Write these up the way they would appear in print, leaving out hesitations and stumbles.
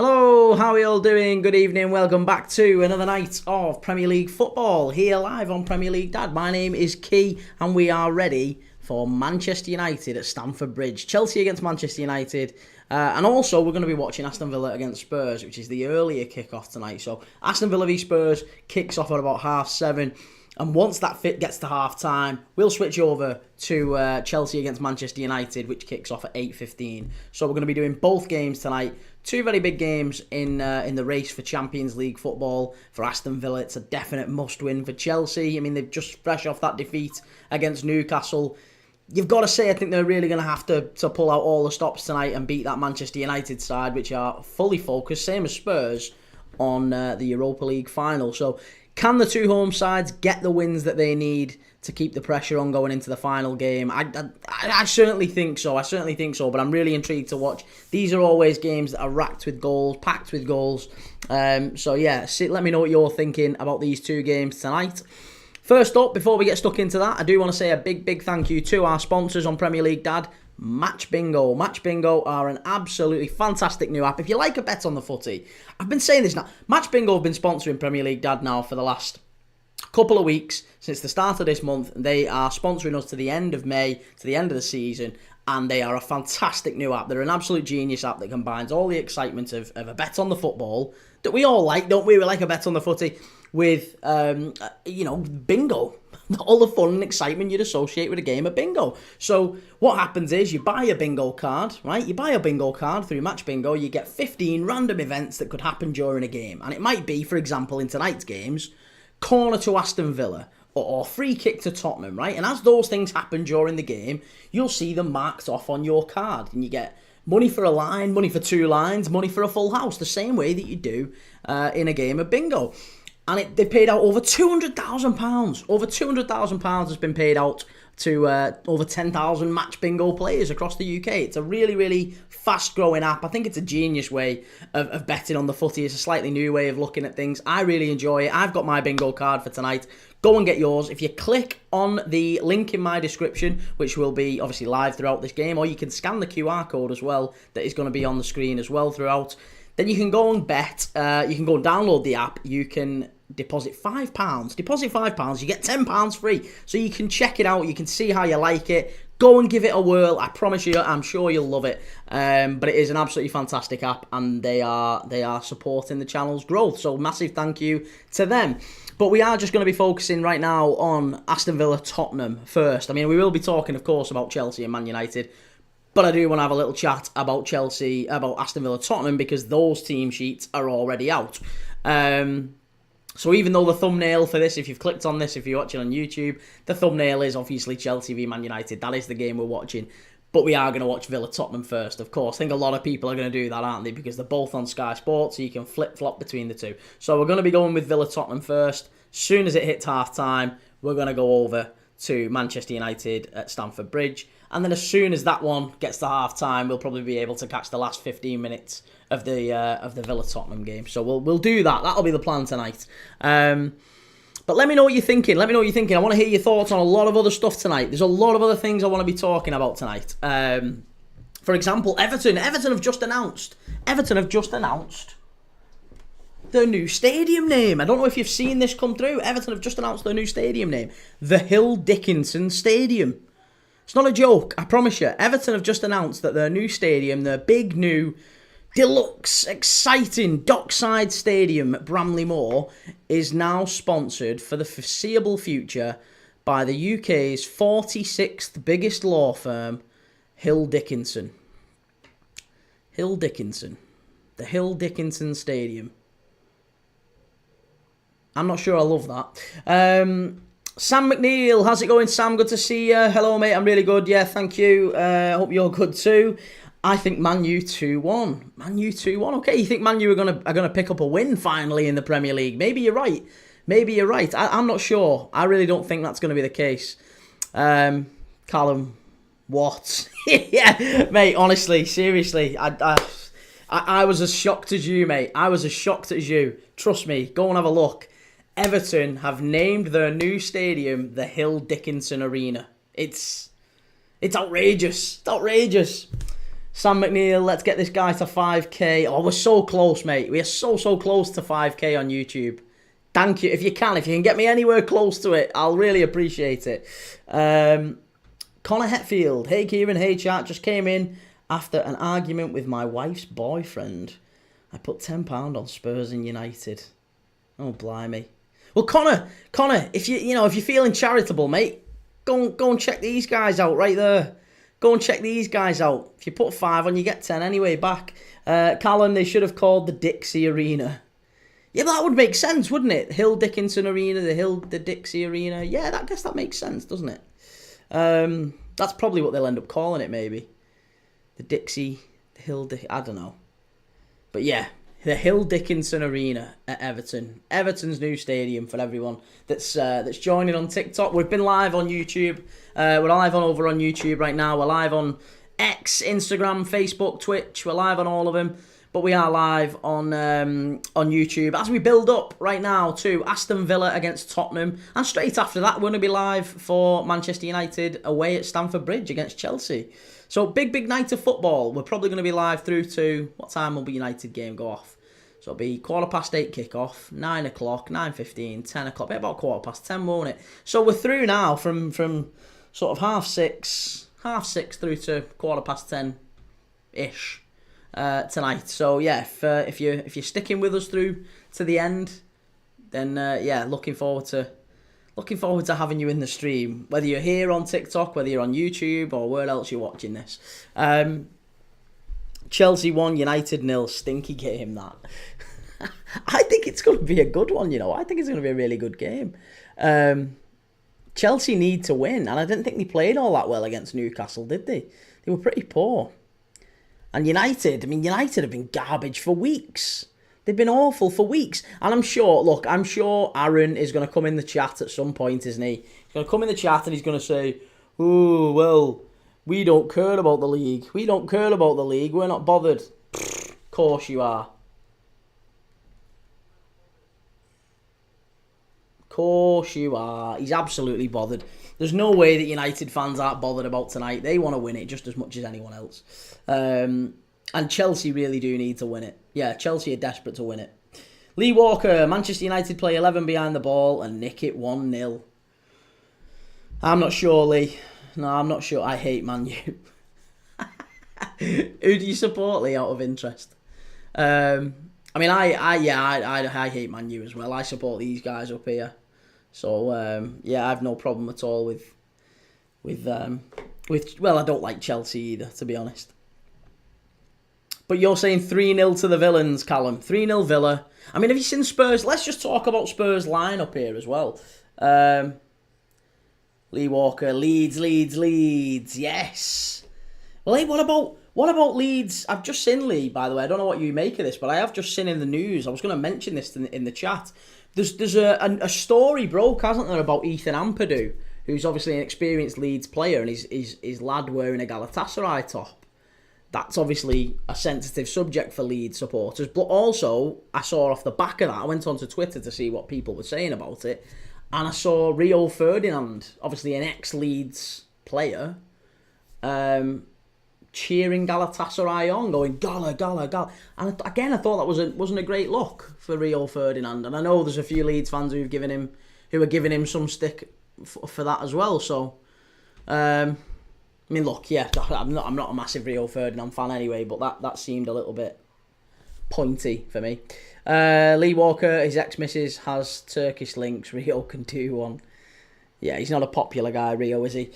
Hello, how are you all doing? Good evening, welcome back to another night of Premier League football here live on Premier League Dad. My name is Key and we are ready for Manchester United at Stamford Bridge. Chelsea against Manchester United, and also we're going to be watching Aston Villa against Spurs, which is the earlier kick-off tonight. So Aston Villa v Spurs kicks off at about 7:30. And once that fit gets to half-time, we'll switch over to Chelsea against Manchester United, which kicks off at 8:15. So we're going to be doing both games tonight. Two very big games in the race for Champions League football. For Aston Villa, it's a definite must-win. For Chelsea, I mean, they've just fresh off that defeat against Newcastle. You've got to say, I think they're really going to have to pull out all the stops tonight and beat that Manchester United side, which are fully focused, same as Spurs, on the Europa League final. So can the two home sides get the wins that they need to keep the pressure on going into the final game? I certainly think so. But I'm really intrigued to watch. These are always games that are packed with goals. So yeah, let me know what you're thinking about these two games tonight. First up, before we get stuck into that, I do want to say a big thank you to our sponsors on Premier League Dad, Match Bingo. Match Bingo are an absolutely fantastic new app. If you like a bet on the footy, I've been saying this now. Match Bingo have been sponsoring Premier League Dad now for the last couple of weeks, since the start of this month. They are sponsoring us to the end of May, to the end of the season, and they are a fantastic new app. They're an absolute genius app that combines all the excitement of a bet on the football that we all like, don't we? We like a bet on the footy with, bingo. All the fun and excitement you'd associate with a game of bingo. So what happens is you buy a bingo card, right? You buy a bingo card through Match Bingo, you get 15 random events that could happen during a game. And it might be, for example, in tonight's games, corner to Aston Villa or free kick to Tottenham, right? And as those things happen during the game, you'll see them marked off on your card. And you get money for a line, money for two lines, money for a full house, the same way that you do in a game of bingo. And they paid out over £200,000. Over £200,000 has been paid out to over 10,000 Match Bingo players across the UK. It's a really fast-growing app. I think it's a genius way of betting on the footy. It's a slightly new way of looking at things. I really enjoy it. I've got my bingo card for tonight. Go and get yours. If you click on the link in my description, which will be obviously live throughout this game, or you can scan the QR code as well, that is going to be on the screen as well throughout, then you can go and bet. You can go and download the app. You can deposit £5. Deposit £5, you get £10 free. So you can check it out. You can see how you like it. Go and give it a whirl. I promise you, I'm sure you'll love it. But it is an absolutely fantastic app, and they are supporting the channel's growth. So massive thank you to them. But we are just going to be focusing right now on Aston Villa Tottenham first. I mean, we will be talking, of course, about Chelsea and Man United. But I do want to have a little chat about Aston Villa Tottenham, because those team sheets are already out. So even though the thumbnail for this, if you've clicked on this, if you're watching on YouTube, the thumbnail is obviously Chelsea v Man United. That is the game we're watching. But we are going to watch Villa Tottenham first, of course. I think a lot of people are going to do that, aren't they? Because they're both on Sky Sports, so you can flip-flop between the two. So we're going to be going with Villa Tottenham first. As soon as it hits half-time, we're going to go over to Manchester United at Stamford Bridge. And then as soon as that one gets to half-time, we'll probably be able to catch the last 15 minutes of the Villa Tottenham game. So we'll do that. That'll be the plan tonight. But let me know what you're thinking. I want to hear your thoughts on a lot of other stuff tonight. There's a lot of other things I want to be talking about tonight. For example, Everton. Everton have just announced their new stadium name. I don't know if you've seen this come through. Everton have just announced their new stadium name, the Hill Dickinson Stadium. It's not a joke, I promise you. Everton have just announced that their new stadium, their big new deluxe, exciting dockside stadium at Bramley Moor, is now sponsored for the foreseeable future by the UK's 46th biggest law firm, Hill Dickinson. Hill Dickinson. The Hill Dickinson Stadium. I'm not sure I love that. Sam McNeil, how's it going, Sam? Good to see you. Hello, mate. I'm really good. Yeah, thank you. Hope you're good too. I think Man U 2-1. Man U 2-1. Okay, you think Man U are gonna pick up a win finally in the Premier League? Maybe you're right. I'm not sure. I really don't think that's going to be the case. Callum Watts. Yeah, mate. Honestly, seriously, I was as shocked as you, mate. I was as shocked as you. Trust me. Go and have a look. Everton have named their new stadium the Hill Dickinson Arena. It's outrageous. It's outrageous. Sam McNeil, let's get this guy to 5k. Oh, we're so close, mate. We are so close to 5k on YouTube. Thank you. If you can get me anywhere close to it, I'll really appreciate it. Connor Hetfield. Hey, Kieran. Hey, chat. Just came in after an argument with my wife's boyfriend. I put £10 on Spurs and United. Oh, blimey. Well, Connor, if you're feeling charitable, mate, go and check these guys out right there. Go and check these guys out. If you put 5 on, you get 10 anyway back. Callum, they should have called the Dixie Arena. Yeah, but that would make sense, wouldn't it? Hill Dickinson Arena, the Dixie Arena. Yeah, I guess that makes sense, doesn't it? That's probably what they'll end up calling it, maybe. The Hill Dickinson, I don't know. But yeah, the Hill Dickinson Arena at Everton. Everton's new stadium for everyone that's joining on TikTok. We've been live on YouTube. We're live over on YouTube right now. We're live on X, Instagram, Facebook, Twitch. We're live on all of them. But we are live on YouTube as we build up right now to Aston Villa against Tottenham. And straight after that, we're going to be live for Manchester United away at Stamford Bridge against Chelsea. So big night of football. We're probably going to be live through to, what time will the United game go off? So it'll be 8:15 kick-off, 9 o'clock, 9:15, 10 o'clock, maybe about 10:15, won't it? So we're through now from sort of half six through to 10:15-ish tonight. So yeah, if you're sticking with us through to the end, then yeah, looking forward to having you in the stream, whether you're here on TikTok, whether you're on YouTube, or where else you're watching this. Chelsea 1, United 0, stinky game that. I think it's going to be a good one, I think it's going to be a really good game. Chelsea need to win, and I didn't think they played all that well against Newcastle, did they? They were pretty poor. And United have been garbage for weeks. They've been awful for weeks. And I'm sure Aaron is going to come in the chat at some point, isn't he? He's going to come in the chat and he's going to say, oh, well, we don't care about the league. We don't care about the league. We're not bothered. Of course you are. Of course you are. He's absolutely bothered. There's no way that United fans aren't bothered about tonight. They want to win it just as much as anyone else. And Chelsea really do need to win it. Yeah, Chelsea are desperate to win it. Lee Walker, Manchester United play 11 behind the ball and nick it 1-0. I'm not sure, Lee. No, I'm not sure. I hate Man U. Who do you support, Lee, out of interest? I hate Man U as well. I support these guys up here. So, I have no problem at all with I don't like Chelsea either, to be honest. But you're saying 3-0 to the Villains, Callum. 3-0 Villa. Have you seen Spurs? Let's just talk about Spurs' line-up here as well. Lee Walker, Leeds. Yes. Well, hey, what about Leeds? I've just seen Lee, by the way. I don't know what you make of this, but I have just seen in the news. I was going to mention this in the chat. There's a story broke, hasn't there, about Ethan Ampadu, who's obviously an experienced Leeds player, and his lad wearing a Galatasaray top. That's obviously a sensitive subject for Leeds supporters. But also, I saw off the back of that, I went onto Twitter to see what people were saying about it, and I saw Rio Ferdinand, obviously an ex-Leeds player, cheering Galatasaray on, going Gala. And again, I thought that wasn't a great look for Rio Ferdinand. And I know there's a few Leeds fans who are giving him some stick for that as well. So, look, yeah, I'm not a massive Rio Ferdinand fan anyway, but that seemed a little bit pointy for me. Lee Walker, his ex-missus has Turkish links. Rio can do one. Yeah, he's not a popular guy, Rio, is he?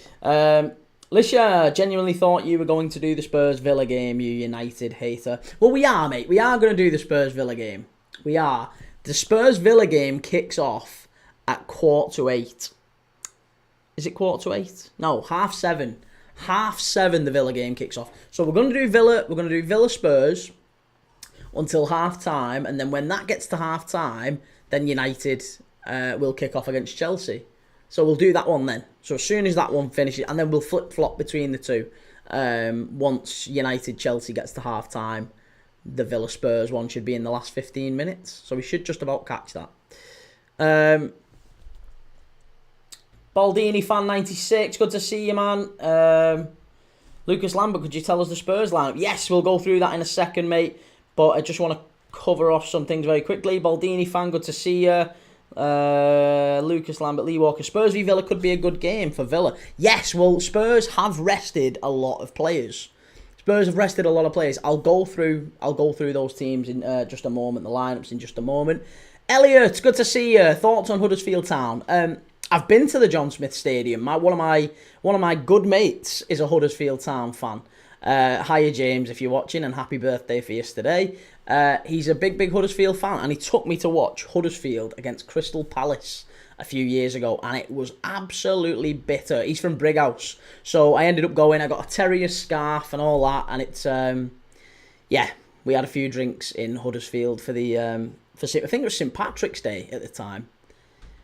Lisha, genuinely thought you were going to do the Spurs-Villa game, you United hater. Well, we are, mate. We are going to do the Spurs-Villa game. We are. The Spurs-Villa game kicks off at 7:15. Is it 7:15? No, 7:30. 7:30 the Villa game kicks off. So we're going to do Villa Spurs until half-time, and then when that gets to half-time, then United will kick off against Chelsea. So we'll do that one then. So as soon as that one finishes, and then we'll flip-flop between the two. Once United-Chelsea gets to half-time, the Villa-Spurs one should be in the last 15 minutes. So we should just about catch that. Baldini fan 96, good to see you, man. Lucas Lambert, could you tell us the Spurs lineup? Yes, we'll go through that in a second, mate. But I just want to cover off some things very quickly. Baldini fan, good to see you. Lucas Lambert, Lee Walker. Spurs v Villa could be a good game for Villa. Yes, well, Spurs have rested a lot of players. I'll go through those teams in just a moment. The lineups in just a moment. Elliot, good to see you. Thoughts on Huddersfield Town? I've been to the John Smith Stadium. One of my good mates is a Huddersfield Town fan. Hiya James, if you're watching, and happy birthday for yesterday. He's a big Huddersfield fan, and he took me to watch Huddersfield against Crystal Palace a few years ago, and it was absolutely bitter. He's from Brighouse, so I ended up going. I got a Terrier scarf and all that, and it's we had a few drinks in Huddersfield for the I think it was St Patrick's Day at the time.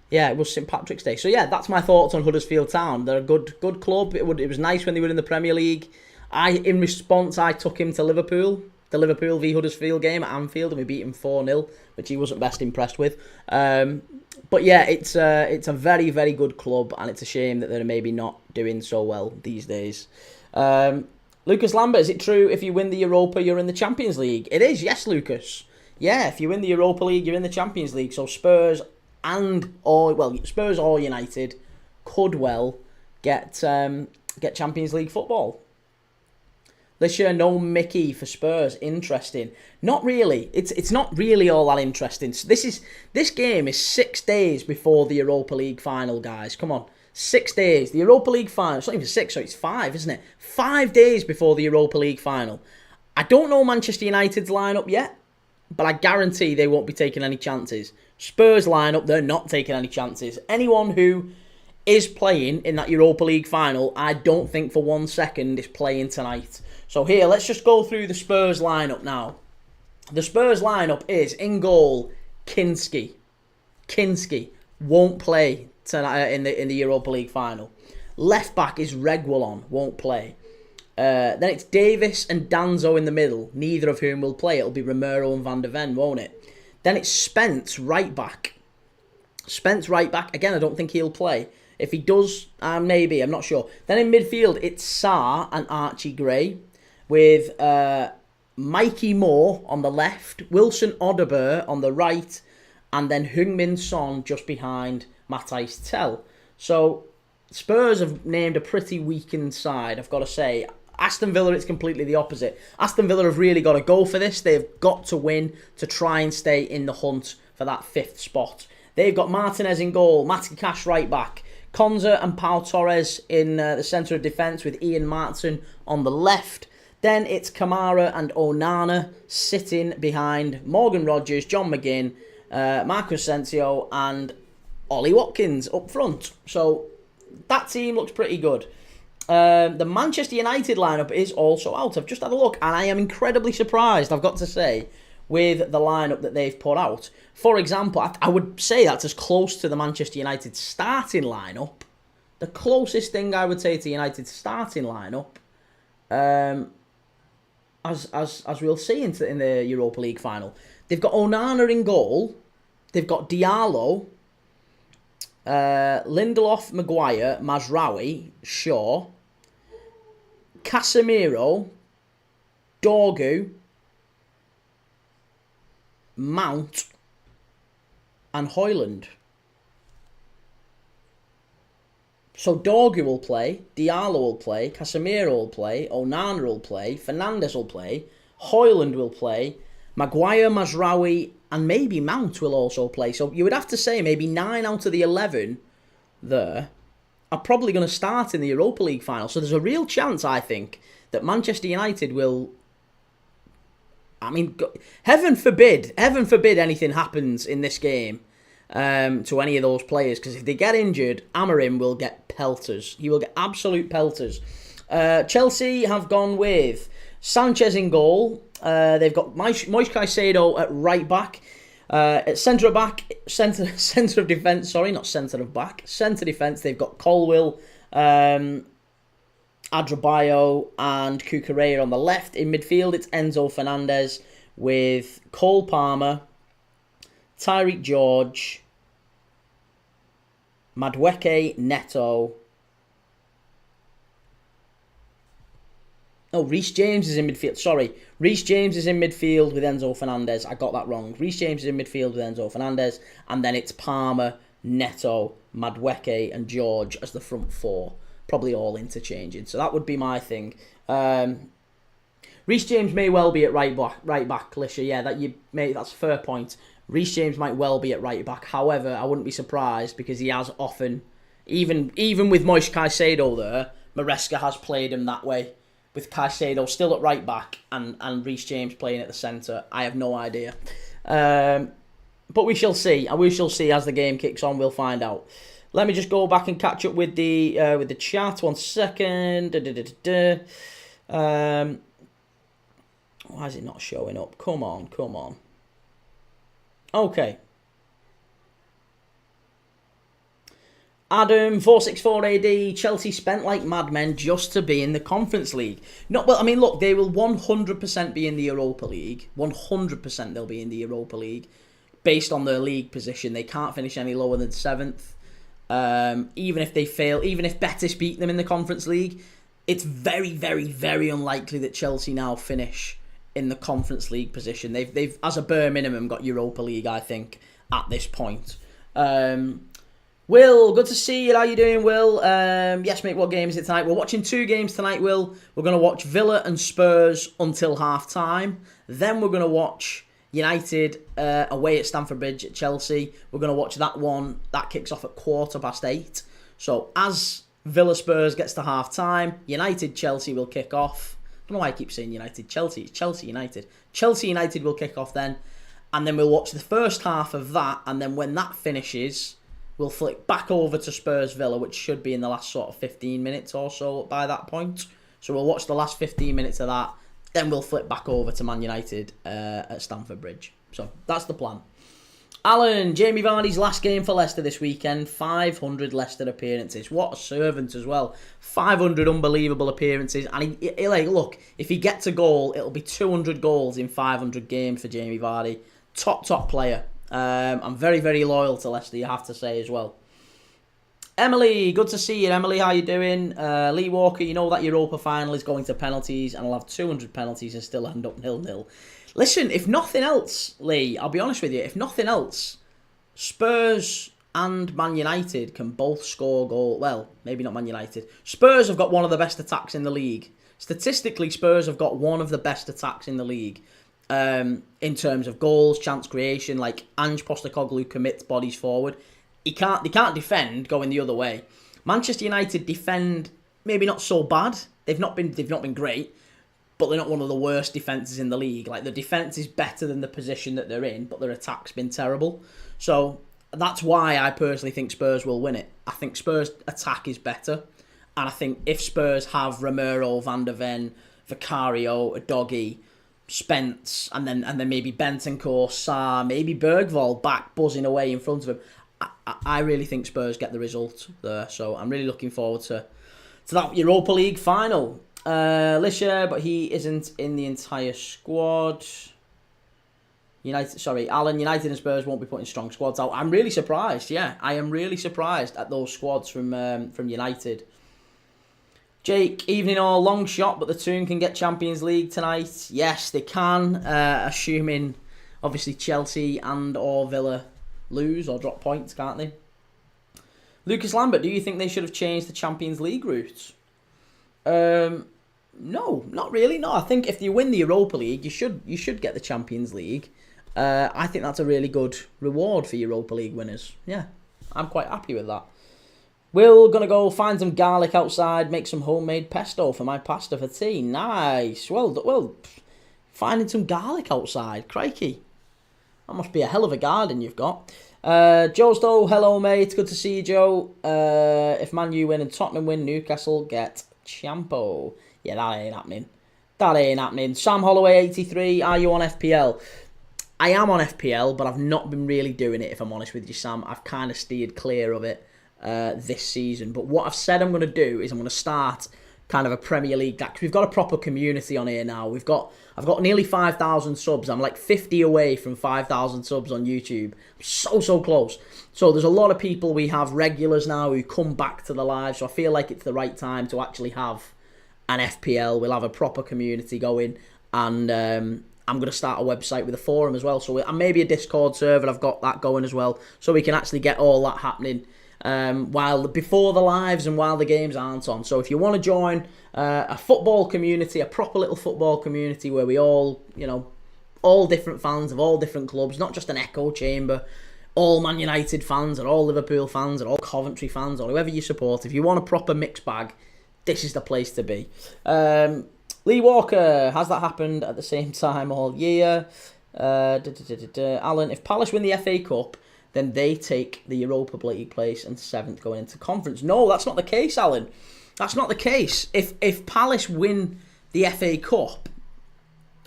Yeah, it was St Patrick's Day. So yeah, that's my thoughts on Huddersfield Town. They're a good club. It was nice when they were in the Premier League. In response, I took him to Liverpool, the Liverpool v Huddersfield game at Anfield, and we beat him 4-0, which he wasn't best impressed with. But yeah, it's a very, very good club, and it's a shame that they're maybe not doing so well these days. Lucas Lambert, is it true if you win the Europa, you're in the Champions League? It is, yes, Lucas. Yeah, if you win the Europa League, you're in the Champions League. So Spurs or United could well get Champions League football. This year, no Mickey for Spurs. Interesting. Not really. It's not really all that interesting. So this game is 6 days before the Europa League final, guys. Come on. 6 days. The Europa League final. It's not even 6, so it's 5, isn't it? 5 days before the Europa League final. I don't know Manchester United's lineup yet, but I guarantee they won't be taking any chances. Spurs lineup, they're not taking any chances. Anyone who is playing in that Europa League final, I don't think for 1 second is playing tonight. So here, let's just go through the Spurs lineup now. The Spurs lineup is, in goal, Kinski. Kinski won't play tonight in the Europa League final. Left back is Reguilon, won't play. Then it's Davis and Danzo in the middle, neither of whom will play. It'll be Romero and Van der Ven, won't it? Then it's Spence, right back. Spence, right back. Again, I don't think he'll play. If he does, maybe, I'm not sure. Then in midfield, it's Sarr and Archie Gray, with Mikey Moore on the left, Wilson Odobert on the right, and then Heung-min Son just behind Matthijs Tel. So Spurs have named a pretty weakened side, I've got to say. Aston Villa, it's completely the opposite. Aston Villa have really got to go for this. They've got to win to try and stay in the hunt for that 5th spot. They've got Martinez in goal, Matty Cash right back, Konza and Pau Torres in the centre of defence with Ian Martin on the left. Then it's Kamara and Onana sitting behind Morgan Rogers, John McGinn, Marcus Asensio and Ollie Watkins up front. So that team looks pretty good. The Manchester United lineup is also out. I've just had a look, and I am incredibly surprised, I've got to say, with the lineup that they've put out. For example, I would say that's as close to the Manchester United starting lineup. The closest thing I would say to United's starting lineup, as we'll see in the Europa League final. They've got Onana in goal. They've got Diallo, Lindelof, Maguire, Mazraoui, Shaw, Casemiro, Dorgu, Mount, and Højlund. So Dorgu will play, Diallo will play, Casemiro will play, Onana will play, Fernandes will play, Højlund will play, Maguire, Mazraoui, and maybe Mount will also play. So you would have to say maybe 9 out of the 11 there are probably going to start in the Europa League final. So there's a real chance, I think, that Manchester United will... I mean, heaven forbid anything happens in this game to any of those players. Because if they get injured, Amorim will get pelters. He will get absolute pelters. Chelsea have gone with Sanchez in goal. They've got Moise Caicedo at right back. At centre of defence, centre defence, they've got Colwill, Adrabayo and Cucurella on the left. In midfield, it's Enzo Fernandez with Cole Palmer, Tyreek George, Madueke, Neto, Oh, Reece James is in midfield. Sorry. Reece James is in midfield with Enzo Fernandez. I got that wrong. Reece James is in midfield with Enzo Fernandez. And then it's Palmer, Neto, Madueke and George as the front four. Probably all interchanging. So that would be my thing. Reece James may well be at right back, Lisha. Yeah, that's a fair point. Reece James might well be at right back. However, I wouldn't be surprised because he has often, even with Moise Caicedo there, Maresca has played him that way. With Caicedo still at right back and Reece James playing at the centre. I have no idea. But we shall see. And we shall see as the game kicks on. We'll find out. Let me just go back and catch up with the chat. 1 second. Why is it not showing up? Come on. Okay. Adam 464 AD. Chelsea spent like madmen just to be in the Conference League. Look, they will 100% be in the Europa League. 100% they'll be in the Europa League, based on their league position. They can't finish any lower than 7th. Even if they fail, even if Betis beat them in the Conference League, it's very, very, very unlikely that Chelsea now finish in the Conference League position. They've as a bare minimum got Europa League, I think, at this point. Will, good to see you. How you doing, Will? Yes, mate, what game is it tonight? We're watching 2 games tonight, Will. We're going to watch Villa and Spurs until half-time. Then we're going to watch United away at Stamford Bridge at Chelsea. We're going to watch that one. That kicks off at 8:15. So as Villa Spurs gets to half-time, United-Chelsea will kick off. I don't know why I keep saying United-Chelsea. It's Chelsea-United. Chelsea-United will kick off then. And then we'll watch the first half of that. And then when that finishes, we'll flick back over to Spurs Villa, which should be in the last sort of 15 minutes or so by that point. So we'll watch the last 15 minutes of that. Then we'll flip back over to Man United at Stamford Bridge. So that's the plan. Alan, Jamie Vardy's last game for Leicester this weekend. 500 Leicester appearances. What a servant as well. 500 unbelievable appearances. And look, if he gets a goal, it'll be 200 goals in 500 games for Jamie Vardy. Top player. I'm very, very loyal to Leicester, you have to say as well. Emily, good to see you. Emily, how you doing? Lee Walker, you know that Europa final is going to penalties and I'll have 200 penalties and still end up 0-0. Listen, if nothing else, Lee, I'll be honest with you, if nothing else, Spurs and Man United can both score goal. Well, maybe not Man United. Spurs have got one of the best attacks in the league. Statistically, Spurs have got one of the best attacks in the league. In terms of goals, chance creation, like Ange Postecoglou commits bodies forward. They can't defend going the other way. Manchester United defend maybe not so bad. They've not been great, but they're not one of the worst defences in the league. Like the defence is better than the position that they're in, but their attack's been terrible. So that's why I personally think Spurs will win it. I think Spurs' attack is better, and I think if Spurs have Romero, Van der Ven, Vicario, Udogie, Spence, and then maybe Bentancur, Sarr, maybe Bergvall back buzzing away in front of him, I really think Spurs get the result there. So I'm really looking forward to that Europa League final. Lisha, but he isn't in the entire squad. Alan, United and Spurs won't be putting strong squads out. I'm really surprised. Yeah, I am really surprised at those squads from United. Jake, evening all, long shot, but the Toon can get Champions League tonight. Yes, they can, assuming, obviously, Chelsea and or Villa lose or drop points, can't they? Lucas Lambert, do you think they should have changed the Champions League route? No, not really. No, I think if you win the Europa League, you should get the Champions League. I think that's a really good reward for Europa League winners. Yeah, I'm quite happy with that. We're going to go find some garlic outside, make some homemade pesto for my pasta for tea. Nice. Well, finding some garlic outside. Crikey. That must be a hell of a garden you've got. Joe Stowe, hello, mate. Good to see you, Joe. If Man U win and Tottenham win, Newcastle get Champo. Yeah, that ain't happening. Sam Holloway, 83. Are you on FPL? I am on FPL, but I've not been really doing it, if I'm honest with you, Sam. I've kind of steered clear of it this season. But what I've said I'm going to do is I'm going to start kind of a Premier League deck. We've got a proper community on here now. I've got nearly 5,000 subs. I'm like 50 away from 5,000 subs on YouTube. So close. So there's a lot of people, we have regulars now who come back to the live. So I feel like it's the right time to actually have an FPL. We'll have a proper community going, and I'm going to start a website with a forum as well. So and maybe a Discord server. I've got that going as well, so we can actually get all that happening while before the lives and while the games aren't on. So if you want to join a football community, a proper little football community where we all, all different fans of all different clubs, not just an echo chamber, all Man United fans or all Liverpool fans or all Coventry fans or whoever you support, if you want a proper mixed bag, this is the place to be. Lee Walker, has that happened at the same time all year? Alan, if Palace win the FA Cup, then they take the Europa League place and 7th going into conference. No, that's not the case, Alan. That's not the case. If Palace win the FA Cup...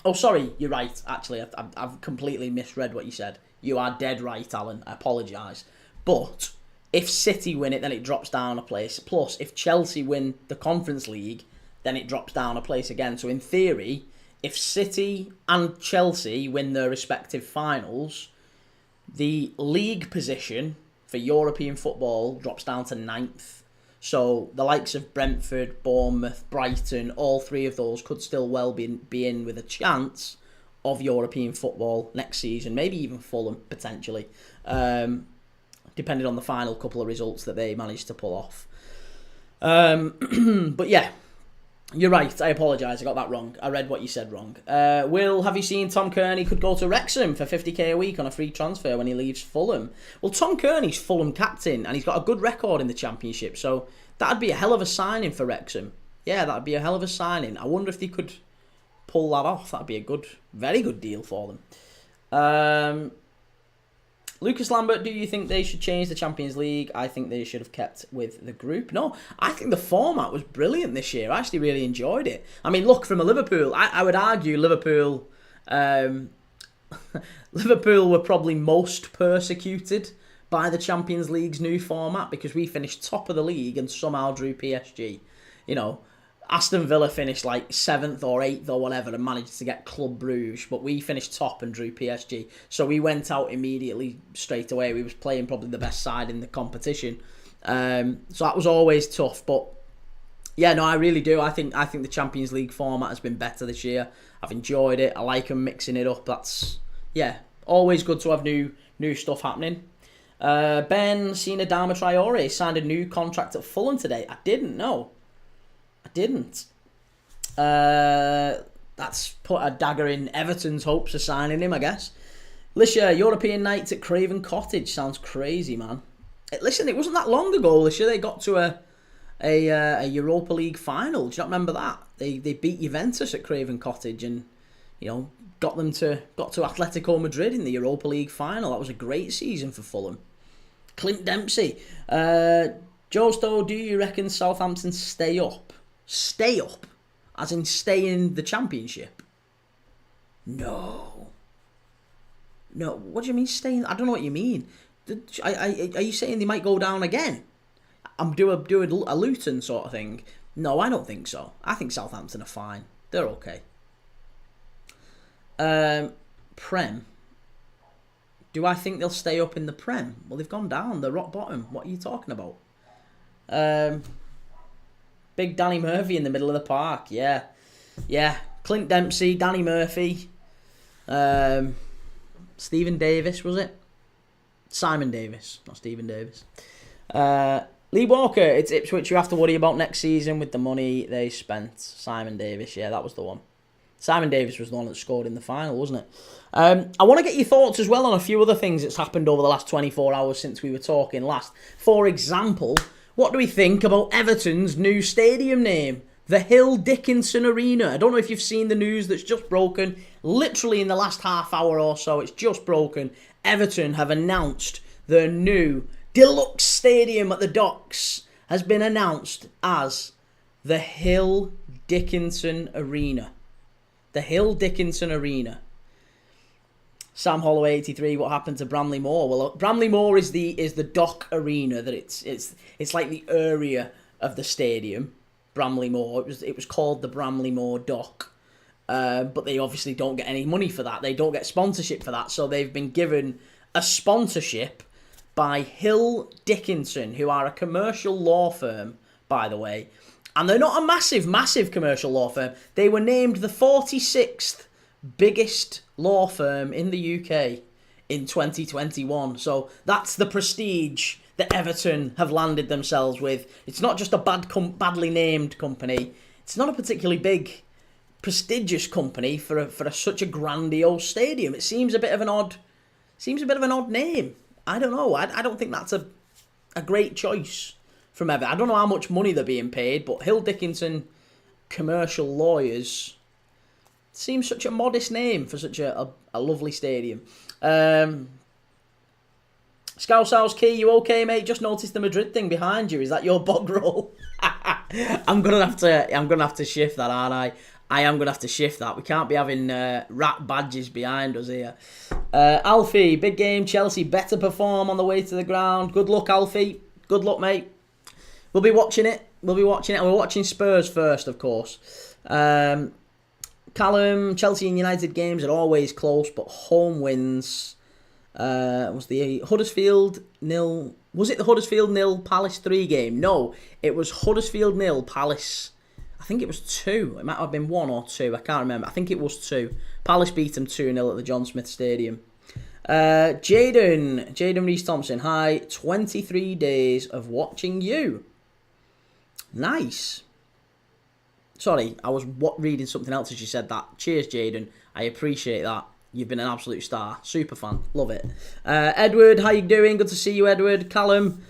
Oh, sorry, you're right, actually. I've completely misread what you said. You are dead right, Alan. I apologise. But if City win it, then it drops down a place. Plus, if Chelsea win the Conference League, then it drops down a place again. So in theory, if City and Chelsea win their respective finals, the league position for European football drops down to 9th. So the likes of Brentford, Bournemouth, Brighton, all three of those could still well be in with a chance of European football next season. Maybe even Fulham, potentially. Depending on the final couple of results that they managed to pull off. But yeah, you're right. I apologise. I got that wrong. I read what you said wrong. Will, have you seen Tom Kearney could go to Wrexham for 50k a week on a free transfer when he leaves Fulham? Well, Tom Kearney's Fulham captain and he's got a good record in the Championship, so that'd be a hell of a signing for Wrexham. Yeah, that'd be a hell of a signing. I wonder if they could pull that off. That'd be a good, very good deal for them. Lucas Lambert, do you think they should change the Champions League? I think they should have kept with the group. No, I think the format was brilliant this year. I actually really enjoyed it. I mean, look, from a Liverpool, I would argue Liverpool Liverpool were probably most persecuted by the Champions League's new format because we finished top of the league and somehow drew PSG. Aston Villa finished like 7th or 8th or whatever and managed to get Club Brugge, but we finished top and drew PSG. So we went out immediately straight away. We was playing probably the best side in the competition. So that was always tough. But yeah, no, I really do. I think the Champions League format has been better this year. I've enjoyed it. I like them mixing it up. That's, yeah, always good to have new stuff happening. Ben Sina Dama Traore signed a new contract at Fulham today. I didn't know. That's put a dagger in Everton's hopes of signing him, I guess. Lisha, European nights at Craven Cottage. Sounds crazy, man. Listen, it wasn't that long ago, Lisha. They got to a Europa League final. Do you not remember that? They beat Juventus at Craven Cottage and, got to Atletico Madrid in the Europa League final. That was a great season for Fulham. Clint Dempsey. Joe Stowe, do you reckon Southampton stay up? Stay up? As in stay in the Championship? No. What do you mean stay in? I don't know what you mean. Are you saying they might go down again? I'm doing a Luton sort of thing. No, I don't think so. I think Southampton are fine. They're okay. Prem. Do I think they'll stay up in the Prem? Well, they've gone down. They're rock bottom. What are you talking about? Big Danny Murphy in the middle of the park. Yeah. Clint Dempsey, Danny Murphy, Stephen Davis, was it? Simon Davis, not Stephen Davis. Lee Walker, it's Ipswich you have to worry about next season with the money they spent. Simon Davis, yeah, that was the one. Simon Davis was the one that scored in the final, wasn't it? I want to get your thoughts as well on a few other things that's happened over the last 24 hours since we were talking last. For example, what do we think about Everton's new stadium name? The Hill Dickinson Arena. I don't know if you've seen the news that's just broken. Literally in the last half hour or so, it's just broken. Everton have announced their new deluxe stadium at the Docks has been announced as the Hill Dickinson Arena. The Hill Dickinson Arena. Sam Holloway 83. What happened to Bramley Moor? Well, Bramley Moor is the Dock Arena. That it's like the area of the stadium. Bramley Moor. It was called the Bramley Moor Dock, but they obviously don't get any money for that. They don't get sponsorship for that. So they've been given a sponsorship by Hill Dickinson, who are a commercial law firm, by the way, And they're not a massive commercial law firm. They were named the 46th biggest law firm in the UK in 2021. So that's the prestige that Everton have landed themselves with. It's not just a badly named company. It's not a particularly big, prestigious company for such a grandiose stadium. It seems a bit of an odd name. I don't know. I don't think that's a great choice from Everton. I don't know how much money they're being paid, but Hill Dickinson Commercial Lawyers seems such a modest name for such a lovely stadium. Scouse House Key, you okay, mate? Just noticed the Madrid thing behind you. Is that your bog roll? I'm gonna have to shift that, aren't I? I am gonna have to shift that. We can't be having rat badges behind us here. Alfie, big game. Chelsea better perform on the way to the ground. Good luck, Alfie. Good luck, mate. We'll be watching it. We're watching Spurs first, of course. Callum, Chelsea and United games are always close, but home wins. Was the Huddersfield 0? Was it the Huddersfield 0 Palace 3 game? No, it was Huddersfield 0 Palace. I think it was 2. It might have been 1 or 2. I can't remember. I think it was 2. Palace beat them 2-0 at the John Smith Stadium. Jaden Reese-Thompson. Hi, 23 days of watching you. Nice. Sorry, I was reading something else as you said that. Cheers, Jaden. I appreciate that. You've been an absolute star. Super fan. Love it. Edward, how you doing? Good to see you, Edward. Callum,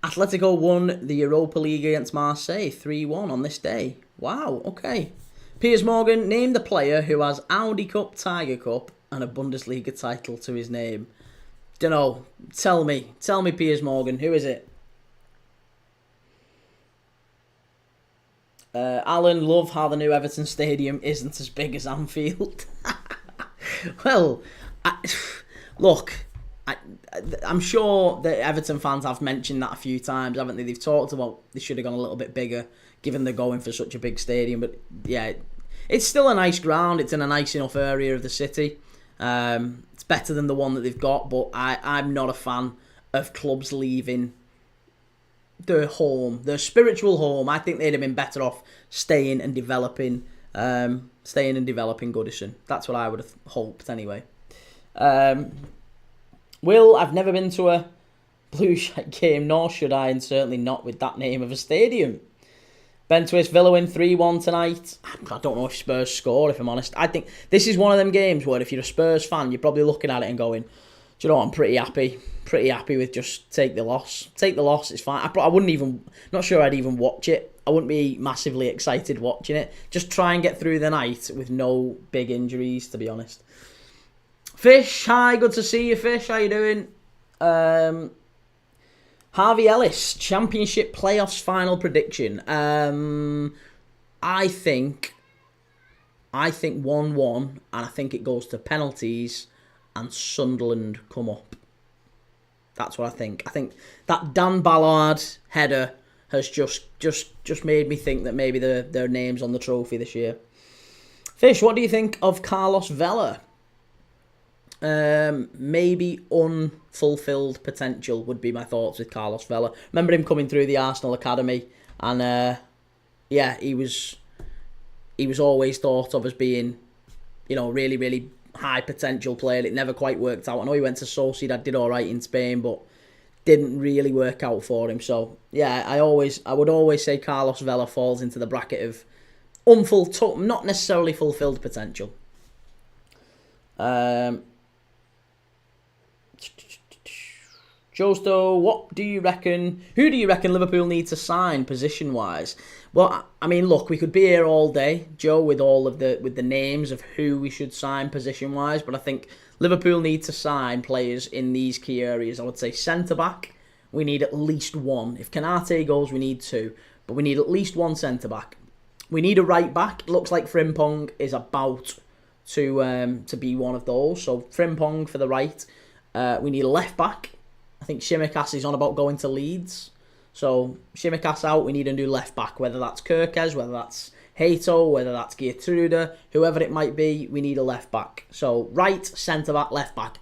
Atletico won the Europa League against Marseille 3-1 on this day. Wow, okay. Piers Morgan, name the player who has Audi Cup, Tiger Cup and a Bundesliga title to his name. Dunno. Tell me, Piers Morgan. Who is it? Alan, love how the new Everton Stadium isn't as big as Anfield. Well, I'm sure that Everton fans have mentioned that a few times, haven't they? They've talked about they should have gone a little bit bigger, given they're going for such a big stadium. But yeah, it's still a nice ground. It's in a nice enough area of the city. It's better than the one that they've got, but I'm not a fan of clubs leaving their home, their spiritual home. I think they'd have been better off staying and developing Goodison. That's what I would have hoped anyway. Will, I've never been to a Blue Shite game, nor should I, and certainly not with that name of a stadium. Ben Twist, Villa win 3-1 tonight. I don't know if Spurs score, if I'm honest. I think this is one of them games where if you're a Spurs fan, you're probably looking at it and going, do you know what, I'm pretty happy with just take the loss. Take the loss, it's fine. I wouldn't even, not sure I'd even watch it. I wouldn't be massively excited watching it. Just try and get through the night with no big injuries, to be honest. Fish, hi, good to see you, Fish. How you doing? Harvey Ellis, Championship playoffs final prediction. I think 1-1, and I think it goes to penalties, and Sunderland come up. That's what I think. I think that Dan Ballard header has just made me think that maybe their name's on the trophy this year. Fish, what do you think of Carlos Vela? Maybe unfulfilled potential would be my thoughts with Carlos Vela. Remember him coming through the Arsenal academy, and he was always thought of as being, really, really high potential player. It never quite worked out. I know he went to Sociedad, did all right in Spain, but didn't really work out for him. So yeah, I would always say Carlos Vela falls into the bracket of not necessarily fulfilled potential. Josto, what do you reckon? Who do you reckon Liverpool need to sign position-wise? Well, I mean, look, we could be here all day, Joe, with the names of who we should sign position-wise. But I think Liverpool need to sign players in these key areas. I would say centre-back, we need at least one. If Kanate goes, we need two, but we need at least one centre-back. We need a right-back. It looks like Frimpong is about to be one of those. So Frimpong for the right. We need a left-back. I think Shimikas is on about going to Leeds. So Shimikas out, we need a new left-back. Whether that's Kirkes, whether that's Hato, whether that's Geertruida, whoever it might be, we need a left-back. So right, centre-back, left-back.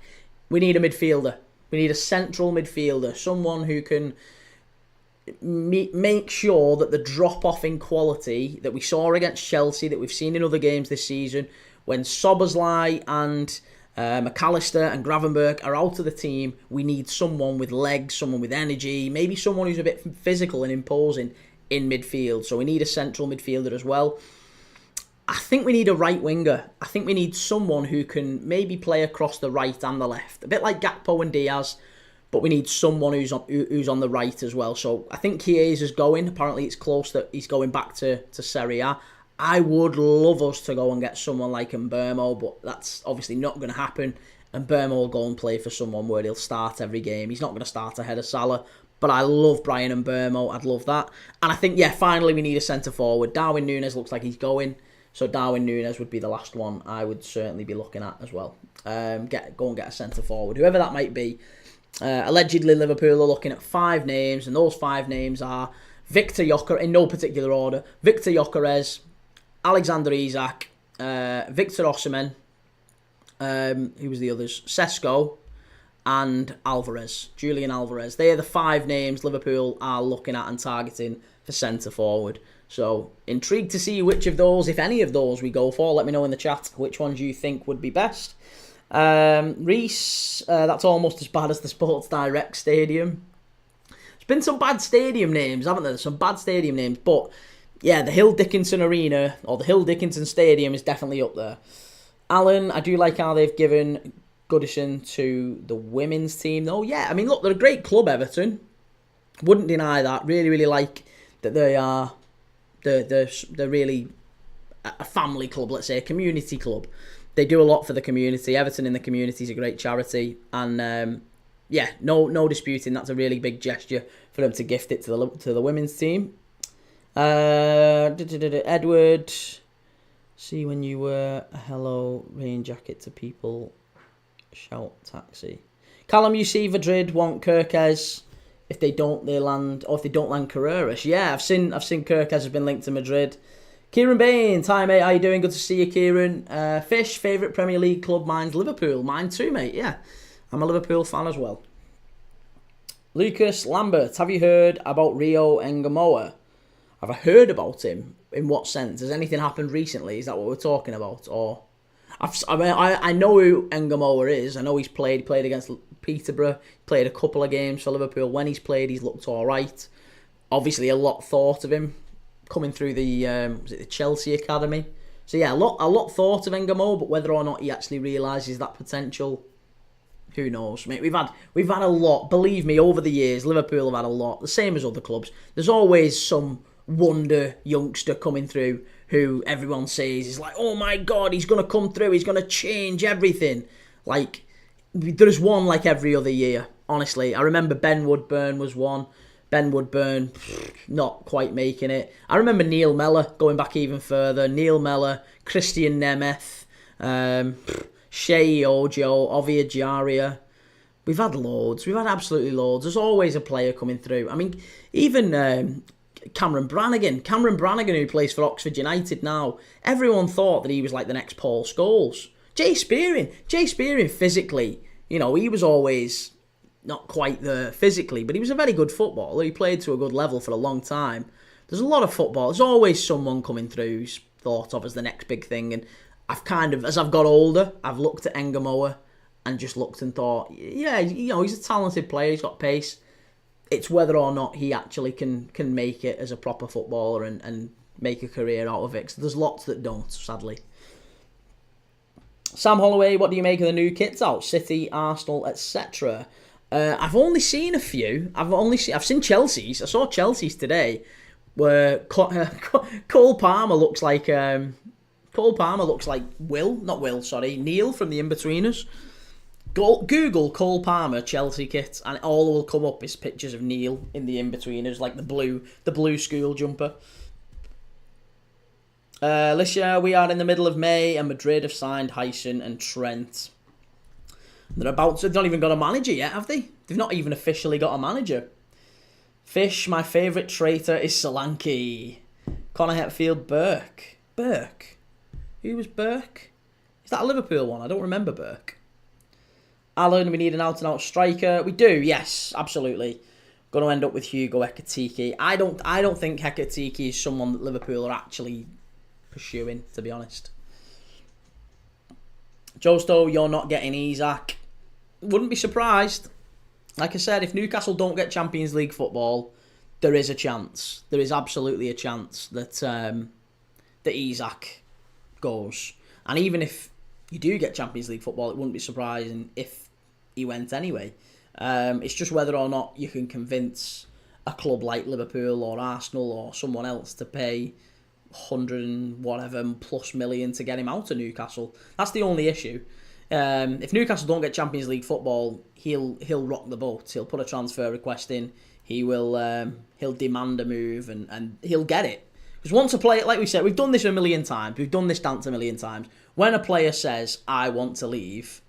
We need a midfielder. We need a central midfielder. Someone who can make sure that the drop-off in quality that we saw against Chelsea, that we've seen in other games this season, when Szoboszlai and McAllister and Gravenberch are out of the team, we need someone with legs, someone with energy, maybe someone who's a bit physical and imposing in midfield. So we need a central midfielder as well. I think we need a right winger. I think we need someone who can maybe play across the right and the left. A bit like Gakpo and Diaz, but we need someone who's on the right as well. So I think Chiesa is going. Apparently it's close that he's going back to Serie A. I would love us to go and get someone like Mbeumo, but that's obviously not going to happen. Mbeumo will go and play for someone where he'll start every game. He's not going to start ahead of Salah, but I love Brian Mbeumo. I'd love that. And I think, finally we need a centre-forward. Darwin Núñez looks like he's going, so Darwin Núñez would be the last one I would certainly be looking at as well. Go and get a centre-forward, whoever that might be. Allegedly, Liverpool are looking at 5 names, and those 5 names are Victor Gyökeres, in no particular order, Victor Gyökeres, Alexander Isak, Victor Osimhen, who was the others? Sesko, and Alvarez, Julian Alvarez. They are the 5 names Liverpool are looking at and targeting for centre-forward. So, intrigued to see which of those, if any of those, we go for. Let me know in the chat which ones you think would be best. Reece, that's almost as bad as the Sports Direct Stadium. There's been some bad stadium names, haven't there? Some bad stadium names, but yeah, the Hill Dickinson Arena, or the Hill Dickinson Stadium, is definitely up there. Alan, I do like how they've given Goodison to the women's team, though. Yeah, I mean, look, they're a great club, Everton. Wouldn't deny that. Really, really like that they are. They're really a family club, let's say, a community club. They do a lot for the community. Everton in the community is a great charity, and no disputing that's a really big gesture for them to gift it to the women's team. Edward, see when you wear a hello rain jacket to people, shout taxi. Callum, you see Madrid want Kirkes. If they don't, they land, or if they don't land Carreras. Yeah, I've seen Kirkes has been linked to Madrid. Kieran Baines, hi mate, how you doing? Good to see you, Kieran. Fish, favourite Premier League club, mine's Liverpool. Mine too, mate, yeah. I'm a Liverpool fan as well. Lucas Lambert, have you heard about Rio Engamoa? Have I heard about him? In what sense? Has anything happened recently? Is that what we're talking about? Or I know who Engamoa is. I know he's played against Peterborough, played a couple of games for Liverpool. When he's played, he's looked all right. Obviously, a lot thought of him coming through the Chelsea academy. So yeah, a lot thought of Engamoa, but whether or not he actually realises that potential, who knows, mate. We've had a lot. Believe me, over the years, Liverpool have had a lot. The same as other clubs. There's always some wonder youngster coming through who everyone says is like, oh my god, he's going to come through, he's going to change everything. Like, there's one like every other year, honestly. I remember Ben Woodburn was one. Ben Woodburn, not quite making it. I remember Neil Mellor, going back even further. Neil Mellor, Christian Nemeth, Shea Ojo, Ovia Jaria. We've had loads. We've had absolutely loads. There's always a player coming through. I mean, even Cameron Brannigan, who plays for Oxford United now. Everyone thought that he was like the next Paul Scholes. Jay Spearing physically, he was always not quite there physically, but he was a very good footballer. He played to a good level for a long time. There's a lot of football. There's always someone coming through who's thought of as the next big thing. And I've as I've got older, I've looked at Engamoa and just looked and thought, yeah, he's a talented player. He's got pace. It's whether or not he actually can make it as a proper footballer and make a career out of it. 'Cause there's lots that don't, sadly. Sam Holloway, what do you make of the new kits out? City, Arsenal, etc. I've only seen a few. I've seen Chelsea's. I saw Chelsea's today, where Cole Palmer looks like Neil from the Inbetweeners. Google Cole Palmer Chelsea kit, and all that will come up is pictures of Neil in the Inbetweeners, like the blue school jumper. Alicia, we are in the middle of May, and Madrid have signed Hyson and Trent. They've not even got a manager yet, have they? They've not even officially got a manager. Fish, my favourite traitor is Solanke. Connor Hetfield, Burke. Who was Burke? Is that a Liverpool one? I don't remember Burke. Alan, we need an out-and-out striker. We do, yes, absolutely. Going to end up with Hugo Ekitike. I don't think Ekitike is someone that Liverpool are actually pursuing, to be honest. Josto, you're not getting Isak. Wouldn't be surprised. Like I said, if Newcastle don't get Champions League football, there is a chance. There is absolutely a chance that that Isak goes. And even if you do get Champions League football, it wouldn't be surprising if he went anyway. It's just whether or not you can convince a club like Liverpool or Arsenal or someone else to pay 100 and whatever plus million to get him out of Newcastle. That's the only issue. If Newcastle don't get Champions League football, he'll rock the boat. He'll put a transfer request in. He'll demand a move and he'll get it. Because once a player, like we said, we've done this a million times. We've done this dance a million times. When a player says, I want to leave,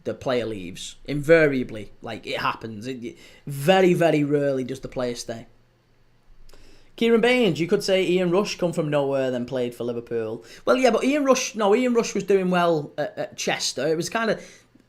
the player leaves. Invariably. Like, it happens. Very, very rarely does the player stay. Kieran Baines, you could say Ian Rush come from nowhere, then played for Liverpool. Well, yeah, but Ian Rush was doing well at Chester. It was kind of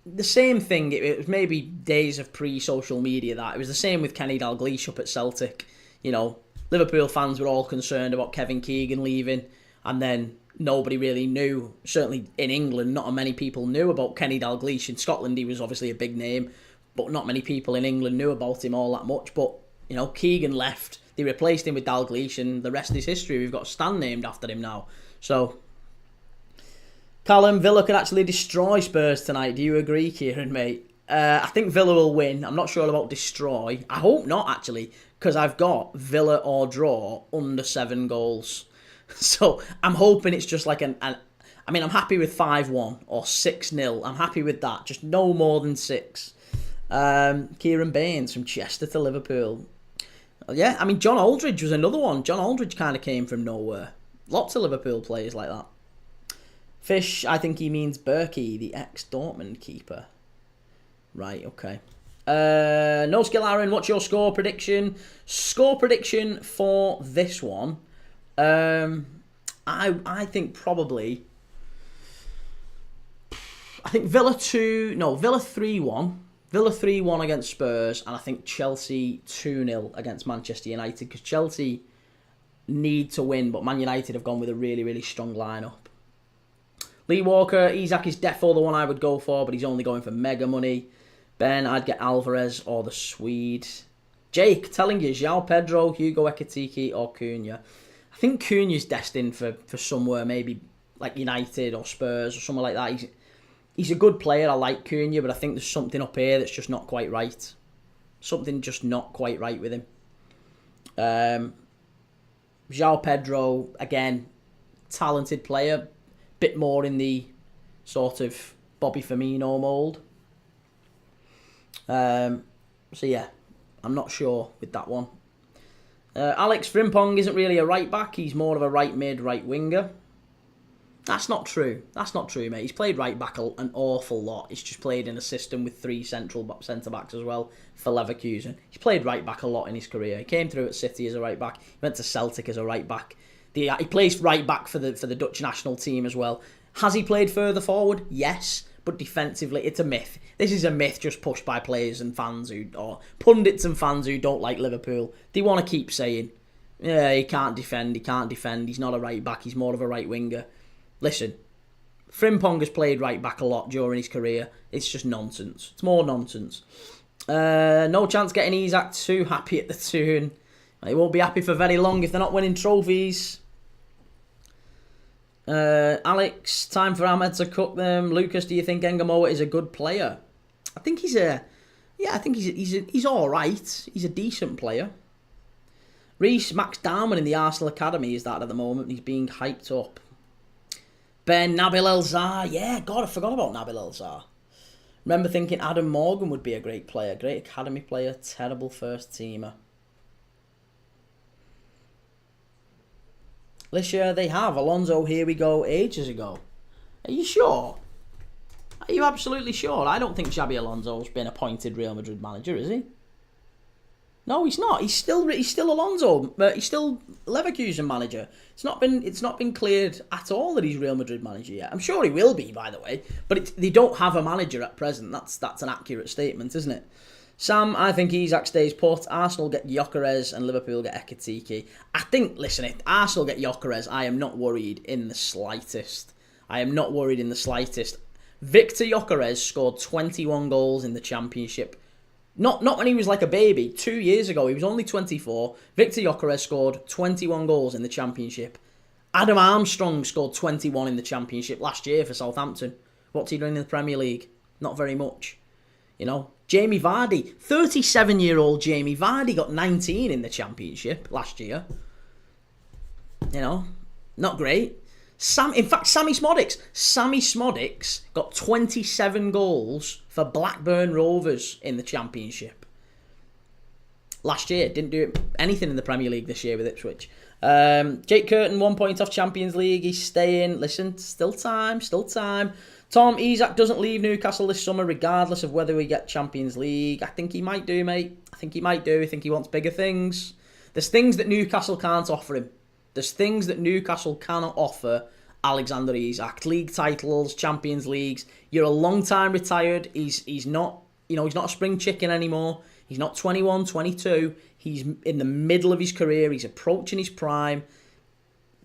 the same thing. It was maybe days of pre-social media that. It was the same with Kenny Dalglish up at Celtic. You know, Liverpool fans were all concerned about Kevin Keegan leaving, and then nobody really knew, certainly in England, not many people knew about Kenny Dalglish. In Scotland, he was obviously a big name, but not many people in England knew about him all that much. But, you know, Keegan left. They replaced him with Dalglish, and the rest is history. We've got a stand named after him now. So, Callum, Villa could actually destroy Spurs tonight. Do you agree, Kieran, mate? I think Villa will win. I'm not sure about destroy. I hope not, actually, because I've got Villa or draw under 7 goals. So, I'm hoping it's just like I mean, I'm happy with 5-1 or 6-0. I'm happy with that. Just no more than 6. Kieran Baines from Chester to Liverpool. Yeah, I mean, John Aldridge was another one. John Aldridge kind of came from nowhere. Lots of Liverpool players like that. Fish, I think he means Berkey, the ex-Dortmund keeper. Right, okay. No Skill Aaron, what's your score prediction? Score prediction for this one. I think probably... I think Villa 3-1. Villa 3-1 against Spurs, and I think Chelsea 2-0 against Manchester United, because Chelsea need to win, but Man United have gone with a really, really strong lineup. Lee Walker, Isak is defo the one I would go for, but he's only going for mega money. Ben, I'd get Alvarez or the Swede. Jake, telling you, João Pedro, Hugo Ekitike or Cunha. I think Cunha's destined for somewhere, maybe like United or Spurs or somewhere like that. He's a good player, I like Cunha, but I think there's something up here that's just not quite right. Something just not quite right with him. João Pedro, again, talented player. Bit more in the sort of Bobby Firmino mould. So yeah, I'm not sure with that one. Alex Frimpong isn't really a right back. He's more of a right mid, right winger. That's not true. That's not true, mate. He's played right back an awful lot. He's just played in a system with 3 centre-backs as well for Leverkusen. He's played right back a lot in his career. He came through at City as a right back. He went to Celtic as a right back. He plays right back for the Dutch national team as well. Has he played further forward? Yes. But defensively, it's a myth. This is a myth just pushed by players and fans or pundits and fans who don't like Liverpool. They want to keep saying, yeah, he can't defend, he's not a right back, he's more of a right winger. Listen, Frimpong has played right back a lot during his career. It's just nonsense. It's more nonsense. No chance getting Isak too happy at the tune. He won't be happy for very long if they're not winning trophies. Alex, time for Ahmed to cook them. Lucas, do you think Engamoa is a good player? I think he's all right. He's a decent player. Reece, Max Darman in the Arsenal Academy is that at the moment. He's being hyped up. Ben, Nabil El-Zar. Yeah, God, I forgot about Nabil El-Zar. Remember thinking Adam Morgan would be a great player. Great academy player, terrible first teamer. Lisha, they have. Alonso, here we go, ages ago. Are you sure? Are you absolutely sure? I don't think Xabi Alonso's been appointed Real Madrid manager, is he? No, he's not. He's still Alonso. He's still Leverkusen manager. It's not been cleared at all that he's Real Madrid manager yet. I'm sure he will be, by the way. But they don't have a manager at present. That's an accurate statement, isn't it? Sam, I think Isak stays put. Arsenal get Gyökeres and Liverpool get Ekitike. I think, listen, if Arsenal get Gyökeres, I am not worried in the slightest. I am not worried in the slightest. Victor Gyökeres scored 21 goals in the Championship. Not when he was like a baby. 2 years ago, he was only 24. Victor Gyökeres scored 21 goals in the Championship. Adam Armstrong scored 21 in the Championship last year for Southampton. What's he doing in the Premier League? Not very much. You know, Jamie Vardy, 37-year-old Jamie Vardy got 19 in the Championship last year. You know, not great. In fact, Sammy Smodics got 27 goals for Blackburn Rovers in the Championship last year. Didn't do anything in the Premier League this year with Ipswich. Jake Curtin, 1 point off Champions League. He's staying. Listen, still time. Tom, Isak doesn't leave Newcastle this summer regardless of whether we get Champions League. I think he might do, mate. I think he he wants bigger things. There's things that Newcastle can't offer him. There's things that Newcastle cannot offer Alexander Isak. League titles, Champions Leagues. You're a long time retired. He's not, he's not a spring chicken anymore. He's not 21, 22. He's in the middle of his career. He's approaching his prime.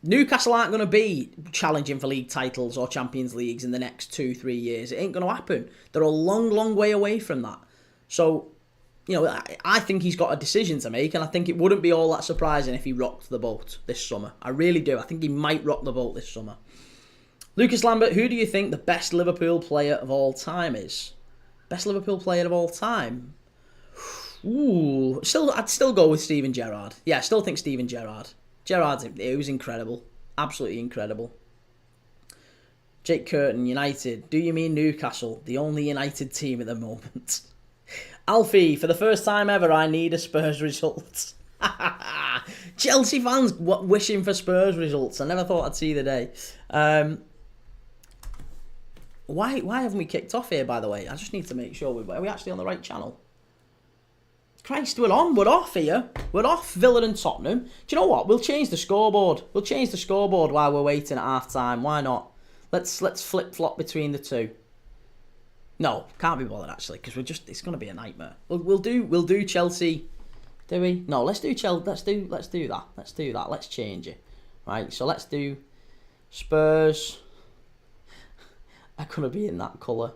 Newcastle aren't going to be challenging for league titles or Champions Leagues in the next 2-3 years. It ain't going to happen. They're a long, long way away from that. So, I think he's got a decision to make, and I think it wouldn't be all that surprising if he rocked the boat this summer. I really do. I think he might rock the boat this summer. Lucas Lambert, who do you think the best Liverpool player of all time is? Best Liverpool player of all time? Ooh, I'd still go with Steven Gerrard. Yeah, I still think Steven Gerrard. It was incredible. Absolutely incredible. Jake Curtin, United. Do you mean Newcastle? The only United team at the moment. Alfie, for the first time ever, I need a Spurs result. Chelsea fans wishing for Spurs results. I never thought I'd see the day. Why haven't we kicked off here, by the way? I just need to make sure. Are we actually on the right channel? Christ, we're off here. We're off Villa and Tottenham. Do you know what? We'll change the scoreboard. While we're waiting at half time. Why not? Let's flip-flop between the two. No, can't be bothered actually, because it's going to be a nightmare. We'll do Chelsea. Do we? No, let's do Chelsea. Let's do that. Let's change it. Right. So let's do Spurs. Are going to be in that colour.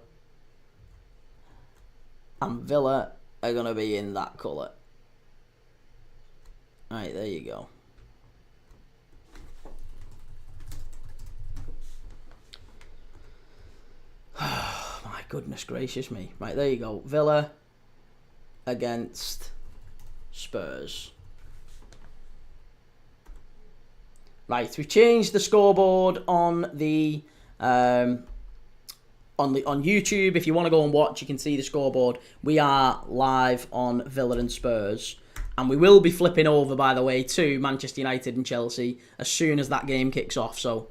And Villa are going to be in that colour. Right, there you go. My goodness gracious me. Right, there you go. Villa against Spurs. Right, we've changed the scoreboard on the on YouTube. If you want to go and watch, you can see the scoreboard. We are live on Villa and Spurs, and we will be flipping over, by the way, to Manchester United and Chelsea as soon as that game kicks off. So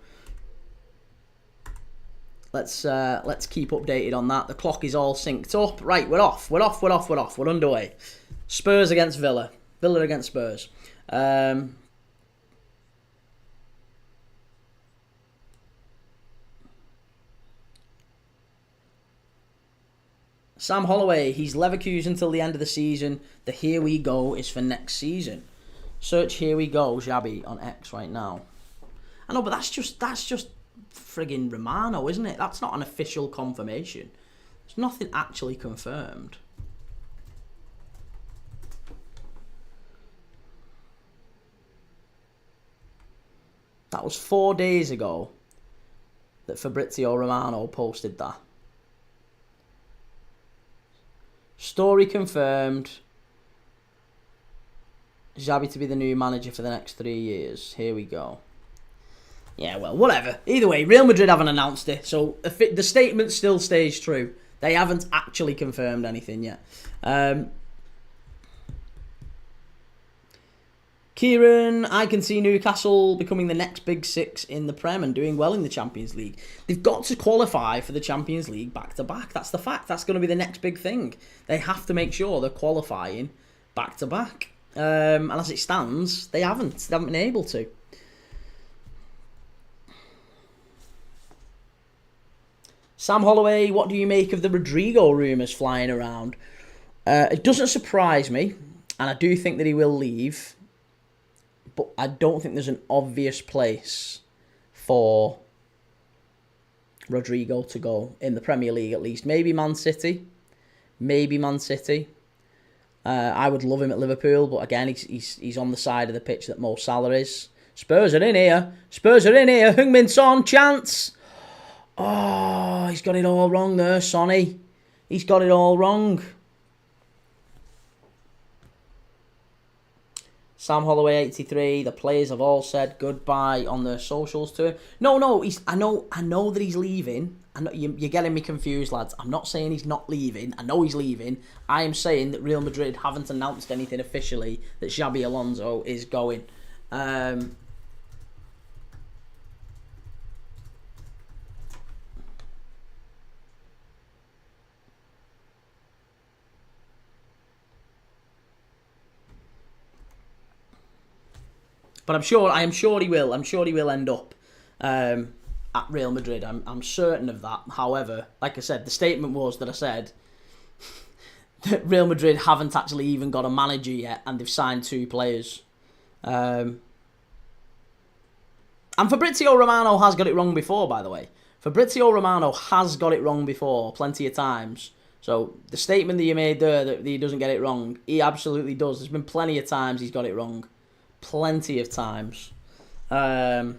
let's keep updated on that. The clock is all synced up. Right, we're off. We're underway. Spurs against Villa. Villa against Spurs. Sam Holloway, he's Leverkusen until the end of the season. The Here We Go is for next season. Search Here We Go, Xabi, on X right now. I know, but that's just friggin' Romano, isn't it? That's not an official confirmation. There's nothing actually confirmed. That was 4 days ago that Fabrizio Romano posted that. Story confirmed. Xabi to be the new manager for the next 3 years. Here we go. Yeah, well, whatever. Either way, Real Madrid haven't announced it, so the statement still stays true. They haven't actually confirmed anything yet. Kieran, I can see Newcastle becoming the next big six in the Prem and doing well in the Champions League. They've got to qualify for the Champions League back-to-back. That's the fact. That's going to be the next big thing. They have to make sure they're qualifying back-to-back. And as it stands, they haven't. They haven't been able to. Sam Holloway, what do you make of the Rodrigo rumours flying around? It doesn't surprise me, and I do think that he will leave, but I don't think there's an obvious place for Rodrigo to go in the Premier League at least. Maybe Man City. I would love him at Liverpool, but again, he's on the side of the pitch that Mo Salah is. Spurs are in here. Heung-min Son, chance. Oh, he's got it all wrong there, Sonny. He's got it all wrong. Sam Holloway 83. The players have all said goodbye on their socials to him. No. I know that he's leaving. I know you're getting me confused, lads. I'm not saying he's not leaving. I know he's leaving. I am saying that Real Madrid haven't announced anything officially that Xabi Alonso is going. But I am sure he will. I'm sure he will end up at Real Madrid. I'm certain of that. However, like I said, the statement was that I said that Real Madrid haven't actually even got a manager yet, and they've signed 2 players. And Fabrizio Romano has got it wrong before, by the way. Fabrizio Romano has got it wrong before, plenty of times. So the statement that you made there that he doesn't get it wrong, he absolutely does. There's been plenty of times he's got it wrong. Plenty of times. Alfie,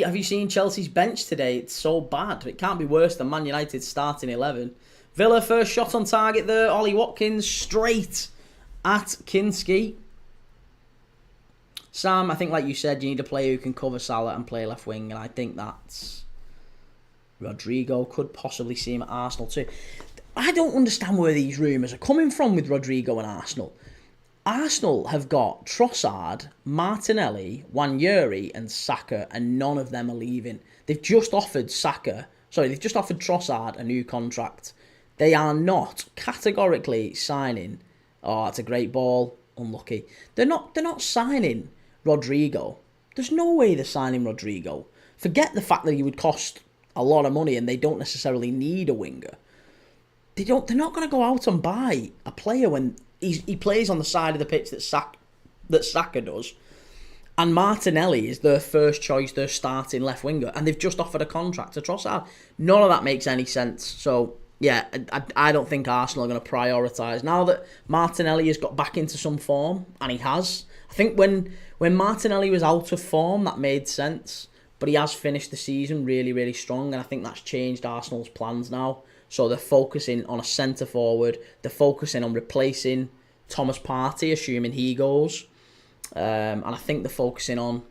have you seen Chelsea's bench today? It's so bad. It can't be worse than Man United's starting 11. Villa, first shot on target there. Ollie Watkins straight at Kinski. Sam, I think like you said, you need a player who can cover Salah and play left wing, and I think that's Rodrigo. Could possibly see him at Arsenal too. I don't understand where these rumours are coming from with Rodrigo and Arsenal. Trossard, Martinelli, Wanyeri and Saka, and none of them are leaving. They've just offered Trossard a new contract. They are not categorically signing. Oh, it's a great ball. Unlucky. They're not signing Rodrigo. There's no way they're signing Rodrigo. Forget the fact that he would cost a lot of money and they don't necessarily need a winger. They're not going to go out and buy a player when he plays on the side of the pitch that Saka does, and Martinelli is their first choice, their starting left winger, and they've just offered a contract to Trossard. None of that makes any sense. So yeah, I don't think Arsenal are going to prioritise now that Martinelli has got back into some form, and he has. I think when Martinelli was out of form, that made sense, but he has finished the season really, really strong, and I think that's changed Arsenal's plans now. So they're focusing on a centre forward. They're focusing on replacing Thomas Partey, assuming he goes. And I think they're focusing on...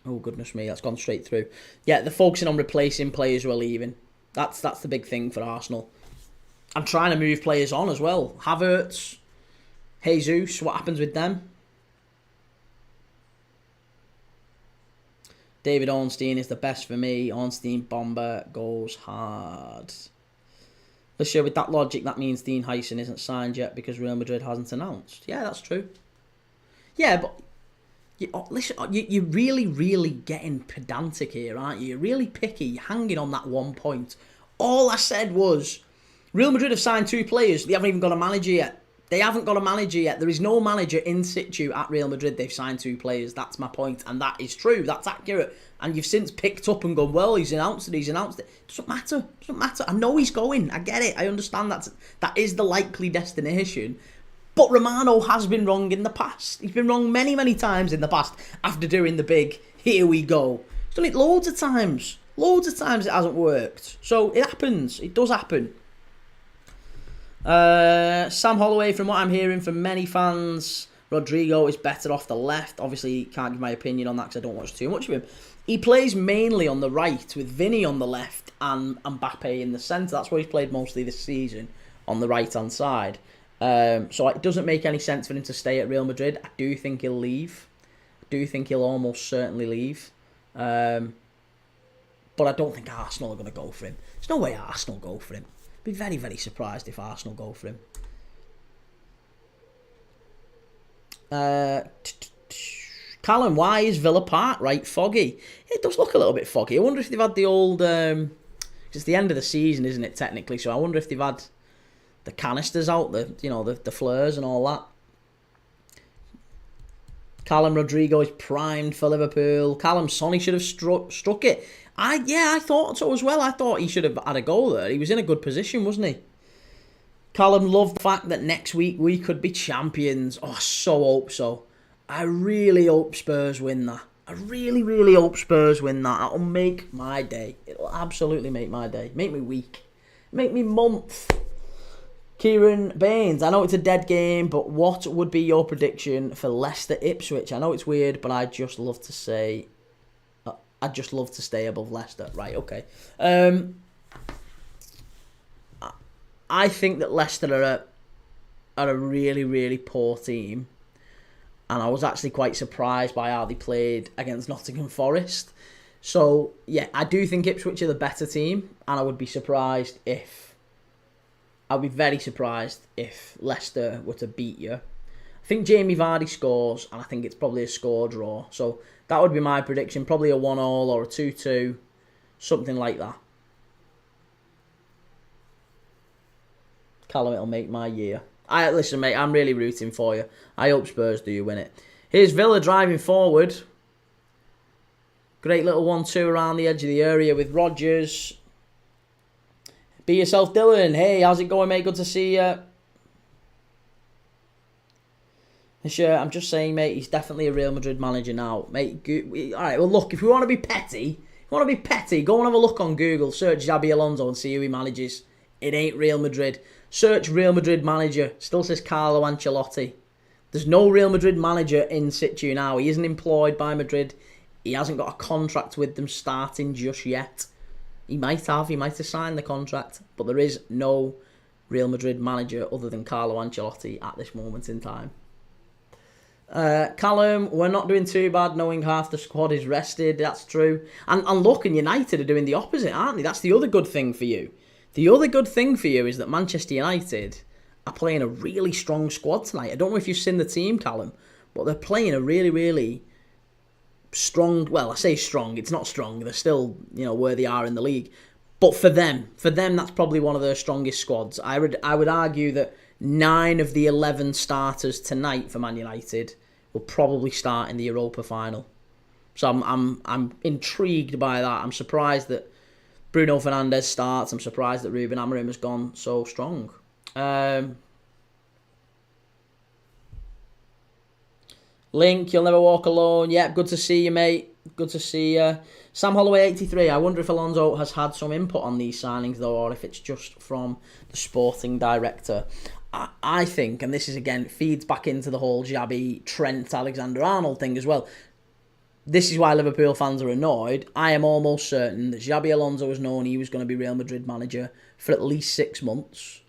Oh, goodness me, that's gone straight through. Yeah, they're focusing on replacing players who are leaving. That's the big thing for Arsenal. And trying to move players on as well. Havertz, Jesus, what happens with them? David Ornstein is the best for me. Ornstein bomber goes hard. Let's show with that logic, that means Dean Hyson isn't signed yet because Real Madrid hasn't announced. Yeah, that's true. Yeah, but you're really, really getting pedantic here, aren't you? You're really picky. You're hanging on that one point. All I said was Real Madrid have signed 2 players. They haven't even got a manager yet. There is no manager in situ at Real Madrid. They've signed 2 players. That's my point. And that is true. That's accurate. And you've since picked up and gone, well, he's announced it. Doesn't matter. I know he's going. I get it. I understand that is the likely destination. But Romano has been wrong in the past. He's been wrong many, many times in the past after doing the big, here we go. He's done it loads of times. It hasn't worked. So it happens. It does happen. Sam Holloway, from what I'm hearing from many fans, Rodrigo is better off the left. Obviously, can't give my opinion on that because I don't watch too much of him. He plays mainly on the right with Vinny on the left and Mbappe in the centre. That's where he's played mostly this season, on the right-hand side. So it doesn't make any sense for him to stay at Real Madrid. I do think he'll leave. I do think he'll almost certainly leave. But I don't think Arsenal are going to go for him. There's no way Arsenal go for him. Be very, very surprised if Arsenal go for him. Callum, why is Villa Park right foggy? It does look a little bit foggy. I wonder if they've had the old... Because It's the end of the season, isn't it, technically? So I wonder if they've had the canisters out, the flares and all that. Callum Rodrigo is primed for Liverpool. Callum Sonny should have struck it. I thought so as well. I thought he should have had a goal there. He was in a good position, wasn't he? Callum loved the fact that next week we could be champions. Oh, I so hope so. I really hope Spurs win that. I really, really hope Spurs win that. That'll make my day. It'll absolutely make my day. Make me week. Make me month. Kieran Baines, I know it's a dead game, but what would be your prediction for Leicester Ipswich? I know it's weird, but I'd just love to stay above Leicester. Right, okay. I think that Leicester are a really, really poor team. And I was actually quite surprised by how they played against Nottingham Forest. So, yeah, I do think Ipswich are the better team. And I would be very surprised if Leicester were to beat you. I think Jamie Vardy scores, and I think it's probably a score draw. So that would be my prediction. Probably a 1-1 or a 2-2, something like that. Callum, it'll make my year. Listen, mate, I'm really rooting for you. I hope Spurs do win it. Here's Villa driving forward. Great little 1-2 around the edge of the area with Rodgers. Be yourself, Dylan. Hey, how's it going, mate? Good to see you. Sure, I'm just saying, mate, he's definitely a Real Madrid manager now. Mate, alright, well, look, if we want to be petty, go and have a look on Google, search Xabi Alonso and see who he manages. It ain't Real Madrid. Search Real Madrid manager. Still says Carlo Ancelotti. There's no Real Madrid manager in situ now. He isn't employed by Madrid. He hasn't got a contract with them starting just yet. He might have signed the contract, but there is no Real Madrid manager other than Carlo Ancelotti at this moment in time. Callum, we're not doing too bad knowing half the squad is rested. That's true. And look, and United are doing the opposite, aren't they? That's the other good thing for you. The other good thing for you is that Manchester United are playing a really strong squad tonight. I don't know if you've seen the team, Callum, but they're playing a really, really strong. Well, I say strong. It's not strong. They're still, where they are in the league. But for them, that's probably one of their strongest squads. I would argue that 9 of the 11 starters tonight for Man United will probably start in the Europa final. So I'm intrigued by that. I'm surprised that Bruno Fernandes starts. I'm surprised that Ruben Amorim has gone so strong. Link, you'll never walk alone. Yep, good to see you, mate. Good to see you. Sam Holloway, 83. I wonder if Alonso has had some input on these signings, though, or if it's just from the sporting director. I think, and this is, again, feeds back into the whole Xabi, Trent, Alexander-Arnold thing as well. This is why Liverpool fans are annoyed. I am almost certain that Xabi Alonso has known he was going to be Real Madrid manager for at least 6 months.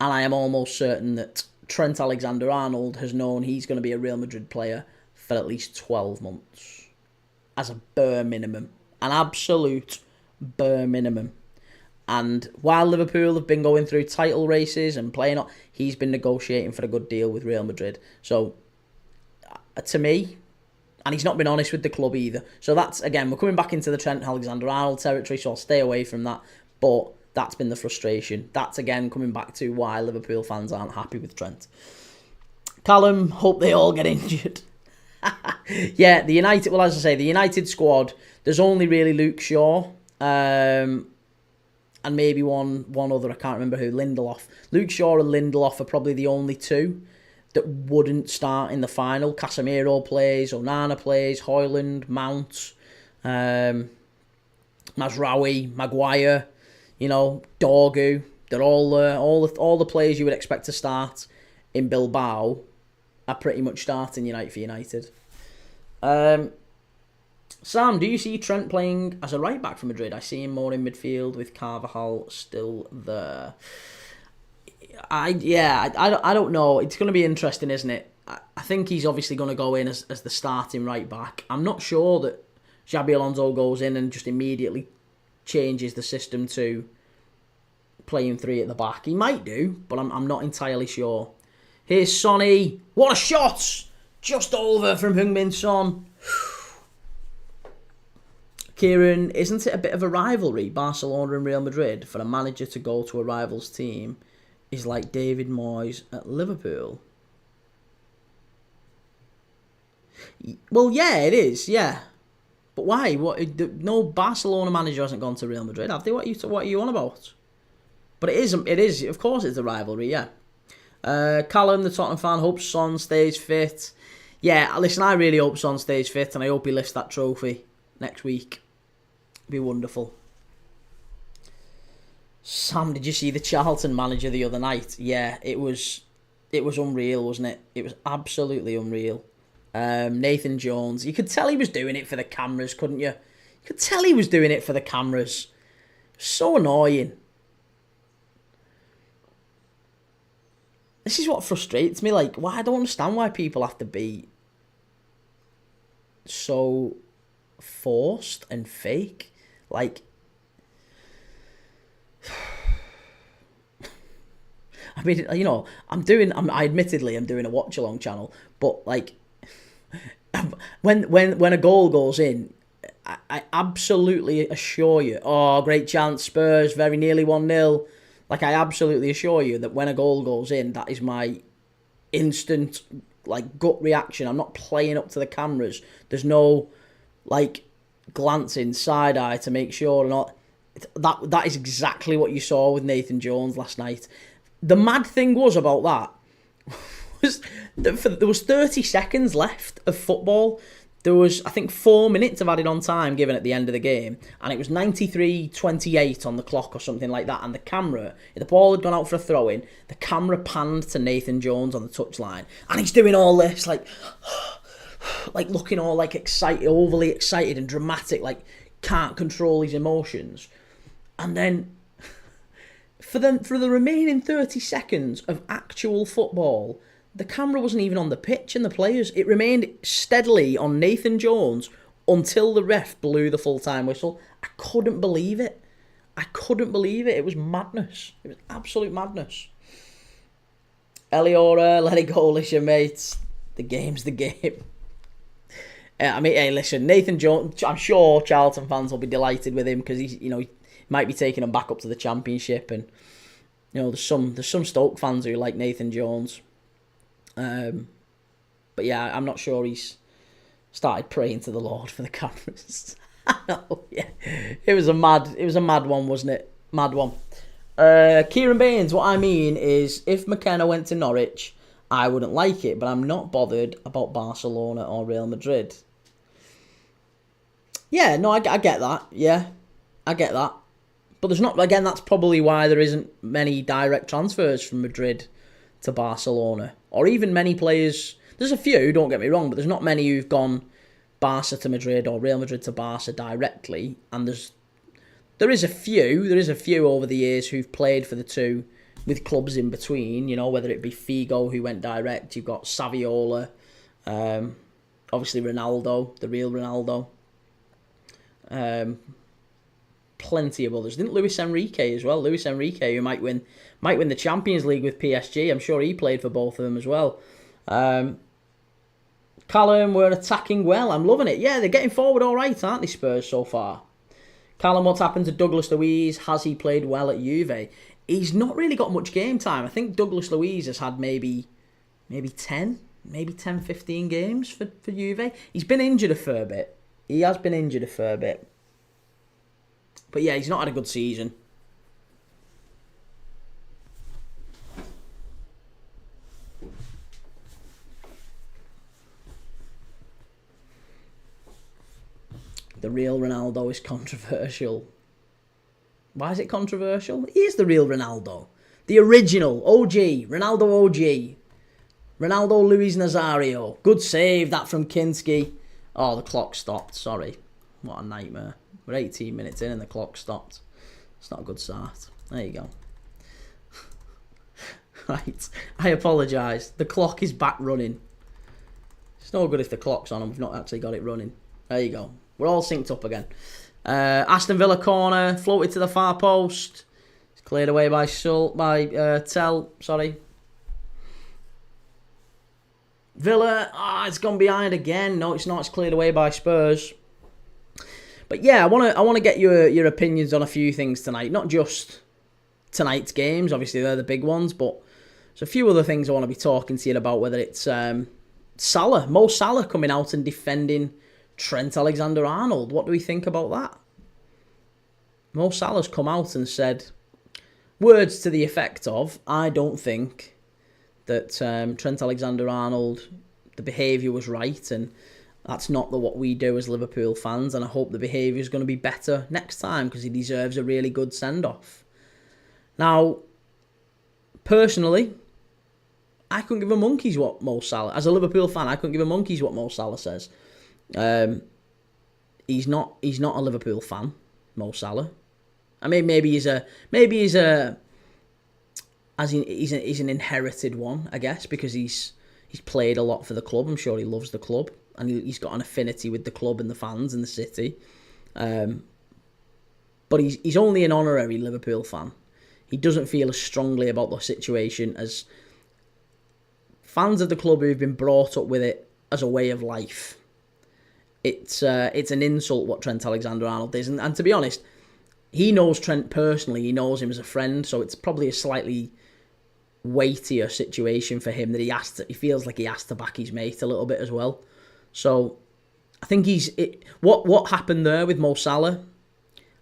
And I am almost certain that Trent Alexander-Arnold has known he's going to be a Real Madrid player for at least 12 months. As a bare minimum. An absolute bare minimum. And while Liverpool have been going through title races and playing up, he's been negotiating for a good deal with Real Madrid. So, to me, and he's not been honest with the club either. So that's, again, we're coming back into the Trent Alexander-Arnold territory, so I'll stay away from that. But that's been the frustration. That's, again, coming back to why Liverpool fans aren't happy with Trent. Callum, hope they all get injured. Yeah, the United, well, as I say, the United squad, there's only really Luke Shaw, and maybe one other, I can't remember who, Lindelof. Luke Shaw and Lindelof are probably the only two that wouldn't start in the final. Casemiro plays, Onana plays, Højlund, Mount, Mazraoui, Maguire, Dorgu. They're all the players you would expect to start in Bilbao are pretty much starting for United. Sam, do you see Trent playing as a right back for Madrid? I see him more in midfield with Carvajal still there. I don't know. It's going to be interesting, isn't it? I think he's obviously going to go in as the starting right back. I'm not sure that Xabi Alonso goes in and just immediately changes the system to playing 3 at the back. He might do, but I'm not entirely sure. Here's Sonny. What a shot! Just over from Heung-min Son. Kieran, isn't it a bit of a rivalry, Barcelona and Real Madrid, for a manager to go to a rival's team is like David Moyes at Liverpool? Well, yeah, it is, yeah. But why? No Barcelona manager hasn't gone to Real Madrid, have they? What are you on about? But it is, of course it's a rivalry, yeah. Callum, the Tottenham fan, hopes Son stays fit. Yeah, listen, I really hope Son stays fit, and I hope he lifts that trophy next week. It'd be wonderful. Sam, did you see the Charlton manager the other night? Yeah, it was unreal, wasn't it? It was absolutely unreal. Nathan Jones, you could tell he was doing it for the cameras, couldn't you? You could tell he was doing it for the cameras. So annoying. This is what frustrates me. Like, I don't understand why people have to be so forced and fake. Like, I mean, you know, I'm doing a watch along channel, but like, when a goal goes in, I absolutely assure you, oh, great chance, Spurs, very nearly 1-0. Like, I absolutely assure you that when a goal goes in, that is my instant, like, gut reaction. I'm not playing up to the cameras. There's no, like, glancing side eye to make sure or not. That is exactly what you saw with Nathan Jones last night. The mad thing was about that was that there was 30 seconds left of football. There was, I think, 4 minutes of added on time given at the end of the game, and it was 93:28 on the clock or something like that. And the camera, the ball had gone out for a throw-in, the camera panned to Nathan Jones on the touchline, and he's doing all this, like looking all like excited, overly excited and dramatic, like can't control his emotions. And then for the remaining 30 seconds of actual football, the camera wasn't even on the pitch and the players. It remained steadily on Nathan Jones until the ref blew the full-time whistle. I couldn't believe it. It was madness. It was absolute madness. Eliora, let it go, listen, mates. The game's the game. I mean, hey, listen, Nathan Jones, I'm sure Charlton fans will be delighted with him because he might be taking them back up to the Championship, and there's some Stoke fans who like Nathan Jones. But yeah, I'm not sure he's started praying to the Lord for the cameras. Yeah, it was a mad one, wasn't it? Mad one. Kieran Baines, what I mean is, if McKenna went to Norwich, I wouldn't like it, but I'm not bothered about Barcelona or Real Madrid. Yeah, no, I get that. Yeah, I get that. But there's not, again, that's probably why there isn't many direct transfers from Madrid to Barcelona, or even many players. There's a few, don't get me wrong, but there's not many who've gone Barca to Madrid or Real Madrid to Barca directly, and there is a few over the years who've played for the two with clubs in between, whether it be Figo, who went direct, you've got Saviola, obviously Ronaldo, the real Ronaldo, plenty of others. Didn't Luis Enrique as well? Luis Enrique, who might win the Champions League with PSG. I'm sure he played for both of them as well. Callum, we're attacking well. I'm loving it. Yeah, they're getting forward all right, aren't they, Spurs, so far? Callum, what's happened to Douglas Luiz? Has he played well at Juve? He's not really got much game time. I think Douglas Luiz has had maybe 10, 15 games for Juve. He's been injured a fair bit. He has been injured a fair bit. But yeah, he's not had a good season. The real Ronaldo is controversial. Why is it controversial? He is the real Ronaldo. The original OG. Ronaldo OG. Ronaldo Luis Nazario. Good save, that from Kinski. Oh, the clock stopped. Sorry. What a nightmare. We're 18 minutes in and the clock stopped. It's not a good start. There you go. Right. I apologise. The clock is back running. It's no good if the clock's on and we've not actually got it running. There you go. We're all synced up again. Aston Villa corner. Floated to the far post. It's cleared away by Tell. Sorry. Villa. It's gone behind again. No, it's not. It's cleared away by Spurs. But yeah, I want to get your opinions on a few things tonight. Not just tonight's games, obviously they're the big ones, but there's a few other things I want to be talking to you about. Whether it's Mo Salah coming out and defending Trent Alexander-Arnold. What do we think about that? Mo Salah's come out and said words to the effect of, I don't think that Trent Alexander-Arnold, the behaviour was right, and that's not what we do as Liverpool fans, and I hope the behaviour is going to be better next time because he deserves a really good send-off. Now, personally, I couldn't give a monkey's what Mo Salah, as a Liverpool fan, I couldn't give a monkey's what Mo Salah says. He's not a Liverpool fan, Mo Salah. I mean, he's an inherited one, I guess, because he's played a lot for the club. I'm sure he loves the club, and he's got an affinity with the club and the fans and the city. But he's only an honorary Liverpool fan. He doesn't feel as strongly about the situation as fans of the club who've been brought up with it as a way of life. It's an insult what Trent Alexander-Arnold is, and to be honest, he knows Trent personally. He knows him as a friend, so it's probably a slightly weightier situation for him that he feels like he has to back his mate a little bit as well. So I think what happened there with Mo Salah,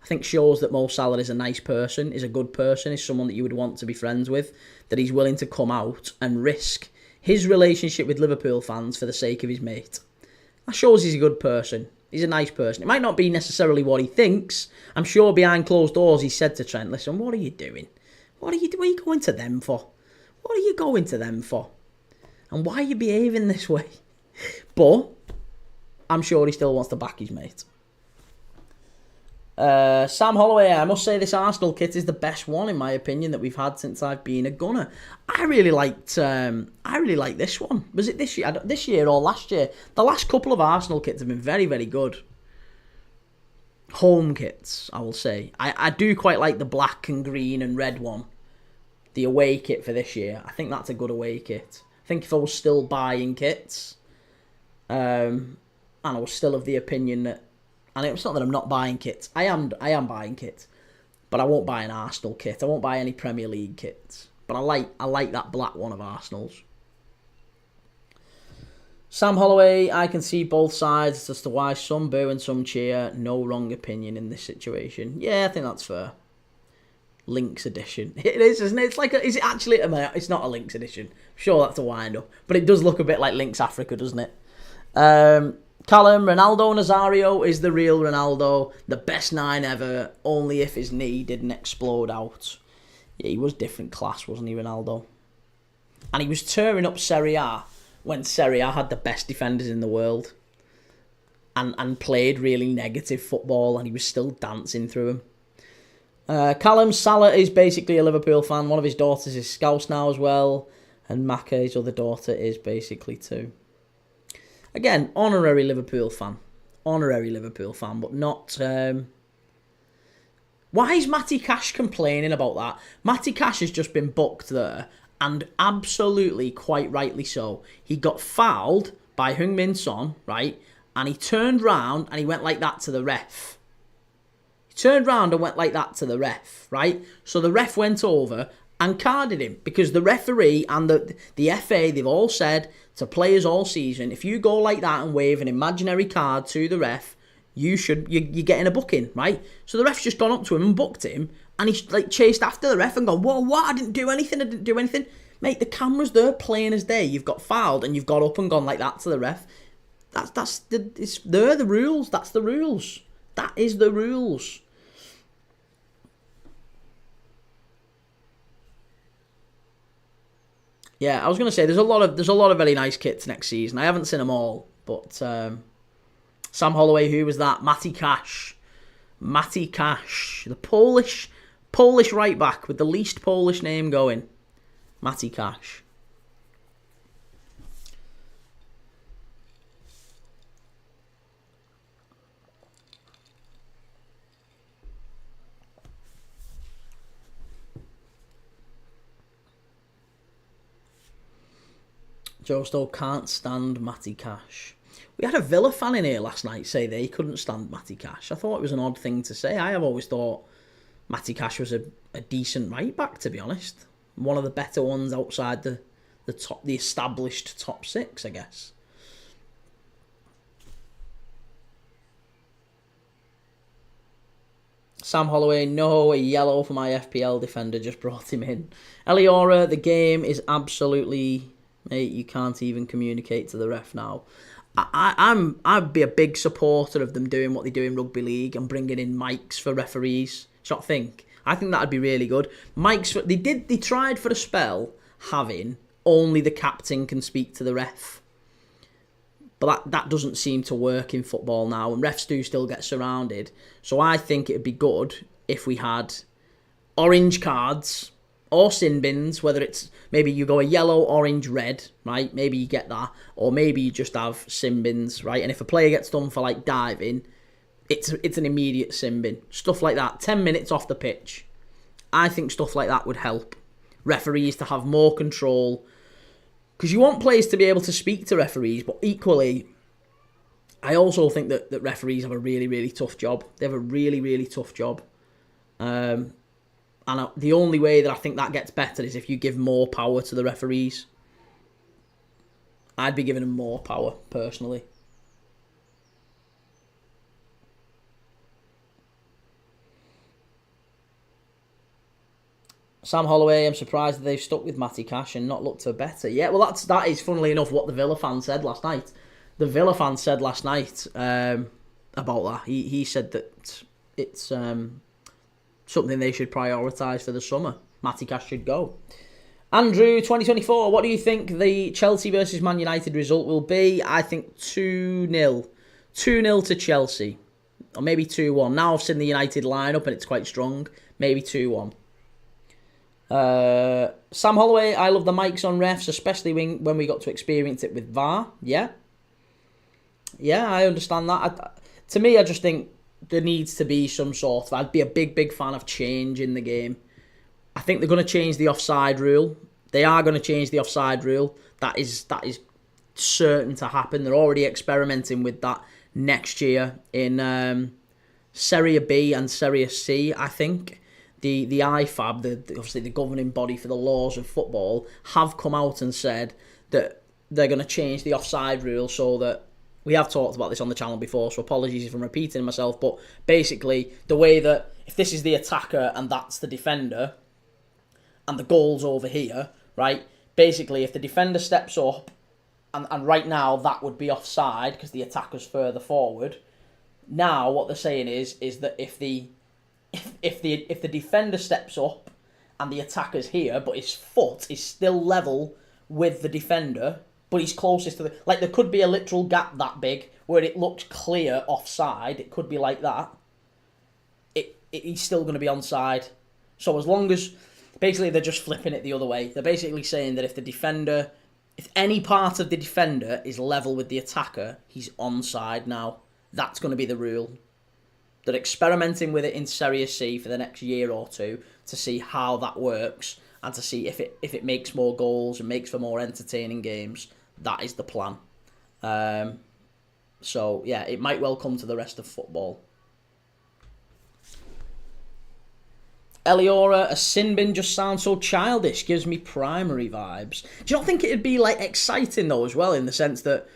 I think shows that Mo Salah is a nice person, is a good person, is someone that you would want to be friends with, that he's willing to come out and risk his relationship with Liverpool fans for the sake of his mate. That shows he's a good person. He's a nice person. It might not be necessarily what he thinks. I'm sure behind closed doors he said to Trent, listen, what are you doing? What are you going to them for? What are you going to them for? And why are you behaving this way? But I'm sure he still wants to back his mate. Sam Holloway, I must say this Arsenal kit is the best one in my opinion that we've had since I've been a Gunner. I really liked this one. Was it this year? This year or last year? The last couple of Arsenal kits have been very, very good. Home kits, I will say. I do quite like the black and green and red one. The away kit for this year. I think that's a good away kit. I think if I was still buying kits, and I was still of the opinion that, and it's not that I'm not buying kits. I am buying kits, but I won't buy an Arsenal kit. I won't buy any Premier League kits. But I like that black one of Arsenal's. Sam Holloway, I can see both sides as to why some boo and some cheer. No wrong opinion in this situation. Yeah, I think that's fair. Links edition. It is, isn't it? It's like is it actually? It's not a Links edition. I'm sure that's a wind up, but it does look a bit like Links Africa, doesn't it? Callum, Ronaldo Nazario is the real Ronaldo. The best 9 ever, only if his knee didn't explode out. Yeah, he was different class, wasn't he, Ronaldo? And he was tearing up Serie A when Serie A had the best defenders in the world. And played really negative football, and he was still dancing through them. Callum, Salah is basically a Liverpool fan. One of his daughters is Scouse now as well. And Maka, his other daughter, is basically too. Again, honorary Liverpool fan, but not... Why is Matty Cash complaining about that? Matty Cash has just been booked there, and absolutely quite rightly so. He got fouled by Heung-min Son, right? And he turned round and he went like that to the ref. Right? So the ref went over and carded him, because the referee and the FA, they've all said to players all season, if you go like that and wave an imaginary card to the ref, you're getting a booking, right? So the ref's just gone up to him and booked him, and he's like chased after the ref and gone, whoa, what? I didn't do anything. Mate, the camera's there plain as day. You've got fouled and you've got up and gone like that to the ref. They're the rules. That's the rules. That is the rules. Yeah, I was gonna say there's a lot of very nice kits next season. I haven't seen them all, but Sam Holloway, who was that? Matty Cash, the Polish right back with the least Polish name going, Matty Cash. Joe Stowe can't stand Matty Cash. We had a Villa fan in here last night say they couldn't stand Matty Cash. I thought it was an odd thing to say. I have always thought Matty Cash was a decent right back, to be honest. One of the better ones outside the established top six, I guess. Sam Holloway, no, a yellow for my FPL defender, just brought him in. Eliora, the game is absolutely... Mate, you can't even communicate to the ref now. I'd be a big supporter of them doing what they do in rugby league and bringing in mics for referees. Do you not think? I think that'd be really good. Mics, they tried for a spell having only the captain can speak to the ref. But that doesn't seem to work in football now, and refs do still get surrounded. So I think it'd be good if we had orange cards or sin bins, whether it's maybe you go a yellow, orange, red, right? Maybe you get that. Or maybe you just have sin bins, right? And if a player gets done for like diving, it's an immediate sin bin. Stuff like that. 10 minutes off the pitch. I think stuff like that would help referees to have more control. Because you want players to be able to speak to referees, but equally, I also think that referees have a really, really tough job. They have a really, really tough job. And the only way that I think that gets better is if you give more power to the referees. I'd be giving them more power, personally. Sam Holloway, I'm surprised that they've stuck with Matty Cash and not looked for better. Yeah, well, that is, funnily enough, what the Villa fan said last night. The Villa fan said last night about that. He said that it's something they should prioritise for the summer. Matty Cash should go. Andrew, 2024, what do you think the Chelsea versus Man United result will be? I think 2-0. 2-0 to Chelsea. Or maybe 2-1. Now I've seen the United lineup and it's quite strong. Maybe 2-1. Sam Holloway, I love the mics on refs, especially when we got to experience it with VAR. Yeah, I understand that. To me, I just think there needs to be some sort of... I'd be a big fan of change in the game. I think they're going to change the offside rule. They are going to change the offside rule. That is certain to happen. They're already experimenting with that next year in Serie B and Serie C, I think. The IFAB, obviously the governing body for the laws of football, have come out and said that they're going to change the offside rule so that... We have talked about this on the channel before, so apologies if I'm repeating myself, but basically the way that if this is the attacker and that's the defender and the goal's over here, right? Basically, if the defender steps up, and right now that would be offside because the attacker's further forward. Now what they're saying is that if the defender steps up and the attacker's here, but his foot is still level with the defender, but he's closest to the... Like, there could be a literal gap that big where it looks clear offside. It could be like that. He's still going to be onside. So as long as... Basically, they're just flipping it the other way. They're basically saying that if the defender... If any part of the defender is level with the attacker, he's onside now. That's going to be the rule. They're experimenting with it in Serie C for the next year or two to see how that works and to see if it makes more goals and makes for more entertaining games. That is the plan. So, yeah, it might well come to the rest of football. Eliora, a sin bin just sounds so childish. Gives me primary vibes. Do you not think it'd be, like, exciting, though, as well, in the sense that...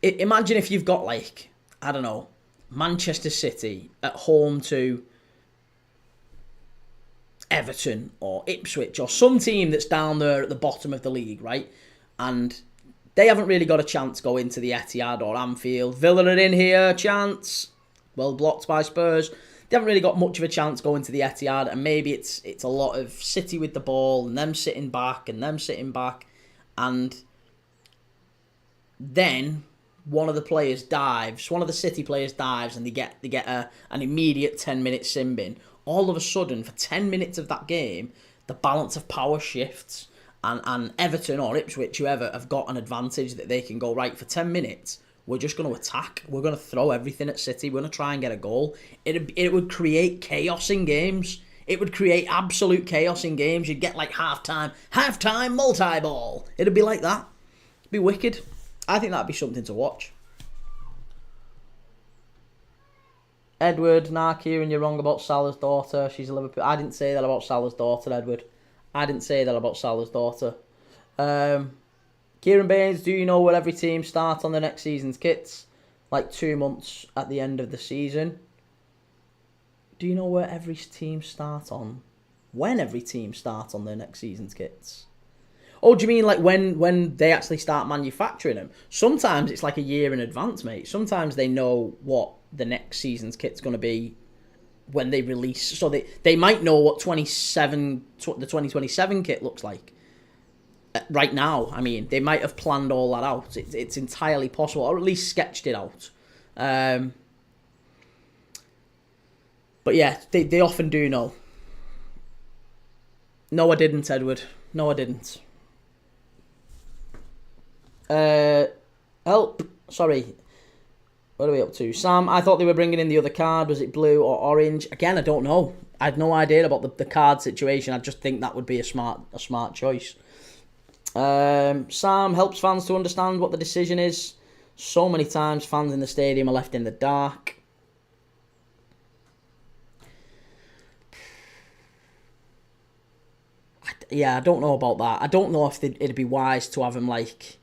Imagine if you've got, like, I don't know, Manchester City at home to Everton or Ipswich or some team that's down there at the bottom of the league, right? And they haven't really got a chance going to the Etihad or Anfield. Villa are in here, chance. Well blocked by Spurs. They haven't really got much of a chance going to the Etihad, and maybe it's a lot of City with the ball and them sitting back, and then one of the City players dives, and they get an immediate 10-minute sin bin. All of a sudden, for 10 minutes of that game, the balance of power shifts, and Everton or Ipswich, whoever, have got an advantage that they can go, right, for 10 minutes, we're just going to attack. We're going to throw everything at City. We're going to try and get a goal. It would create chaos in games. It would create absolute chaos in games. You'd get like half-time multi-ball. It'd be like that. It'd be wicked. I think that'd be something to watch. Edward, nah, Kieran, you're wrong about Salah's daughter. She's a Liverpool. I didn't say that about Salah's daughter, Edward. I didn't say that about Salah's daughter. Kieran Baines, do you know where every team starts on the next season's kits? Like 2 months at the end of the season. Do you know where every team starts on? When every team starts on their next season's kits? Oh, do you mean like when they actually start manufacturing them? Sometimes it's like a year in advance, mate. Sometimes they know what the next season's kit's going to be when they release. So they might know what the 2027 kit looks like. Right now, I mean, they might have planned all that out. It's entirely possible, or at least sketched it out. But yeah, they often do know. No, I didn't, Edward. No, I didn't. Help. Sorry. What are we up to? Sam, I thought they were bringing in the other card. Was it blue or orange? Again, I don't know. I had no idea about the card situation. I just think that would be a smart choice. Sam helps fans to understand what the decision is. So many times fans in the stadium are left in the dark. I don't know about that. I don't know if it'd be wise to have him like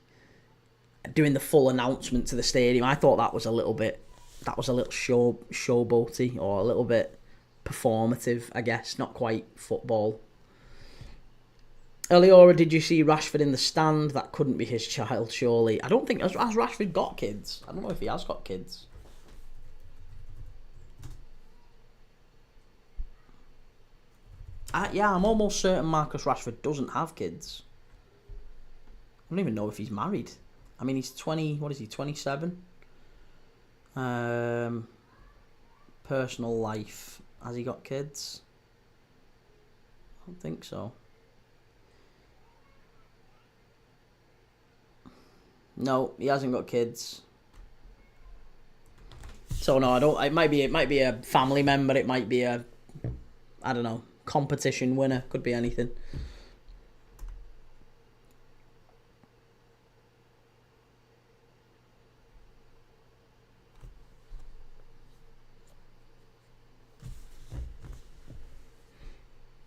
doing the full announcement to the stadium. I thought that was a little showboaty or a little bit performative, I guess. Not quite football. Eliora, did you see Rashford in the stand? That couldn't be his child, surely. I don't think... Has Rashford got kids? I don't know if he has got kids. I'm almost certain Marcus Rashford doesn't have kids. I don't even know if he's married. I mean, he's 20... What is he, 27? Personal life. Has he got kids? I don't think so. No, he hasn't got kids. So no, I don't. It might be a family member. It might be a, I don't know, competition winner. Could be anything.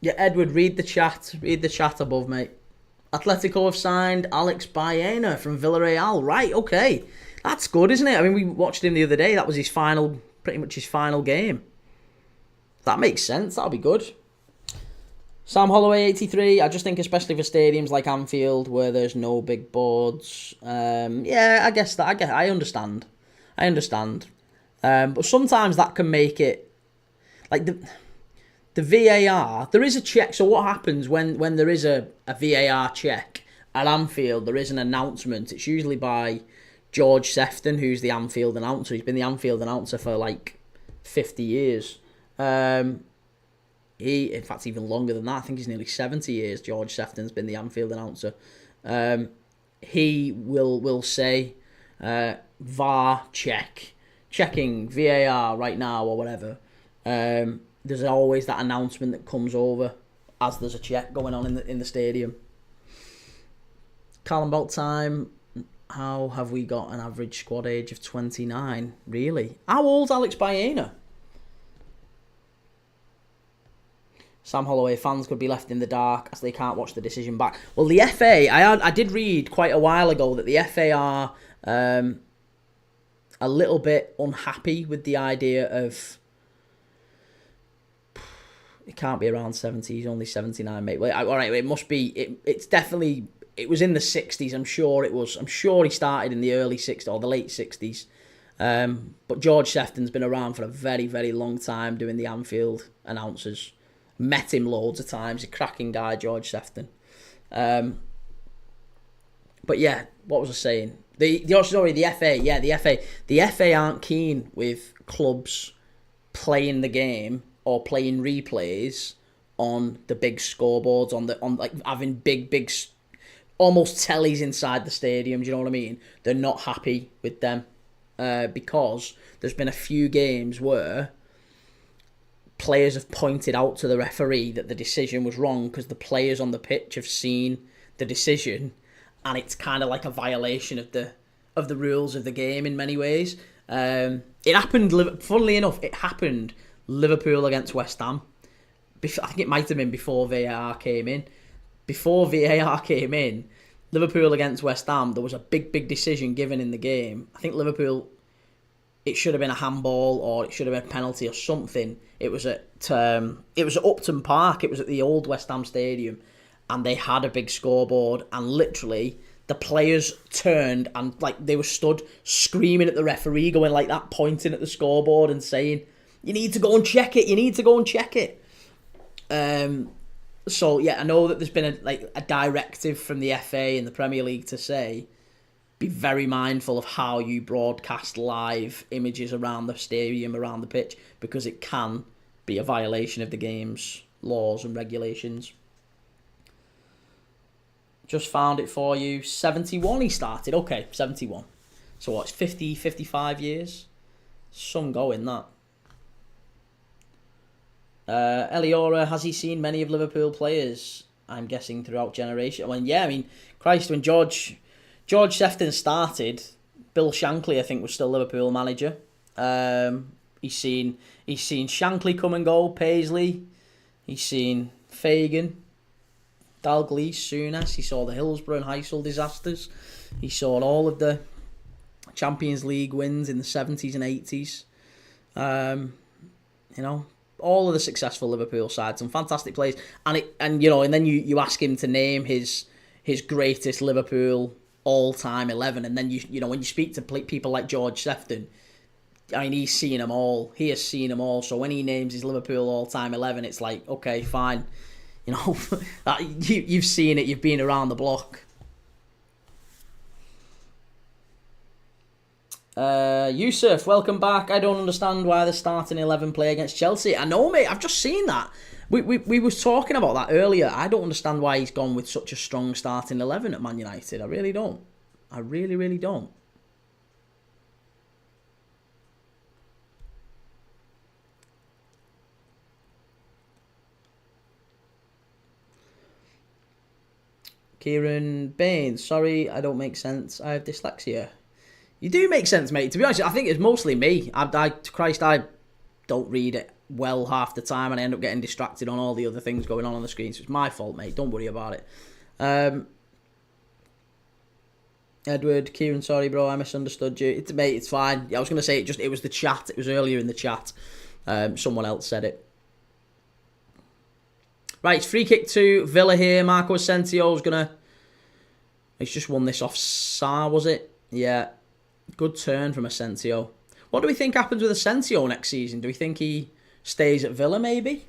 Yeah, Edward, read the chat. Read the chat above, mate. Atletico have signed Alex Baena from Villarreal. Right, okay. That's good, isn't it? I mean, we watched him the other day. That was pretty much his final game. That makes sense. That'll be good. Sam Holloway, 83. I just think especially for stadiums like Anfield where there's no big boards. I guess that. I understand. But sometimes that can make it... Like the VAR, there is a check. So what happens when there is a VAR check at Anfield? There is an announcement. It's usually by George Sefton, who's the Anfield announcer. He's been the Anfield announcer for like 50 years. In fact, even longer than that. I think he's nearly 70 years. George Sefton's been the Anfield announcer. He will say VAR checking VAR right now or whatever. There's always that announcement that comes over as there's a check going on in the stadium. Callum about time. How have we got an average squad age of 29? Really? How old's Alex Baena? Sam Holloway, fans could be left in the dark as they can't watch the decision back. Well, the FA, I did read quite a while ago that the FA are a little bit unhappy with the idea of... It can't be around 70. He's only 79, mate. Well, all right, it must be... It's definitely... It was in the 60s, I'm sure it was. I'm sure he started in the early 60s or the late 60s. But George Sefton's been around for a very, very long time doing the Anfield announcers. Met him loads of times. A cracking guy, George Sefton. But yeah, what was I saying? The FA. Yeah, the FA. The FA aren't keen with clubs playing the game or playing replays on the big scoreboards, on like having big almost tellies inside the stadium. Do you know what I mean? They're not happy with them because there's been a few games where players have pointed out to the referee that the decision was wrong because the players on the pitch have seen the decision, and it's kind of like a violation of the rules of the game in many ways. It happened, funnily enough, it happened Liverpool against West Ham. I think it might have been before VAR came in. Before VAR came in, Liverpool against West Ham, there was a big decision given in the game. I think Liverpool, it should have been a handball or it should have been a penalty or something. It was at Upton Park. It was at the old West Ham Stadium, and they had a big scoreboard, and literally the players turned and they were stood screaming at the referee, going like that, pointing at the scoreboard and saying, "You need to go and check it. You need to go and check it." So yeah, I know that there's been a directive from the FA and the Premier League to say, be very mindful of how you broadcast live images around the stadium, around the pitch, because it can be a violation of the game's laws and regulations. Just found it for you. 71 he started. Okay, 71. So what, it's 50, 55 years? Some going, that. Eliora, has he seen many of Liverpool players? I'm guessing throughout generation. Well, yeah, I mean, Christ, when George Sefton started, Bill Shankly, I think, was still Liverpool manager. He's seen Shankly come and go, Paisley. He's seen Fagan, Dalglish, Souness. He saw the Hillsborough and Heysel disasters. He saw all of the Champions League wins in the 70s and 80s. All of the successful Liverpool sides, some fantastic players, and then you ask him to name his greatest Liverpool all-time 11, and then when you speak to people like George Sefton, I mean, he's seen them all. He has seen them all. So when he names his Liverpool all-time 11, it's like, okay, fine, you've seen it. You've been around the block. Yusuf, welcome back. I don't understand why the starting 11 play against Chelsea. I know, mate. I've just seen that. We was talking about that earlier. I don't understand why he's gone with such a strong starting 11 at Man United. I really don't. I really, really don't. Kieran Bain, sorry, I don't make sense. I have dyslexia. You do make sense, mate. To be honest, I think it's mostly me. I don't read it well half the time, and I end up getting distracted on all the other things going on the screen. So it's my fault, mate. Don't worry about it. Edward, Kieran, sorry, bro. I misunderstood you. Mate, it's fine. I was going to say it was the chat. It was earlier in the chat. Someone else said it. Right, it's free kick to Villa here. Marco Asensio's going to... He's just won this off Sarr, was it? Yeah. Good turn from Asensio. What do we think happens with Asensio next season? Do we think he stays at Villa, maybe?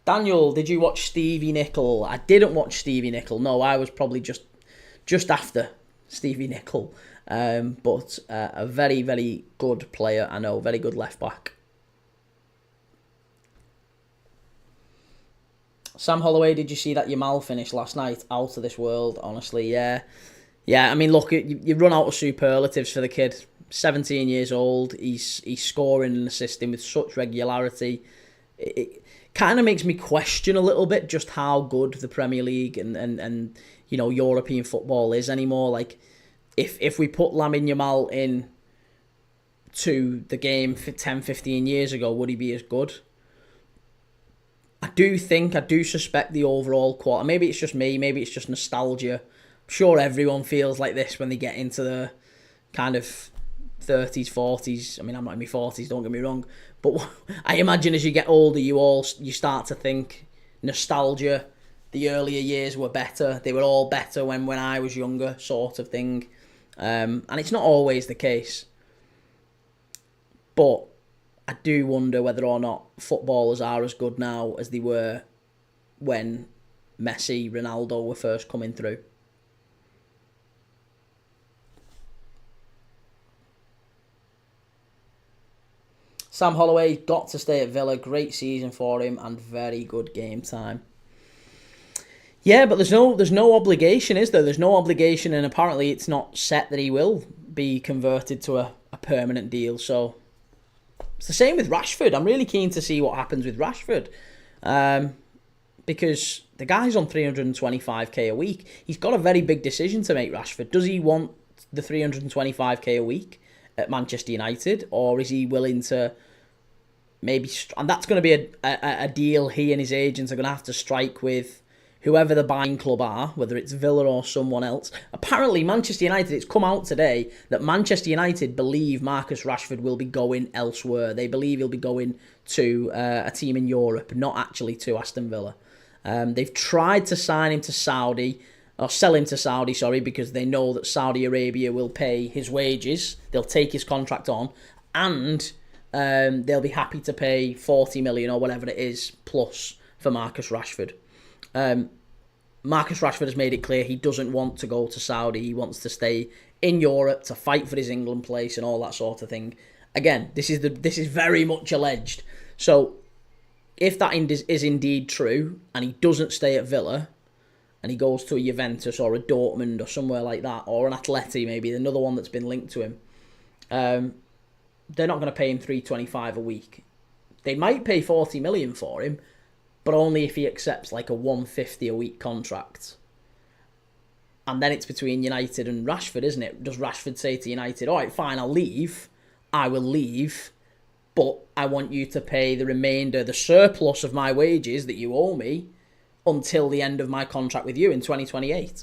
Daniel, did you watch Stevie Nicol? I didn't watch Stevie Nicol. No, I was probably just after Stevie Nicol. But a very, very good player, I know. Very good left-back. Sam Holloway, did you see that Yamal finish last night? Out of this world, honestly, yeah. Yeah, I mean, look, you run out of superlatives for the kid. 17 years old, he's scoring and assisting with such regularity. It kind of makes me question a little bit just how good the Premier League and European football is anymore. Like, if we put Lamine Yamal in to the game 10, 15 years ago, would he be as good? I do suspect the overall quality. Maybe it's just me, maybe it's just nostalgia. I'm sure everyone feels like this when they get into the kind of 30s, 40s. I mean, I'm not in my 40s, don't get me wrong. But I imagine as you get older, you start to think nostalgia. The earlier years were better. They were all better when I was younger, sort of thing. And it's not always the case. But I do wonder whether or not footballers are as good now as they were when Messi, Ronaldo were first coming through. Sam Holloway got to stay at Villa. Great season for him and very good game time. Yeah, but there's no obligation, is there? There's no obligation, and apparently it's not set that he will be converted to a permanent deal. So it's the same with Rashford. I'm really keen to see what happens with Rashford. Because the guy's on 325k a week. He's got a very big decision to make, Rashford. Does he want the 325k a week at Manchester United, or is he willing to maybe... And that's going to be a deal he and his agents are going to have to strike with whoever the buying club are, whether it's Villa or someone else. Apparently, Manchester United, it's come out today that Manchester United believe Marcus Rashford will be going elsewhere. They believe he'll be going to a team in Europe, not actually to Aston Villa. They've tried to sign him to Saudi, or sell him to Saudi, sorry, because they know that Saudi Arabia will pay his wages. They'll take his contract on, and they'll be happy to pay 40 million or whatever it is plus for Marcus Rashford. Marcus Rashford has made it clear he doesn't want to go to Saudi. He wants to stay in Europe to fight for his England place and all that sort of thing. Again, this is very much alleged. So if that is indeed true and he doesn't stay at Villa and he goes to a Juventus or a Dortmund or somewhere like that, or an Atleti maybe, another one that's been linked to him, they're not going to pay him 325 a week. They might pay 40 million for him, but only if he accepts like a 150 a week contract. And then it's between United and Rashford, isn't it? Does Rashford say to United, all right, fine, I'll leave. I will leave, but I want you to pay the remainder, the surplus of my wages that you owe me until the end of my contract with you in 2028.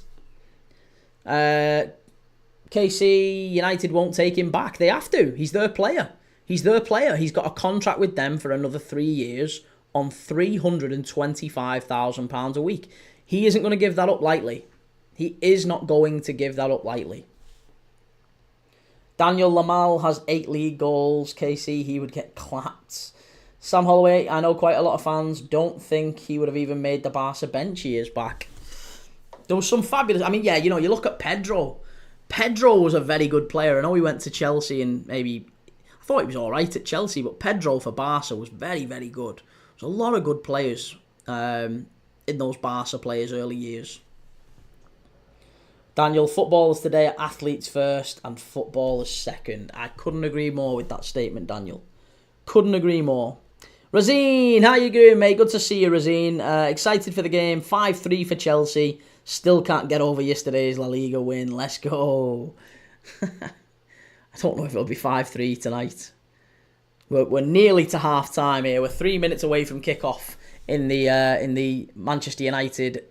KC, United won't take him back. They have to. He's their player. He's their player. He's got a contract with them for another 3 years on £325,000 a week. He isn't going to give that up lightly. He is not going to give that up lightly. Daniel Lamal has 8 league goals. KC, he would get clapped. Sam Holloway, I know quite a lot of fans don't think he would have even made the Barca bench years back. There was some fabulous... I mean, yeah, you know, you look at Pedro. Pedro was a very good player. I know he went to Chelsea and maybe... I thought he was all right at Chelsea, but Pedro for Barca was very, very good. There's a lot of good players in those Barca players' early years. Daniel, footballers today are athletes first and footballers second. I couldn't agree more with that statement, Daniel. Couldn't agree more. Razine, how you doing, mate? Good to see you, Razine. Excited for the game. 5-3 for Chelsea. Still can't get over yesterday's La Liga win. Let's go. I don't know if it'll be 5-3 tonight. We're nearly to half time here. We're 3 minutes away from kickoff in the Manchester United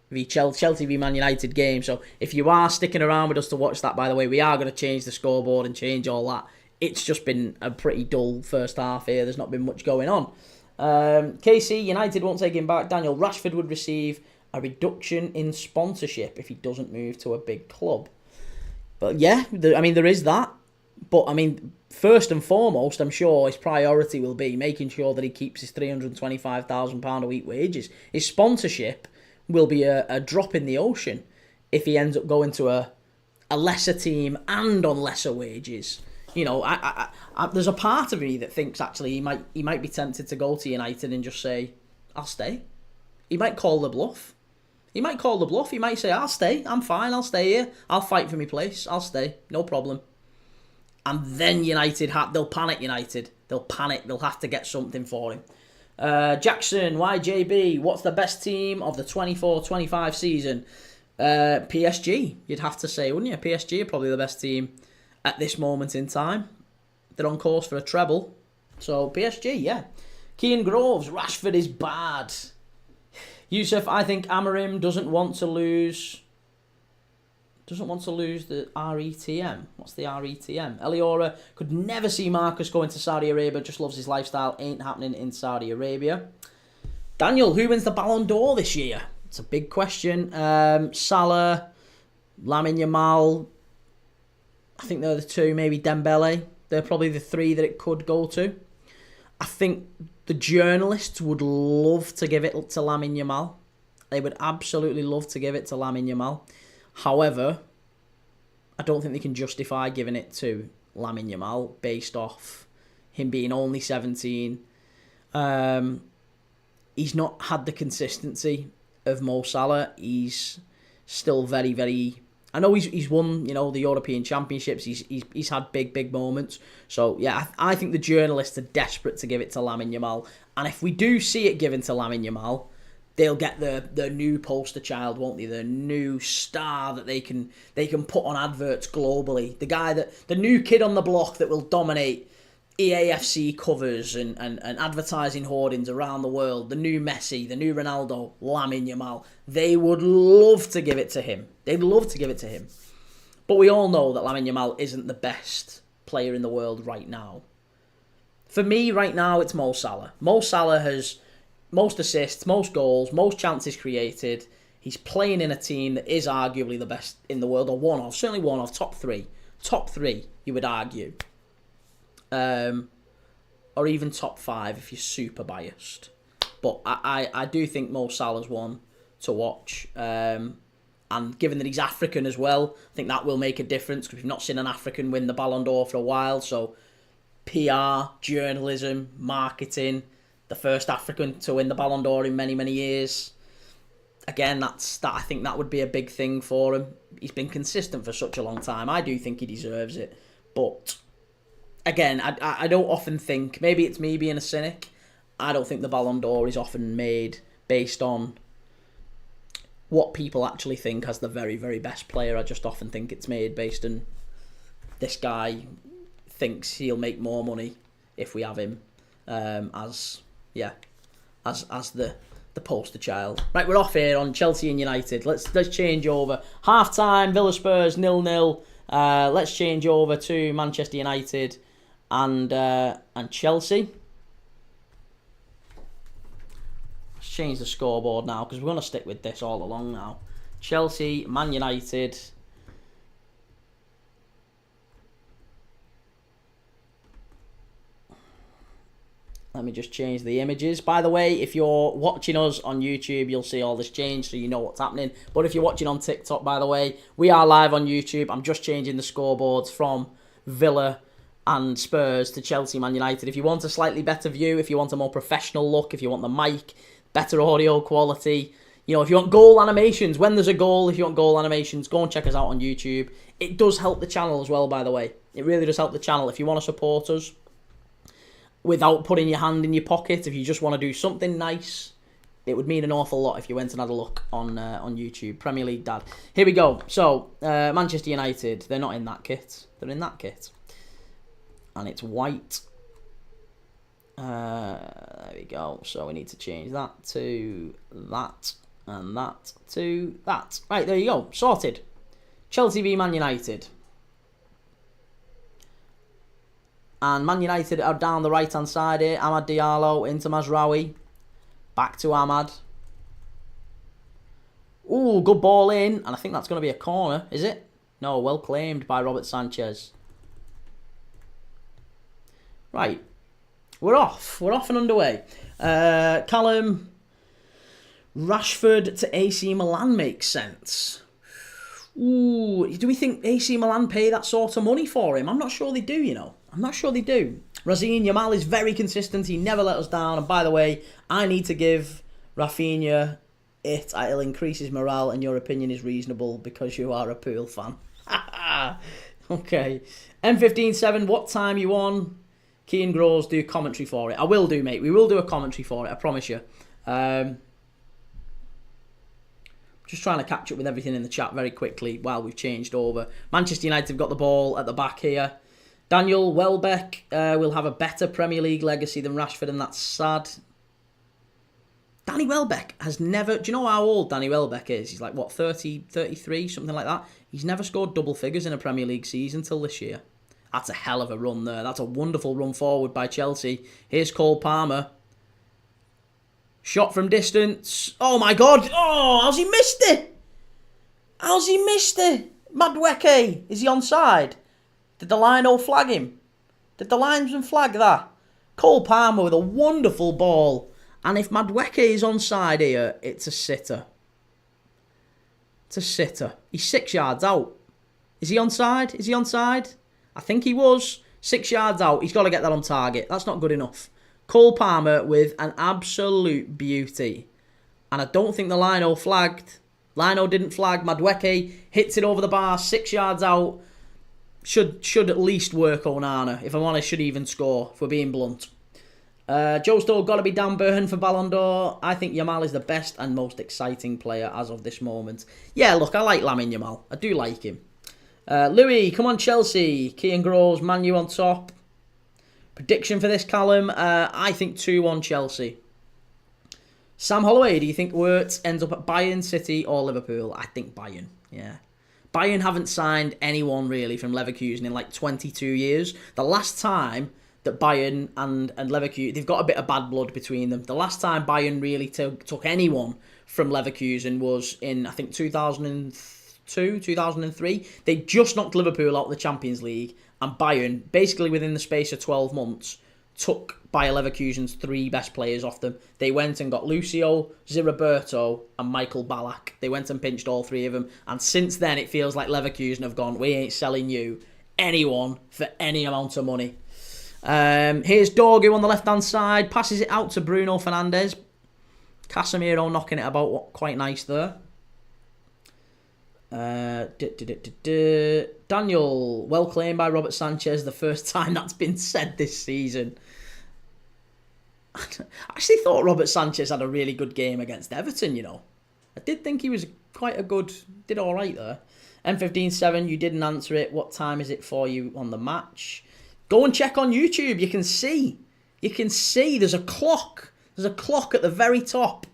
v Chelsea v Man United game. So if you are sticking around with us to watch that, by the way, we are going to change the scoreboard and change all that. It's just been a pretty dull first half here. There's not been much going on. KC, United won't take him back. Daniel, Rashford would receive a reduction in sponsorship if he doesn't move to a big club. But yeah, there is that. But, first and foremost, I'm sure his priority will be making sure that he keeps his £325,000 a week wages. His sponsorship will be a drop in the ocean if he ends up going to a lesser team and on lesser wages. You know, there's a part of me that thinks actually he might be tempted to go to United and just say, I'll stay. He might call the bluff. He might say, I'll stay. I'm fine. I'll stay here. I'll fight for my place. I'll stay. No problem. And then United, they'll panic United. They'll panic. They'll have to get something for him. Jackson, YJB, what's the best team of the 24-25 season? PSG, you'd have to say, wouldn't you? PSG are probably the best team at this moment in time. They're on course for a treble. So, PSG, yeah. Kean Groves, Rashford is bad. Yusuf, I think Amorim doesn't want to lose the RETM. What's the RETM? Eliora could never see Marcus going to Saudi Arabia, just loves his lifestyle. Ain't happening in Saudi Arabia. Daniel, who wins the Ballon d'Or this year? It's a big question. Salah, Lamine Yamal. I think they're the two, maybe Dembele. They're probably the three that it could go to. I think the journalists would love to give it to Lamine Yamal. They would absolutely love to give it to Lamine Yamal. However, I don't think they can justify giving it to Lamine Yamal based off him being only 17. He's not had the consistency of Mo Salah. He's still very, very... I know he's won, the European Championships. He's had big moments. So, yeah, I think the journalists are desperate to give it to Lamine Yamal. And if we do see it given to Lamine Yamal, they'll get the new poster child, won't they? The new star that they can put on adverts globally. The new kid on the block that will dominate EAFC covers and advertising hoardings around the world. The new Messi, the new Ronaldo, Lamine Yamal. They would love to give it to him. They'd love to give it to him. But we all know that Lamine Yamal isn't the best player in the world right now. For me, right now, it's Mo Salah. Mo Salah has most assists, most goals, most chances created. He's playing in a team that is arguably the best in the world, or certainly one of, top three. Top three, you would argue. Or even top 5 if you're super biased. But I do think Mo Salah's one to watch. And given that he's African as well, I think that will make a difference, because we've not seen an African win the Ballon d'Or for a while. So PR, journalism, marketing, the first African to win the Ballon d'Or in many, many years. Again, I think that would be a big thing for him. He's been consistent for such a long time. I do think he deserves it. But again, I don't often think, maybe it's me being a cynic, I don't think the Ballon d'Or is often made based on what people actually think has the very, very best player. I just often think it's made based on this guy thinks he'll make more money if we have him as the poster child. Right, we're off here on Chelsea and United. Let's change over. Half time, Villa Spurs 0-0. Let's change over to Manchester United and Chelsea. Let's change the scoreboard now, because we're going to stick with this all along now. Chelsea, Man United. Let me just change the images. By the way, if you're watching us on YouTube, you'll see all this change, so you know what's happening. But if you're watching on TikTok, by the way, we are live on YouTube. I'm just changing the scoreboards from Villa and Spurs to Chelsea, Man United. If you want a slightly better view, if you want a more professional look, if you want the mic, better audio quality, if you want goal animations, when there's a goal, if you want goal animations, go and check us out on YouTube. It does help the channel as well, by the way. It really does help the channel. If you want to support us without putting your hand in your pocket, if you just want to do something nice, it would mean an awful lot if you went and had a look on YouTube. Premier League Dad. Here we go. So, Manchester United, they're not in that kit. They're in that kit. And it's white. There we go. So we need to change that to that, and that to that. Right, there you go. Sorted. Chelsea v Man United. And Man United are down the right-hand side here. Amad Diallo into Mazraoui. Back to Amad. Ooh, good ball in. And I think that's going to be a corner, is it? No, well claimed by Robert Sanchez. Right. We're off. We're off and underway. Callum, Rashford to AC Milan makes sense. Ooh, do we think AC Milan pay that sort of money for him? I'm not sure they do, I'm not sure they do. Raheem Yamal is very consistent. He never let us down. And by the way, I need to give Rafinha it. It'll increase his morale, and your opinion is reasonable because you are a Pool fan. Okay. M15-7, what time you on? Kean Groves do commentary for it. I will do, mate. We will do a commentary for it, I promise you. Just trying to catch up with everything in the chat very quickly while we've changed over. Manchester United have got the ball at the back here. Daniel Welbeck will have a better Premier League legacy than Rashford, and that's sad. Danny Welbeck has never... Do you know how old Danny Welbeck is? He's like, 30, 33, something like that. He's never scored double figures in a Premier League season till this year. That's a hell of a run there. That's a wonderful run forward by Chelsea. Here's Cole Palmer. Shot from distance. Oh, my God. Oh, how's he missed it? How's he missed it? Madueke, is he onside? Did the line flag him? Did the linesman flag that? Cole Palmer with a wonderful ball. And if Madueke is onside here, it's a sitter. It's a sitter. He's 6 yards out. Is he onside? Is he onside? I think he was. 6 yards out. He's got to get that on target. That's not good enough. Cole Palmer with an absolute beauty. And I don't think the Lino flagged. Lino didn't flag. Madueke hits it over the bar. 6 yards out. Should at least work Onana. If I'm honest, should even score, if we're being blunt. Joe Stowe, got to be Dan Burn for Ballon d'Or. I think Yamal is the best and most exciting player as of this moment. Yeah, look, I like Lamine Yamal. I do like him. Louis, come on Chelsea. Kean Groves, Man U on top. Prediction for this, Callum. I think 2-1 Chelsea. Sam Holloway, do you think Wirtz ends up at Bayern, City or Liverpool? I think Bayern, yeah. Bayern haven't signed anyone really from Leverkusen in like 22 years. The last time that Bayern and Leverkusen, they've got a bit of bad blood between them. The last time Bayern really took anyone from Leverkusen was in, I think, 2002, 2003. They just knocked Liverpool out of the Champions League, and Bayern, basically within the space of 12 months, took Bayer Leverkusen's 3 best players off them. They went and got Lucio, Ziriberto and Michael Ballack. They went and pinched all 3 of them. And since then, it feels like Leverkusen have gone, we ain't selling you anyone for any amount of money. Here's Dorgu on the left-hand side. Passes it out to Bruno Fernandes. Casemiro knocking it about quite nice there. Daniel, well claimed by Robert Sanchez. The first time that's been said this season. I actually thought Robert Sanchez had a really good game against Everton, you know. I did think he was quite a good... Did all right there. M15-7, you didn't answer it. What time is it for you on the match? Go and check on YouTube. You can see. You can see there's a clock. There's a clock at the very top.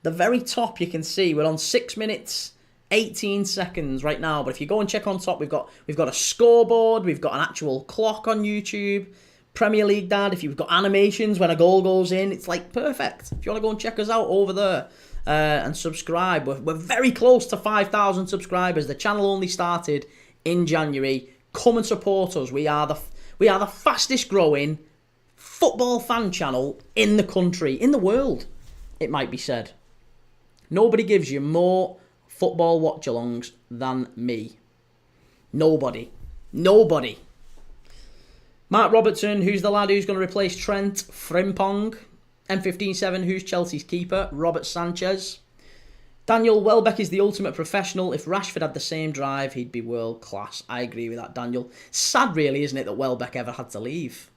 The very top you can see. We're on 6 minutes, 18 seconds right now. But if you go and check on top, we've got a scoreboard. We've got an actual clock on YouTube. Premier League Dad, if you've got animations when a goal goes in, it's like perfect. If you want to go and check us out over there and subscribe, we're very close to 5,000 subscribers. The channel only started in January. Come and support us. We are the fastest growing football fan channel in the country, in the world, it might be said. Nobody gives you more football watch-alongs than me. Nobody. Mark Robertson, who's the lad who's going to replace Trent Frimpong? M15-7, who's Chelsea's keeper? Robert Sanchez. Daniel, Welbeck is the ultimate professional. If Rashford had the same drive, he'd be world class. I agree with that, Daniel. Sad, really, isn't it, that Welbeck ever had to leave?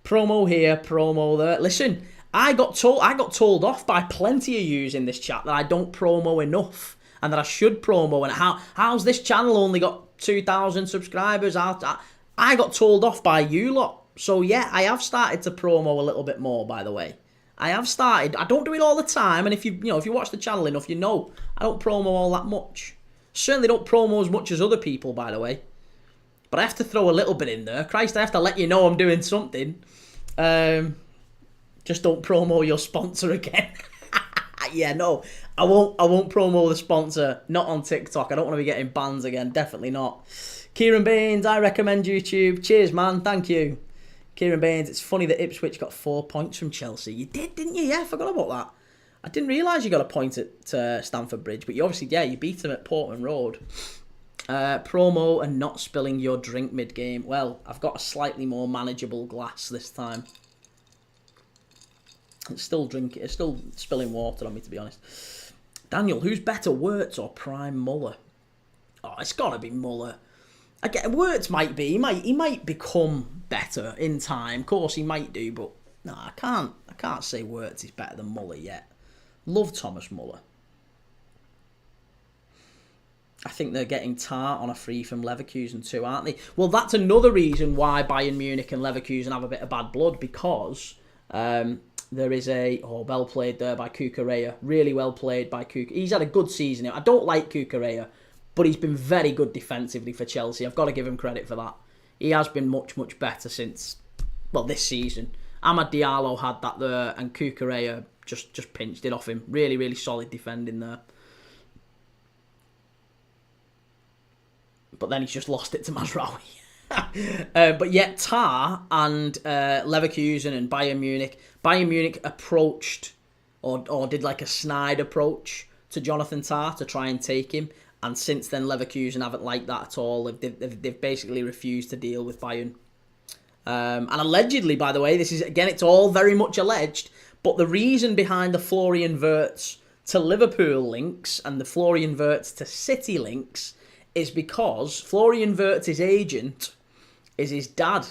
Promo here, promo there. Listen, I got told off by plenty of yous in this chat that I don't promo enough and that I should promo. And how's this channel only got 2,000 subscribers? I got told off by you lot. So yeah, I have started to promo a little bit more, by the way. I have started. I don't do it all the time, and if you watch the channel enough, you know I don't promo all that much. Certainly don't promo as much as other people, by the way. But I have to throw a little bit in there. Christ, I have to let you know I'm doing something. Just don't promo your sponsor again. Yeah, no, I won't promo the sponsor. Not on TikTok. I don't want to be getting bans again. Definitely not. Kieran Baines, I recommend YouTube. Cheers, man. Thank you. Kieran Baines, it's funny that Ipswich got 4 points from Chelsea. You did, didn't you? Yeah, I forgot about that. I didn't realise you got a point at Stamford Bridge, but you obviously, yeah, you beat them at Portman Road. Promo and not spilling your drink mid-game. Well, I've got a slightly more manageable glass this time. It's still spilling water on me, to be honest. Daniel, who's better, Wirtz or Prime Muller? Oh, it's got to be Muller. Again, Wirtz might be. He might become better in time. Of course, he might do, but no, I can't say Wirtz is better than Muller yet. Love Thomas Muller. I think they're getting Tart on a free from Leverkusen too, aren't they? Well, that's another reason why Bayern Munich and Leverkusen have a bit of bad blood, because there is well played there by Cucurella. Really well played by Cucurella. He's had a good season. I don't like Cucurella, but he's been very good defensively for Chelsea. I've got to give him credit for that. He has been much, much better since, well, this season. Amad Diallo had that there, and Cucurella just pinched it off him. Really, really solid defending there. But then he's just lost it to Mazraoui. But yet Tar and Leverkusen and Bayern Munich approached or did like a snide approach to Jonathan Tah to try and take him. And since then, Leverkusen haven't liked that at all. They've basically refused to deal with Bayern. And allegedly, by the way, this is, again, it's all very much alleged, but the reason behind the Florian Wirtz to Liverpool links and the Florian Wirtz to City links is because Florian Wirtz's agent is his dad.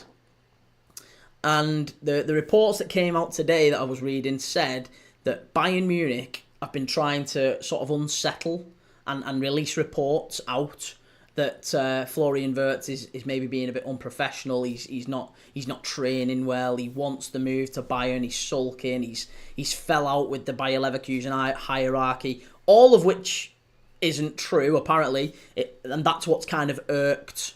And the reports that came out today that I was reading said that Bayern Munich have been trying to sort of unsettle and release reports out that Florian Wirtz is maybe being a bit unprofessional. He's not training well. He wants the move to Bayern. He's sulking. He's fell out with the Bayer Leverkusen hierarchy. All of which isn't true apparently, and that's what's kind of irked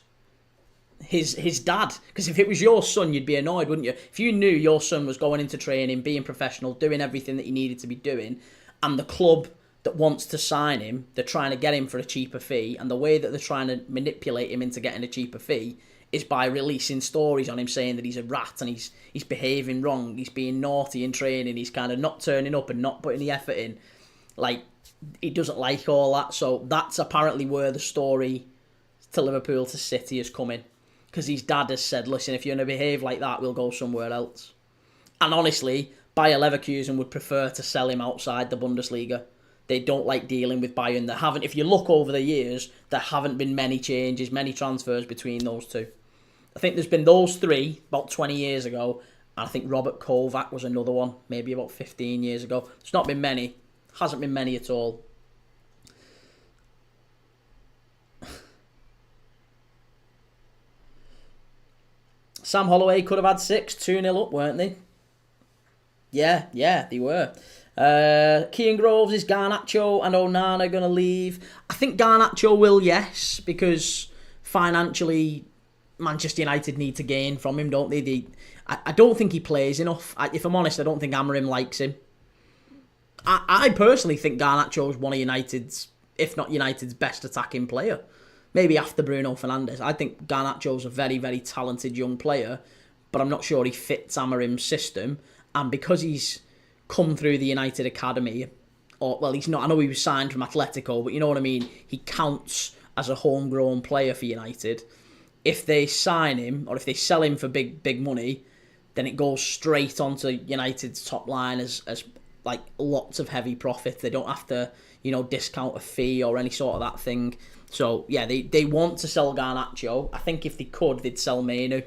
his dad. Because if it was your son, you'd be annoyed, wouldn't you? If you knew your son was going into training, being professional, doing everything that he needed to be doing, and the club that wants to sign him, they're trying to get him for a cheaper fee, and the way that they're trying to manipulate him into getting a cheaper fee is by releasing stories on him saying that he's a rat and he's behaving wrong, he's being naughty in training, he's kind of not turning up and not putting the effort in. Like, he doesn't like all that, so that's apparently where the story to Liverpool to City is coming. Because his dad has said, listen, if you're going to behave like that, we'll go somewhere else. And honestly, Bayer Leverkusen would prefer to sell him outside the Bundesliga. They don't like dealing with Bayern. There haven't, if you look over the years, there haven't been many changes, many transfers between those two. I think there's been those three about 20 years ago. And I think Robert Kovac was another one, maybe about 15 years ago. It's not been many. Hasn't been many at all. Sam Holloway could have had 6, 2-0 up, weren't they? Yeah, they were. Kean Groves, is Garnacho and Onana going to leave? I think Garnacho will, yes, because financially Manchester United need to gain from him, don't they? I don't think he plays enough. If I'm honest, I don't think Amorim likes him. I personally think Garnacho is one of United's, if not United's best attacking player. Maybe after Bruno Fernandes. I think Garnacho's a very, very talented young player, but I'm not sure he fits Amorim's system. And because he's come through the United Academy, or, well, he's not, I know he was signed from Atletico, but you know what I mean? He counts as a homegrown player for United. If they sign him, or if they sell him for big money, then it goes straight onto United's top line as like lots of heavy profit. They don't have to, discount a fee or any sort of that thing. So, yeah, they want to sell Garnacho. I think if they could, they'd sell Mainu.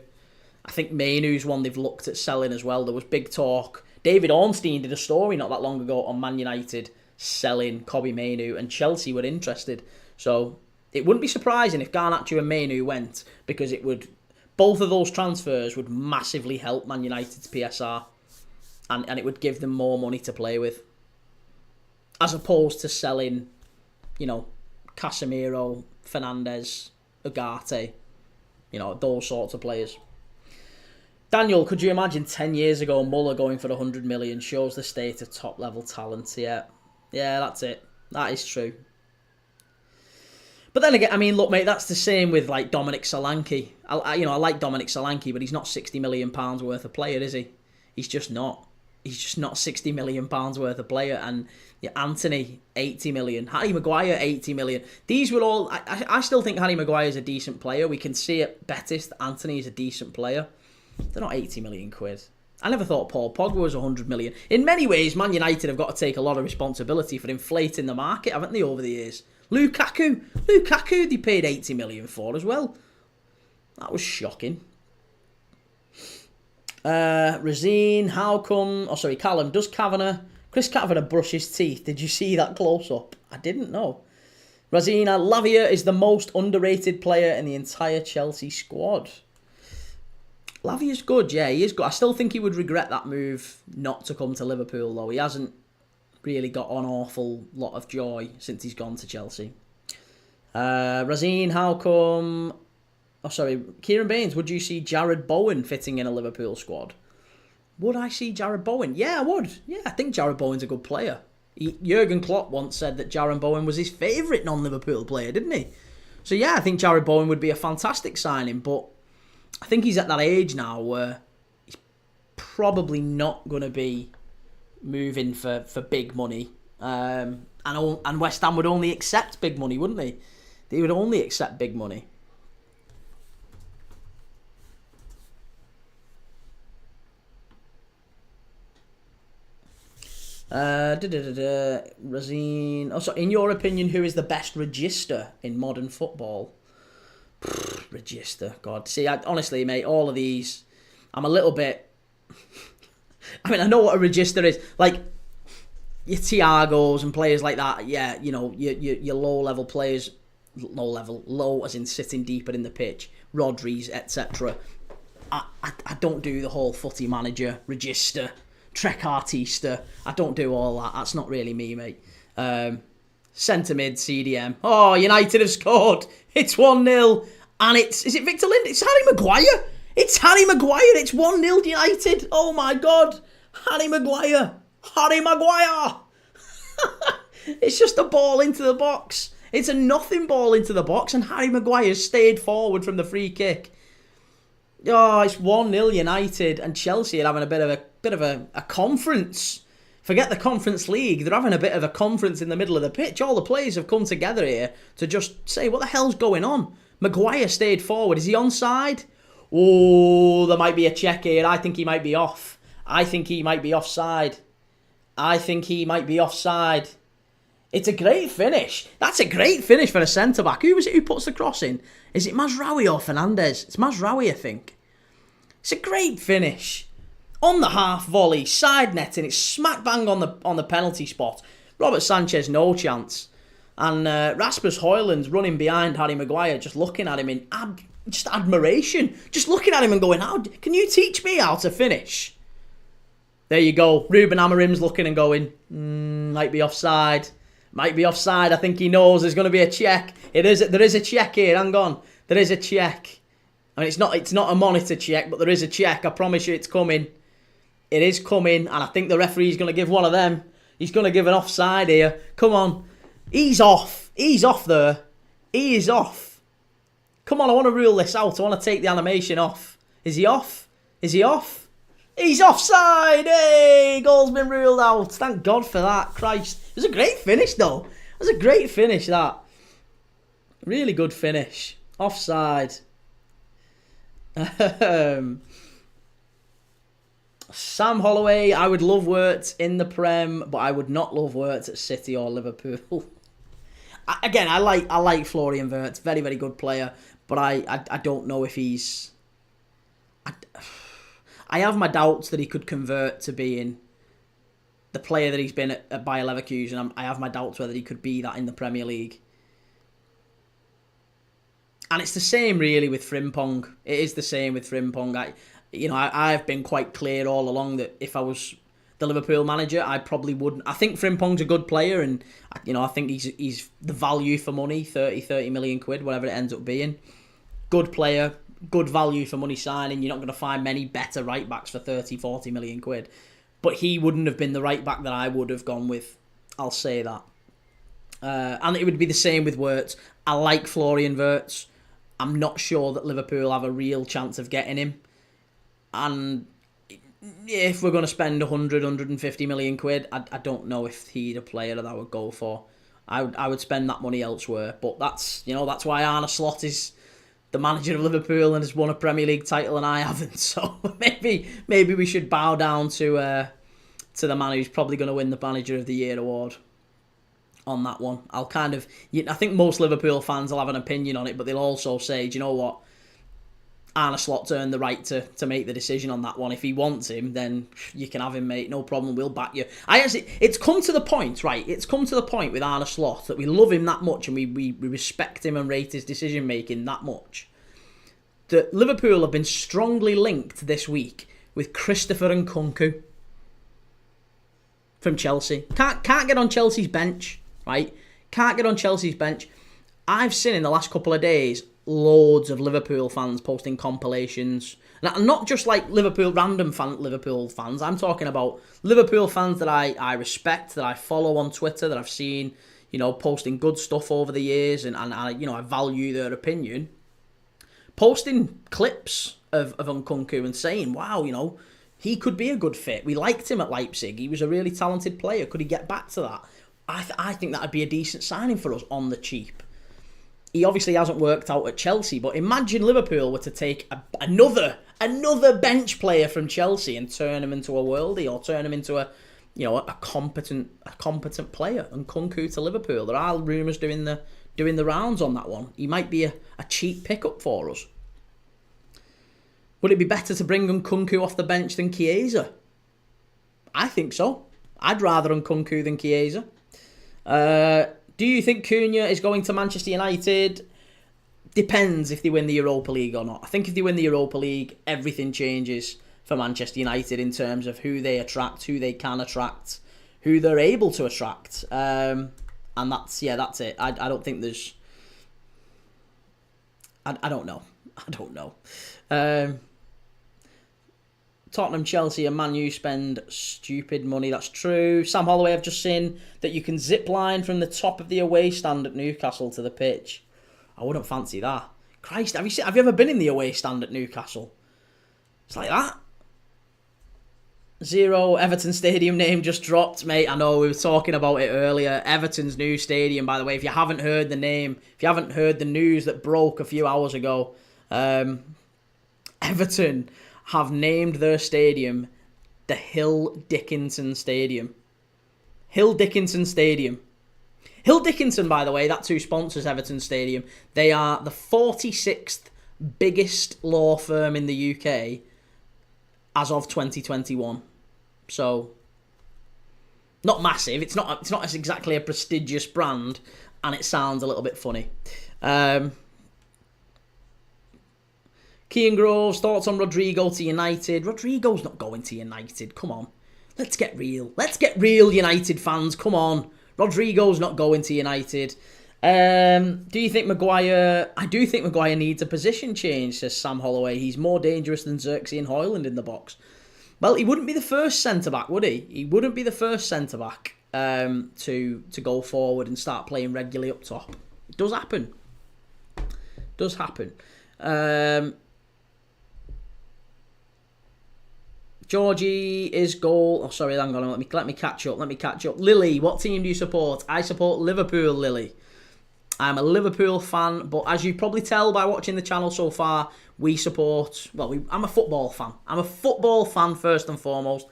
I think Mainu's one they've looked at selling as well. There was big talk. David Ornstein did a story not that long ago on Man United selling Kobbie Mainu, and Chelsea were interested. So, it wouldn't be surprising if Garnacho and Mainu went, because both of those transfers would massively help Man United's PSR. And it would give them more money to play with. As opposed to selling, Casemiro, Fernandes, Ugarte, those sorts of players. Daniel, could you imagine 10 years ago Muller going for 100 million? Shows the state of top level talent. Yeah, that's it. That is true. But then again, I mean, look, mate, that's the same with like Dominic Solanke. I like Dominic Solanke, but he's not £60 million worth of player, is he? He's just not. He's just not £60 million worth of player. And Anthony, 80 million. Harry Maguire, 80 million. These were all... I still think Harry Maguire is a decent player. We can see at Betis that Anthony is a decent player. They're not 80 million quid. I never thought Paul Pogba was 100 million. In many ways, Man United have got to take a lot of responsibility for inflating the market, haven't they, over the years? Lukaku, they paid 80 million for as well. That was shocking. Razine, Callum, does Chris Kavanagh brush his teeth? Did you see that close up? I didn't know. Razina, Lavia is the most underrated player in the entire Chelsea squad. Lavia's good, yeah, he is good. I still think he would regret that move not to come to Liverpool, though. He hasn't really got an awful lot of joy since he's gone to Chelsea. Razine, Kieran Baines, would you see Jared Bowen fitting in a Liverpool squad? Would I see Jared Bowen? Yeah, I would. Yeah, I think Jared Bowen's a good player. Jurgen Klopp once said that Jared Bowen was his favourite non-Liverpool player, didn't he? So yeah, I think Jared Bowen would be a fantastic signing, but I think he's at that age now where he's probably not going to be moving for big money. And West Ham would only accept big money, wouldn't they? They would only accept big money. Razine. Oh, so in your opinion, who is the best register in modern football? Register, God. See, honestly, mate, all of these, I'm a little bit I mean, I know what a register is. Like, your Thiagos and players like that, yeah, you know, your low-level players, low as in sitting deeper in the pitch, Rodri's, etc. I don't do the whole footy manager, register, Trek Artista. I don't do all that. That's not really me, mate. Centre mid, CDM. Oh, United have scored. It's 1-0. And is it Victor Lind? It's Harry Maguire. It's Harry Maguire. It's 1-0 United. Oh my God. Harry Maguire. Harry Maguire. It's just a ball into the box. It's a nothing ball into the box, and Harry Maguire stayed forward from the free kick. Oh, it's 1-0 United, and Chelsea are having a bit of a conference. Forget the Conference League. They're having a bit of a conference in the middle of the pitch. All the players have come together here to just say, what the hell's going on? Maguire stayed forward. Is he onside? Oh, there might be a check here. I think he might be off. I think he might be offside. It's a great finish. That's a great finish for a centre-back. Who was it who puts the cross in? Is it Mazraoui or Fernandez? It's Mazraoui, I think. It's a great finish. On the half volley, side netting. It's smack bang on the penalty spot. Robert Sanchez, no chance. And Rasmus Højlund's running behind Harry Maguire, just looking at him in just admiration. Just looking at him and going, can you teach me how to finish? There you go. Ruben Amorim's looking and going, might be offside. I think he knows there's going to be a check. There is a check here. Hang on. There is a check. I mean, it's not a monitor check, but there is a check. I promise you it's coming. It is coming, and I think the referee's going to give one of them. He's going to give an offside here. Come on. He's off. He's off there. He is off. Come on, I want to rule this out. I want to take the animation off. Is he off? He's offside! Hey! Goal's been ruled out. Thank God for that. Christ. It was a great finish, though. It was a great finish, that. Really good finish. Offside. Sam Holloway, I would love Wirtz in the Prem, but I would not love Wirtz at City or Liverpool. Again, I like Florian Wirtz. Very, very good player. But I don't know if he's... I have my doubts that he could convert to being the player that he's been at Bayer Leverkusen. I have my doubts whether he could be that in the Premier League. And it's the same really with Frimpong. It is the same with Frimpong. I've been quite clear all along that if I was the Liverpool manager, I probably wouldn't. I think Frimpong's a good player, and I think he's the value for money, 30 million quid, whatever it ends up being. Good player. Good value for money signing. You're not going to find many better right backs for 30-40 million quid. But he wouldn't have been the right back that I would have gone with. I'll say that. And it would be the same with Wirtz. I like Florian Wirtz. I'm not sure that Liverpool have a real chance of getting him. And if we're going to spend 150 million quid, I don't know if he's a player that I would go for. I would spend that money elsewhere. But that's why Arne Slot is the manager of Liverpool and has won a Premier League title and I haven't. So maybe we should bow down to the man who's probably going to win the Manager of the Year award on that one. I think most Liverpool fans will have an opinion on it, but they'll also say, do you know what? Arne Slot's earned the right to make the decision on that one. If he wants him, then you can have him, mate. No problem. We'll back you. It's come to the point, right? It's come to the point with Arne Slot that we love him that much and we respect him and rate his decision making that much, that Liverpool have been strongly linked this week with Christopher Nkunku from Chelsea. Can't get on Chelsea's bench, right? Can't get on Chelsea's bench. I've seen in the last couple of days loads of Liverpool fans posting compilations. Not just like random Liverpool fans. I'm talking about Liverpool fans that I respect, that I follow on Twitter, that I've seen, posting good stuff over the years, and I value their opinion. Posting clips of Nkunku and saying, wow, he could be a good fit. We liked him at Leipzig. He was a really talented player. Could he get back to that? I think that would be a decent signing for us on the cheap. He obviously hasn't worked out at Chelsea, but imagine Liverpool were to take another bench player from Chelsea and turn him into a worldie, or turn him into a competent player. And Nkunku to Liverpool, there are rumours doing the rounds on that one. He might be a cheap pickup for us. Would it be better to bring Nkunku off the bench than Chiesa? I think so. I'd rather Nkunku than Chiesa. Do you think Cunha is going to Manchester United? Depends if they win the Europa League or not. I think if they win the Europa League, everything changes for Manchester United in terms of who they attract, who they can attract, who they're able to attract. And that's it. I don't think there's... I don't know. I don't know. Tottenham, Chelsea and Man U spend stupid money. That's true. Sam Holloway, I've just seen that you can zip line from the top of the away stand at Newcastle to the pitch. I wouldn't fancy that. Christ, have you ever been in the away stand at Newcastle? It's like that. 0 Everton Stadium name just dropped, mate. I know, we were talking about it earlier. Everton's new stadium, by the way. If you haven't heard the name, if you haven't heard the news that broke a few hours ago, Everton have named their stadium the Hill Dickinson Stadium. Hill Dickinson Stadium. Hill Dickinson, by the way, that's who sponsors Everton Stadium. They are the 46th biggest law firm in the UK as of 2021. So, not massive. It's not as exactly a prestigious brand, and it sounds a little bit funny. Kean Groves, thoughts on Rodrigo to United? Rodrigo's not going to United. Come on. Let's get real. Let's get real, United fans. Come on. Rodrigo's not going to United. Do you think Maguire... I do think Maguire needs a position change, says Sam Holloway. He's more dangerous than Xerxes and Højlund in the box. Well, he wouldn't be the first centre-back, would he? He wouldn't be the first centre-back to go forward and start playing regularly up top. It does happen. Does happen. Georgie is goal. Oh, sorry, hang on. Let me catch up. Lily, what team do you support? I support Liverpool, Lily. I'm a Liverpool fan, but as you probably tell by watching the channel so far, we support... Well, I'm a football fan. I'm a football fan first and foremost.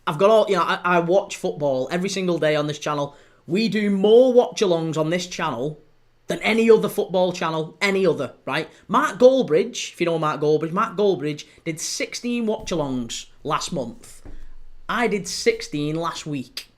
I've got all... I watch football every single day on this channel. We do more watch-alongs on this channel than any other football channel, any other, right? Mark Goldbridge, if you know Mark Goldbridge did 16 watch-alongs last month. I did 16 last week.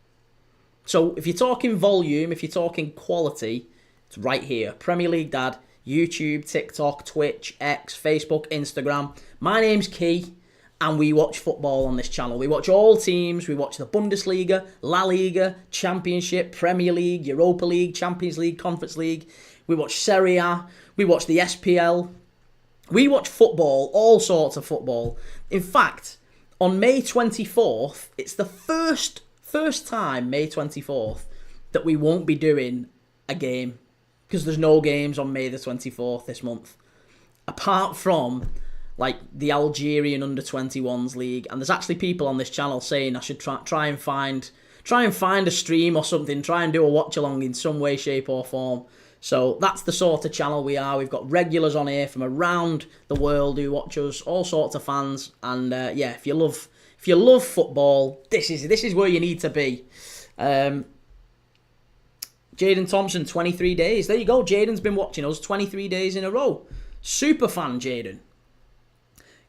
So if you're talking volume, if you're talking quality, it's right here. Premier League Dad, YouTube, TikTok, Twitch, X, Facebook, Instagram. My name's Key, and we watch football on this channel. We watch all teams. We watch the Bundesliga, La Liga, Championship, Premier League, Europa League, Champions League, Conference League. We watch Serie A. We watch the SPL. We watch football, all sorts of football. In fact, on May 24th, it's the first time, May 24th, that we won't be doing a game. Because there's no games on May the 24th this month. Apart from, like, the Algerian under-21s league. And there's actually people on this channel saying I should try and find a stream or something. Try and do a watch-along in some way, shape or form. So that's the sort of channel we are. We've got regulars on here from around the world who watch us. All sorts of fans. And, yeah, if you love football, this is where you need to be. Jaden Thompson, 23 days. There you go. Jaden's been watching us 23 days in a row. Super fan, Jaden.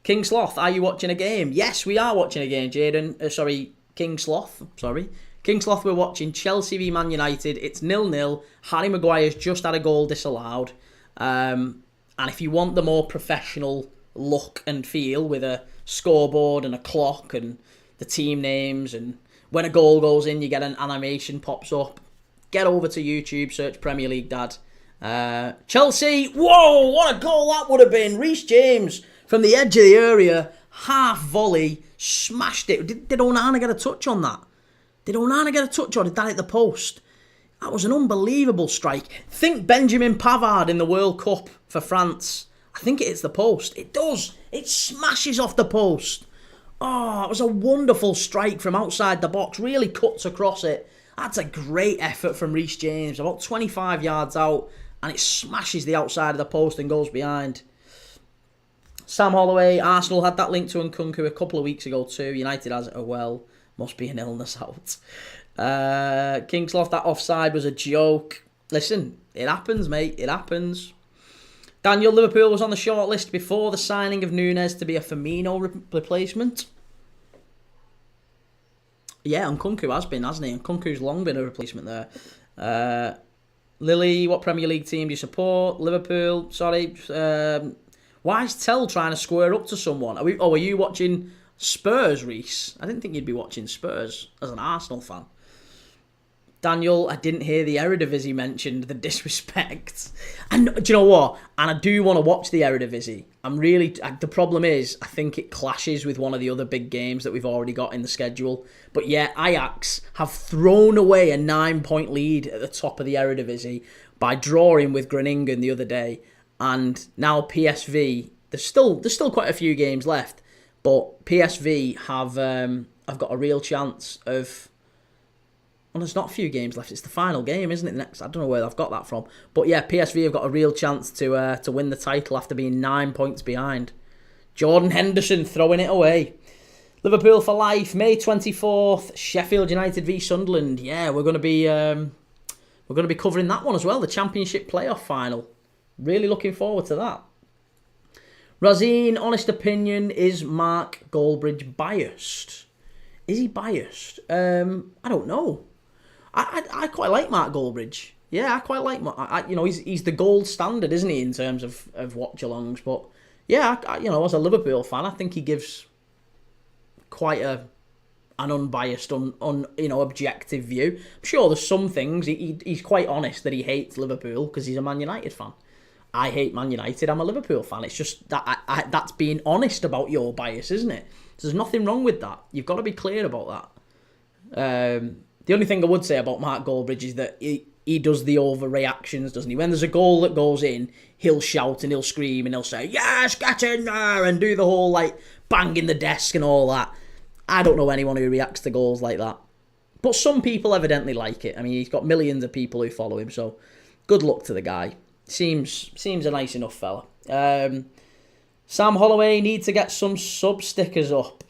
King Sloth, are you watching a game? Yes, we are watching a game, Jaden. King Sloth. King Sloth, we're watching Chelsea v Man United. It's 0-0. Harry Maguire's just had a goal disallowed. And if you want the more professional look and feel with a scoreboard and a clock and the team names, and when a goal goes in, you get an animation pops up. Get over to YouTube, search Premier League Dad. Chelsea, whoa, what a goal that would have been. Reece James from the edge of the area, half volley, smashed it. Did Onana get a touch on that? Did that hit the post? That was an unbelievable strike. Think Benjamin Pavard in the World Cup for France. I think it hits the post. It does. It smashes off the post. Oh, it was a wonderful strike from outside the box. Really cuts across it. That's a great effort from Reece James. About 25 yards out, and it smashes the outside of the post and goes behind. Sam Holloway, Arsenal had that link to Nkunku a couple of weeks ago too. United has it as well. Must be an illness out. Kingsloft, that offside was a joke. Listen, it happens, mate. It happens. Daniel, Liverpool was on the shortlist before the signing of Nunes to be a Firmino replacement. Yeah, and Nkunku has been, hasn't he? And Nkunku's long been a replacement there. Lily, what Premier League team do you support? Liverpool, sorry. Why is Tell trying to square up to someone? Are you watching Spurs, Reese? I didn't think you'd be watching Spurs as an Arsenal fan. Daniel, I didn't hear the Eredivisie mentioned, the disrespect. And do you know what? And I do want to watch the Eredivisie. The problem is, I think it clashes with one of the other big games that we've already got in the schedule. But yeah, Ajax have thrown away a 9-point lead at the top of the Eredivisie by drawing with Groningen the other day. And now PSV, there's still quite a few games left, but PSV have got a real chance of... Well, there's not a few games left. It's the final game, isn't it? Next, I don't know where I've got that from. But yeah, PSV have got a real chance to win the title after being 9 points behind. Jordan Henderson throwing it away. Liverpool for life, May 24th. Sheffield United v Sunderland. Yeah, we're going to be covering that one as well. The Championship playoff final. Really looking forward to that. Razine, honest opinion, is Mark Goldbridge biased? Is he biased? I don't know. I quite like Mark Goldbridge. Yeah, I quite like Mark. He's the gold standard, isn't he, in terms of watch-alongs? But yeah, as a Liverpool fan, I think he gives quite an unbiased, objective view. I'm sure there's some things he's quite honest that he hates Liverpool because he's a Man United fan. I hate Man United. I'm a Liverpool fan. It's just that that's being honest about your bias, isn't it? So there's nothing wrong with that. You've got to be clear about that. The only thing I would say about Mark Goldbridge is that he does the overreactions, doesn't he? When there's a goal that goes in, he'll shout and he'll scream and he'll say, "Yes, get in there!" and do the whole, banging the desk and all that. I don't know anyone who reacts to goals like that. But some people evidently like it. I mean, he's got millions of people who follow him, so good luck to the guy. Seems a nice enough fella. Sam Holloway needs to get some sub stickers up.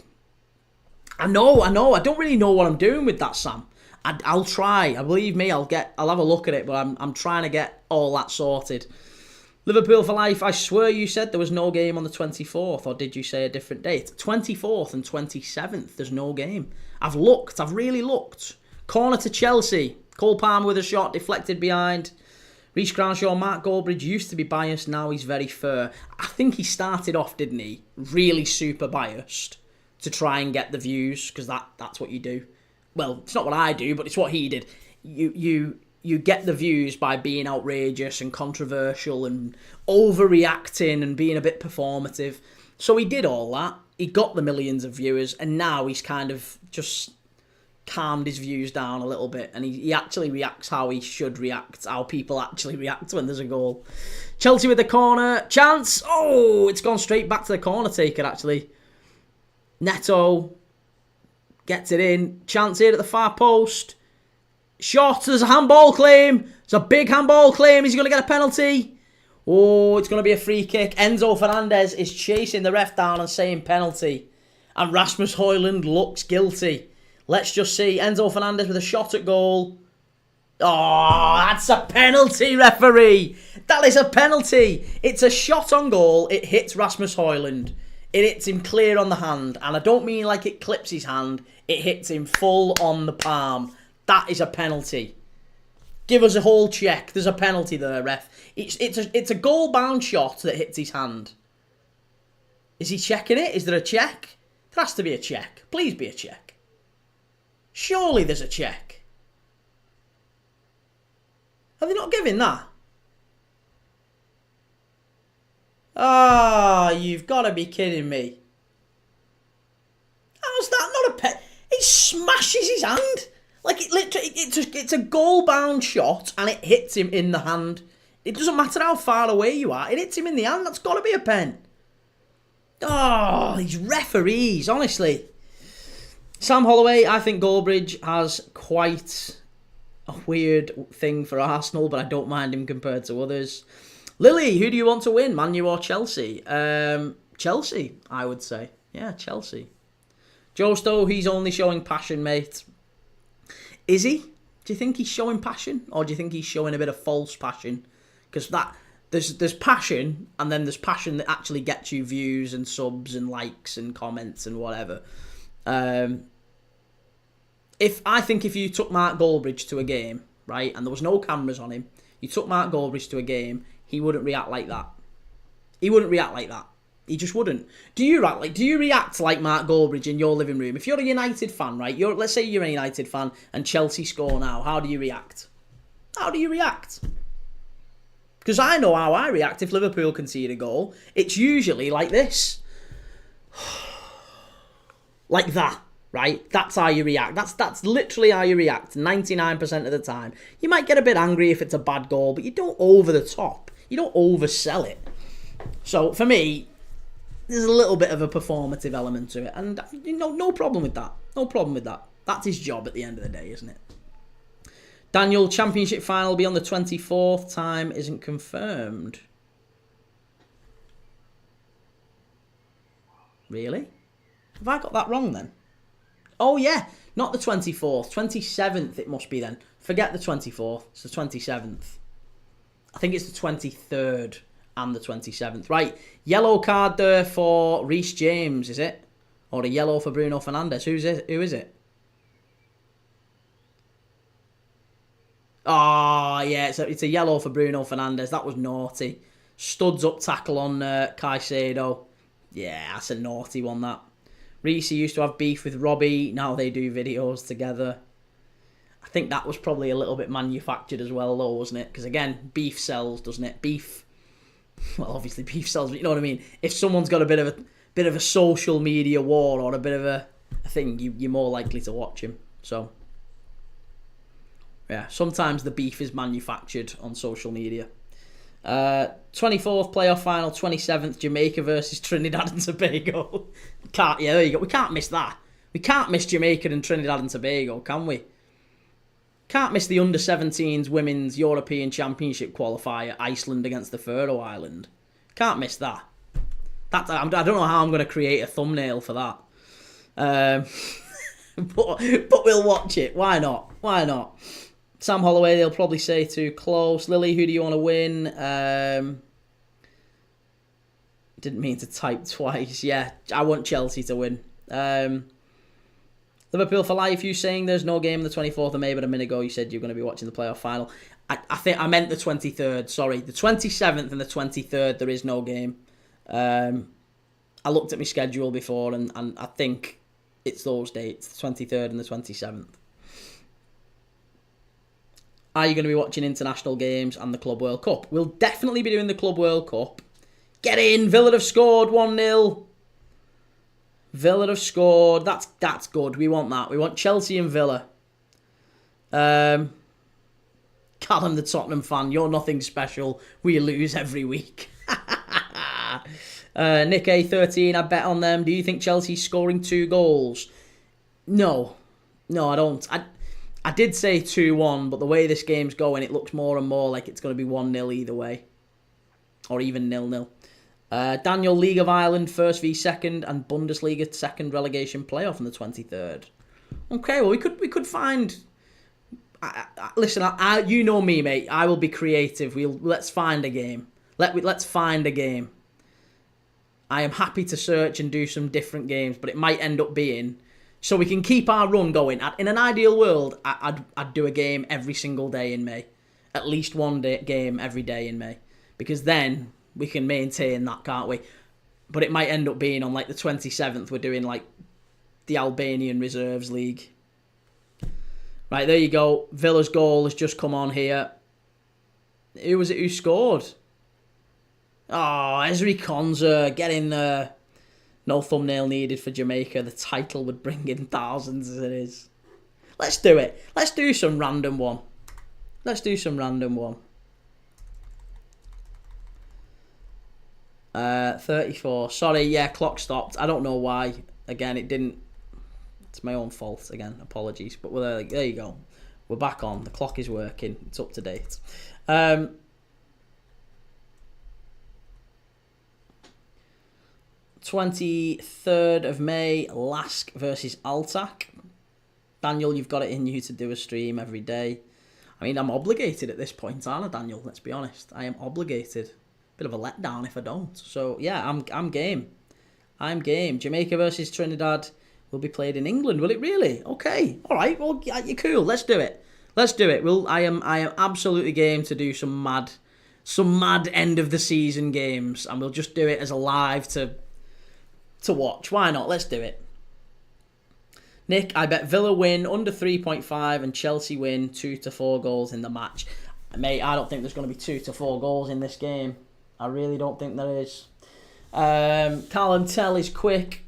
I know. I don't really know what I'm doing with that, Sam. I'll try. Believe me, I'll have a look at it, but I'm trying to get all that sorted. Liverpool for life. I swear you said there was no game on the 24th, or did you say a different date? 24th and 27th, there's no game. I've really looked. Corner to Chelsea. Cole Palmer with a shot, deflected behind. Reece Crownshaw, Mark Goldbridge used to be biased, now he's very fair. I think he started off, didn't he, really super biased to try and get the views, because that's what you do. Well, it's not what I do, but it's what he did. You get the views by being outrageous and controversial and overreacting and being a bit performative. So he did all that. He got the millions of viewers, and now he's kind of just calmed his views down a little bit, and he actually reacts how he should react, how people actually react when there's a goal. Chelsea with the corner. Chance. Oh, it's gone straight back to the corner taker, actually. Neto gets it in. Chance here at the far post. Shot. There's a handball claim. There's a big handball claim. Is he going to get a penalty? Oh, it's going to be a free kick. Enzo Fernandez is chasing the ref down and saying penalty. And Rasmus Højlund looks guilty. Let's just see. Enzo Fernandez with a shot at goal. Oh, that's a penalty, referee. That is a penalty. It's a shot on goal. It hits Rasmus Højlund. It hits him clear on the hand. And I don't mean like it clips his hand. It hits him full on the palm. That is a penalty. Give us a whole check. There's a penalty there, ref. It's a goal-bound shot that hits his hand. Is he checking it? Is there a check? There has to be a check. Please be a check. Surely there's a check. Have they not given that? Ah, you've got to be kidding me. How's that not a pen? He smashes his hand. Like, it's a goal-bound shot, and it hits him in the hand. It doesn't matter how far away you are. It hits him in the hand. That's got to be a pen. Oh, these referees, honestly. Sam Holloway, I think Goldbridge has quite a weird thing for Arsenal, but I don't mind him compared to others. Lily, who do you want to win, Man U or Chelsea? Chelsea, I would say. Yeah, Chelsea. Joe Stowe, he's only showing passion, mate. Is he? Do you think he's showing passion? Or do you think he's showing a bit of false passion? Because there's passion, and then there's passion that actually gets you views and subs and likes and comments and whatever. If you took Mark Goldbridge to a game, right, and there was no cameras on him, you took Mark Goldbridge to a game, he wouldn't react like that. He wouldn't react like that. He just wouldn't. Do you react like Mark Goldbridge in your living room? If you're a United fan, right? Let's say you're a United fan and Chelsea score now. How do you react? How do you react? Because I know how I react if Liverpool concede a goal. It's usually like this. Like that, right? That's how you react. That's literally how you react 99% of the time. You might get a bit angry if it's a bad goal, but you don't over the top. You don't oversell it. So for me, there's a little bit of a performative element to it, and no problem with that. No problem with that. That's his job at the end of the day, isn't it? Daniel, Championship final will be on the 24th. Time isn't confirmed. Really? Have I got that wrong then? Oh yeah, not the 24th. 27th it must be then. Forget the 24th. It's the 27th. I think it's the 23rd and the 27th. Right, yellow card there for Reece James, is it? Or a yellow for Bruno Fernandes. Who is it? Oh, yeah, it's a yellow for Bruno Fernandes. That was naughty. Studs up tackle on Caicedo. Yeah, that's a naughty one, that. Reece used to have beef with Robbie. Now they do videos together. I think that was probably a little bit manufactured as well, though, wasn't it? Because, again, beef sells, doesn't it? Beef. Well, obviously beef sells, but you know what I mean? If someone's got a bit of a social media war or a bit of a thing, you're more likely to watch him. So, yeah, sometimes the beef is manufactured on social media. 24th playoff final, 27th, Jamaica versus Trinidad and Tobago. Yeah, there you go. We can't miss that. We can't miss Jamaica and Trinidad and Tobago, can we? Can't miss the under-17s Women's European Championship qualifier, Iceland against the Faroe Island. Can't miss that. I don't know how I'm going to create a thumbnail for that. But we'll watch it. Why not? Why not? Sam Holloway, they'll probably say too close. Lily, who do you want to win? Didn't mean to type twice. Yeah, I want Chelsea to win. Liverpool for life, you saying there's no game on the 24th of May, but a minute ago you said you're going to be watching the playoff final. I think I meant the 23rd, sorry. The 27th and the 23rd, there is no game. I looked at my schedule before, and I think it's those dates, the 23rd and the 27th. Are you going to be watching international games and the Club World Cup? We'll definitely be doing the Club World Cup. Get in! Villa have scored 1-0. Villa have scored. That's good. We want that. We want Chelsea and Villa. Callum, the Tottenham fan, you're nothing special. We lose every week. Nick A13, I bet on them. Do you think Chelsea's scoring 2 goals? No, I don't. I did say 2-1, but the way this game's going, it looks more and more like it's going to be 1-0 either way. Or even 0-0. Daniel, League of Ireland, first v second, and Bundesliga second relegation playoff on the 23rd. Okay, well, we could find... listen, you know me, mate. I will be creative. Let's find a game. Let's find a game. I am happy to search and do some different games, but it might end up being... So we can keep our run going. In an ideal world, I'd do a game every single day in May. At least one game every day in May. Because then we can maintain that, can't we? But it might end up being on like the 27th, we're doing like the Albanian Reserves League. Right, there you go. Villa's goal has just come on here. Who was it who scored? Oh, Ezri Konza, get in there. No thumbnail needed for Jamaica. The title would bring in thousands as it is. Let's do it. Let's do some random one. 34. Sorry, yeah, clock stopped. I don't know why. Again, it didn't. It's my own fault. Again, apologies. But there you go. We're back on. The clock is working. It's up to date. 23rd of May, Lask versus Altac. Daniel, you've got it in you to do a stream every day. I mean, I'm obligated at this point, aren't I, Daniel? Let's be honest. I am obligated. Bit of a letdown if I don't. So yeah, I'm game. I'm game. Jamaica versus Trinidad will be played in England. Will it really? Okay. All right. Well, you're cool. Let's do it. Let's do it. I am absolutely game to do some mad end of the season games, and we'll just do it as a live to watch. Why not? Let's do it. Nick, I bet Villa win under 3.5 and Chelsea win 2 to 4 goals in the match. Mate, I don't think there's going to be 2 to 4 goals in this game. I really don't think there is. Callum Tell is quick.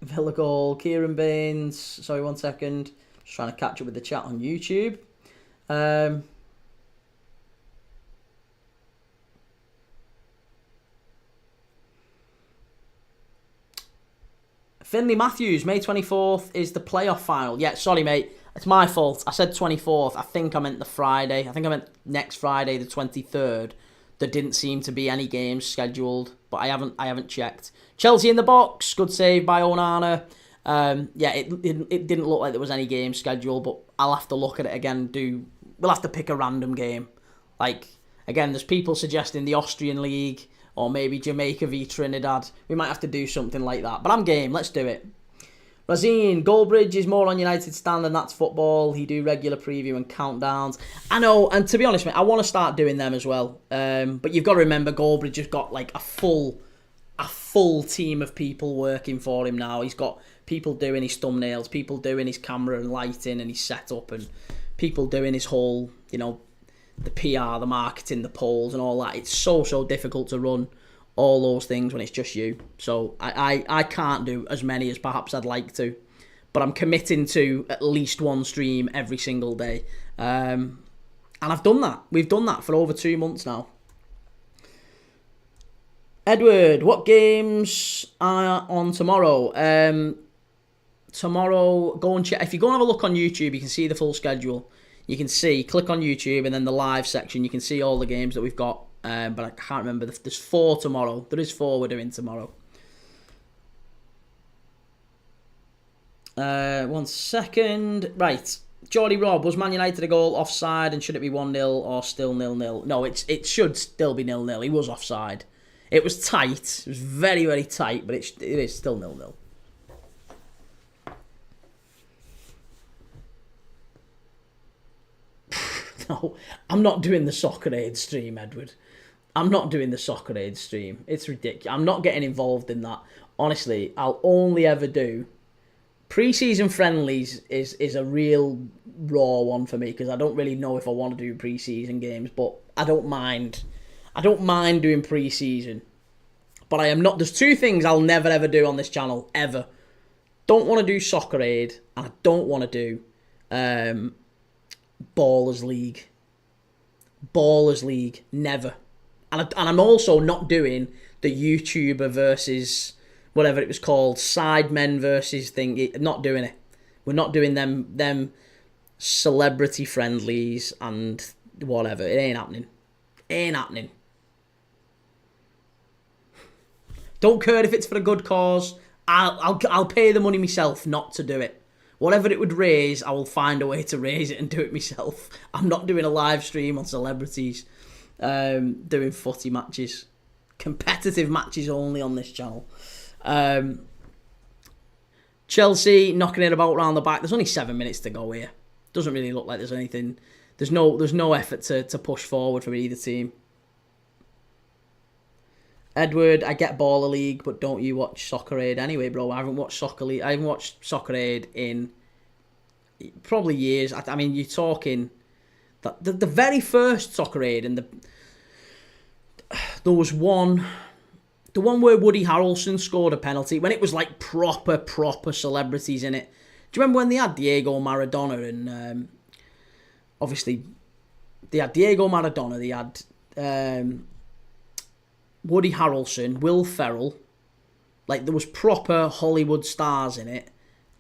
Villa goal. Kieran Baines. Sorry, 1 second. Just trying to catch up with the chat on YouTube. Finley Matthews, May 24th is the playoff final. Yeah, sorry, mate. It's my fault. I said 24th. I think I meant the Friday. I think I meant next Friday, the 23rd. There didn't seem to be any games scheduled, but I haven't checked. Chelsea in the box. Good save by Onana. It didn't look like there was any game scheduled, but I'll have to look at it again. We'll have to pick a random game. Like, again, there's people suggesting the Austrian League, or maybe Jamaica v Trinidad. We might have to do something like that. But I'm game. Let's do it. Razine, Goldbridge is more on United stand and that's football. He do regular preview and countdowns. I know, and to be honest, mate, I want to start doing them as well. But you've got to remember, Goldbridge has got like a full team of people working for him now. He's got people doing his thumbnails, people doing his camera and lighting and his setup, and people doing his whole, the PR, the marketing, the polls and all that. It's so difficult to run all those things when it's just you. So I can't do as many as perhaps I'd like to. But I'm committing to at least one stream every single day. And I've done that. We've done that for over 2 months now. Edward, what games are on tomorrow? Tomorrow, go and check. If you go and have a look on YouTube, you can see the full schedule. You can see, click on YouTube and then the live section. You can see all the games that we've got. But I can't remember. There's 4 tomorrow. There is 4 we're doing tomorrow. 1 second. Right. Geordie Rob, was Man United a goal offside and should it be 1-0 or still 0-0? No, it should still be 0-0. He was offside. It was tight. It was very, very tight, but it is still 0-0. No, I'm not doing the Soccer Aid stream, Edward. I'm not doing the Soccer Aid stream. It's ridiculous. I'm not getting involved in that. Honestly, I'll only ever do... Pre-season friendlies is a real raw one for me because I don't really know if I want to do pre-season games, but I don't mind. I don't mind doing pre-season. But I am not... There's 2 things I'll never ever do on this channel, ever. Don't want to do Soccer Aid, and I don't want to do Ballers League. Ballers League, never. And I'm also not doing the YouTuber versus whatever it was called, Sidemen versus thing. Not doing it. We're not doing them celebrity friendlies and whatever. It ain't happening. Ain't happening. Don't care if it's for a good cause. I'll pay the money myself not to do it. Whatever it would raise, I will find a way to raise it and do it myself. I'm not doing a live stream on celebrities doing footy matches. Competitive matches only on this channel. Chelsea knocking it about round the back. There's only 7 minutes to go here. Doesn't really look like there's anything. There's no effort to push forward from either team. Edward, I get Baller League, but don't you watch Soccer Aid anyway, bro? I haven't watched Soccer League. I haven't watched Soccer Aid in probably years. I mean, you're talking the very first Soccer Aid, and there was one, the one where Woody Harrelson scored a penalty when it was like proper celebrities in it. Do you remember when they had Diego Maradona and obviously they had Diego Maradona, they had Woody Harrelson, Will Ferrell, like there was proper Hollywood stars in it.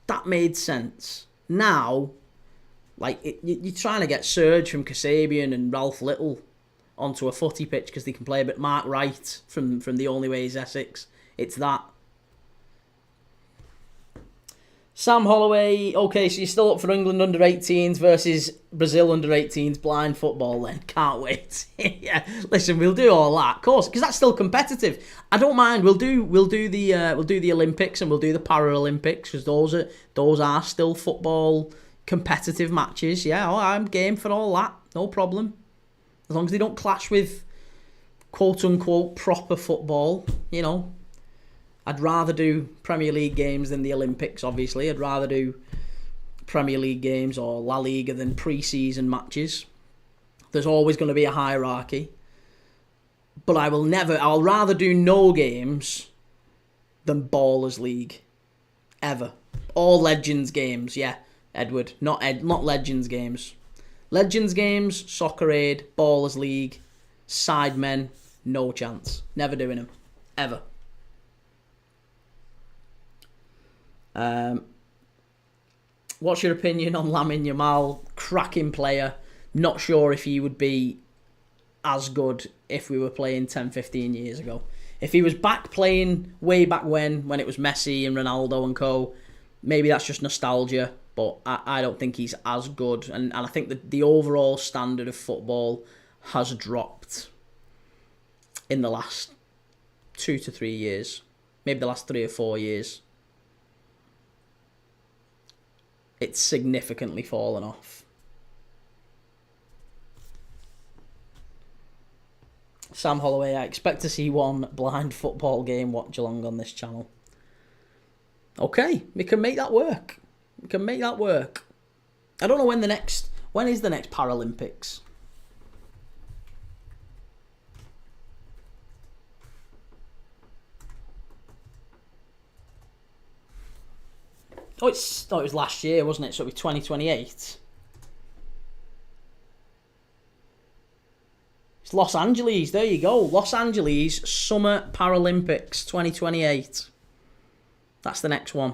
That made sense. Now, like you're trying to get Serge from Kasabian and Ralph Little onto a footy pitch because they can play a bit. Mark Wright from The Only Way Is Essex. It's that. Sam Holloway, okay, so you're still up for England under 18s versus Brazil under 18s blind football then. Can't wait. Yeah, listen, we'll do all that, of course, because that's still competitive. I don't mind. We'll do the Olympics and we'll do the Paralympics because those are still football competitive matches. Yeah, I'm game for all that. No problem. As long as they don't clash with quote unquote proper football, you know. I'd rather do Premier League games than the Olympics, obviously. I'd rather do Premier League games or La Liga than pre-season matches. There's always going to be a hierarchy. But I'll rather do no games than Ballers League. Ever. All Legends games, yeah, Edward. Not Legends games. Legends games, Soccer Aid, Ballers League, Sidemen, no chance. Never doing them. Ever. What's your opinion on Lamine Yamal? Cracking player. Not sure if he would be as good if we were playing 10, 15 years ago. If he was back playing way back when it was Messi and Ronaldo and co, maybe that's just nostalgia, but I don't think he's as good. And I think that the overall standard of football has dropped in the last 2 to 3 years. Maybe the last 3 or 4 years. It's significantly fallen off. Sam Holloway, I expect to see one blind football game watch along on this channel. Okay, we can make that work. We can make that work. I don't know when is the next Paralympics? Oh, it was last year, wasn't it? So it'll be 2028. It's Los Angeles. There you go. Los Angeles Summer Paralympics 2028. That's the next one.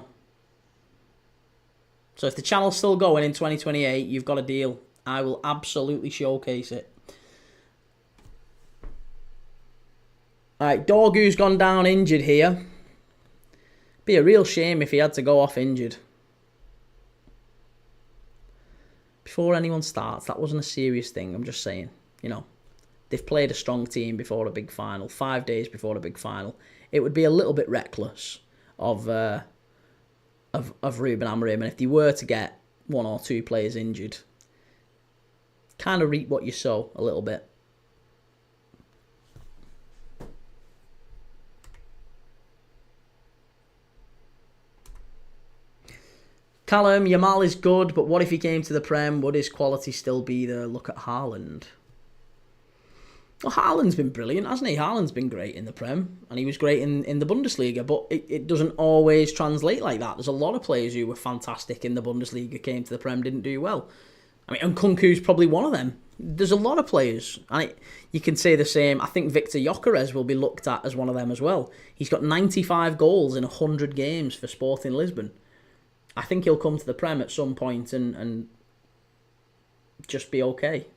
So if the channel's still going in 2028, you've got a deal. I will absolutely showcase it. Alright, Dorgu's gone down injured here. Be a real shame if he had to go off injured. Before anyone starts, that wasn't a serious thing. I'm just saying, you know, they've played a strong team before a big final, 5 days before a big final. It would be a little bit reckless of Ruben Amorim, and if they were to get 1 or 2 players injured, kind of reap what you sow a little bit. Callum, Yamal is good, but what if he came to the Prem? Would his quality still be there? Look at Haaland. Well, Haaland's been brilliant, hasn't he? Haaland's been great in the Prem, and he was great in the Bundesliga, but it doesn't always translate like that. There's a lot of players who were fantastic in the Bundesliga, came to the Prem, didn't do well. I mean, and Nkunku's probably one of them. There's a lot of players, and you can say the same. I think Victor Gyökeres will be looked at as one of them as well. He's got 95 goals in 100 games for Sporting Lisbon. I think he'll come to the Prem at some point and just be okay.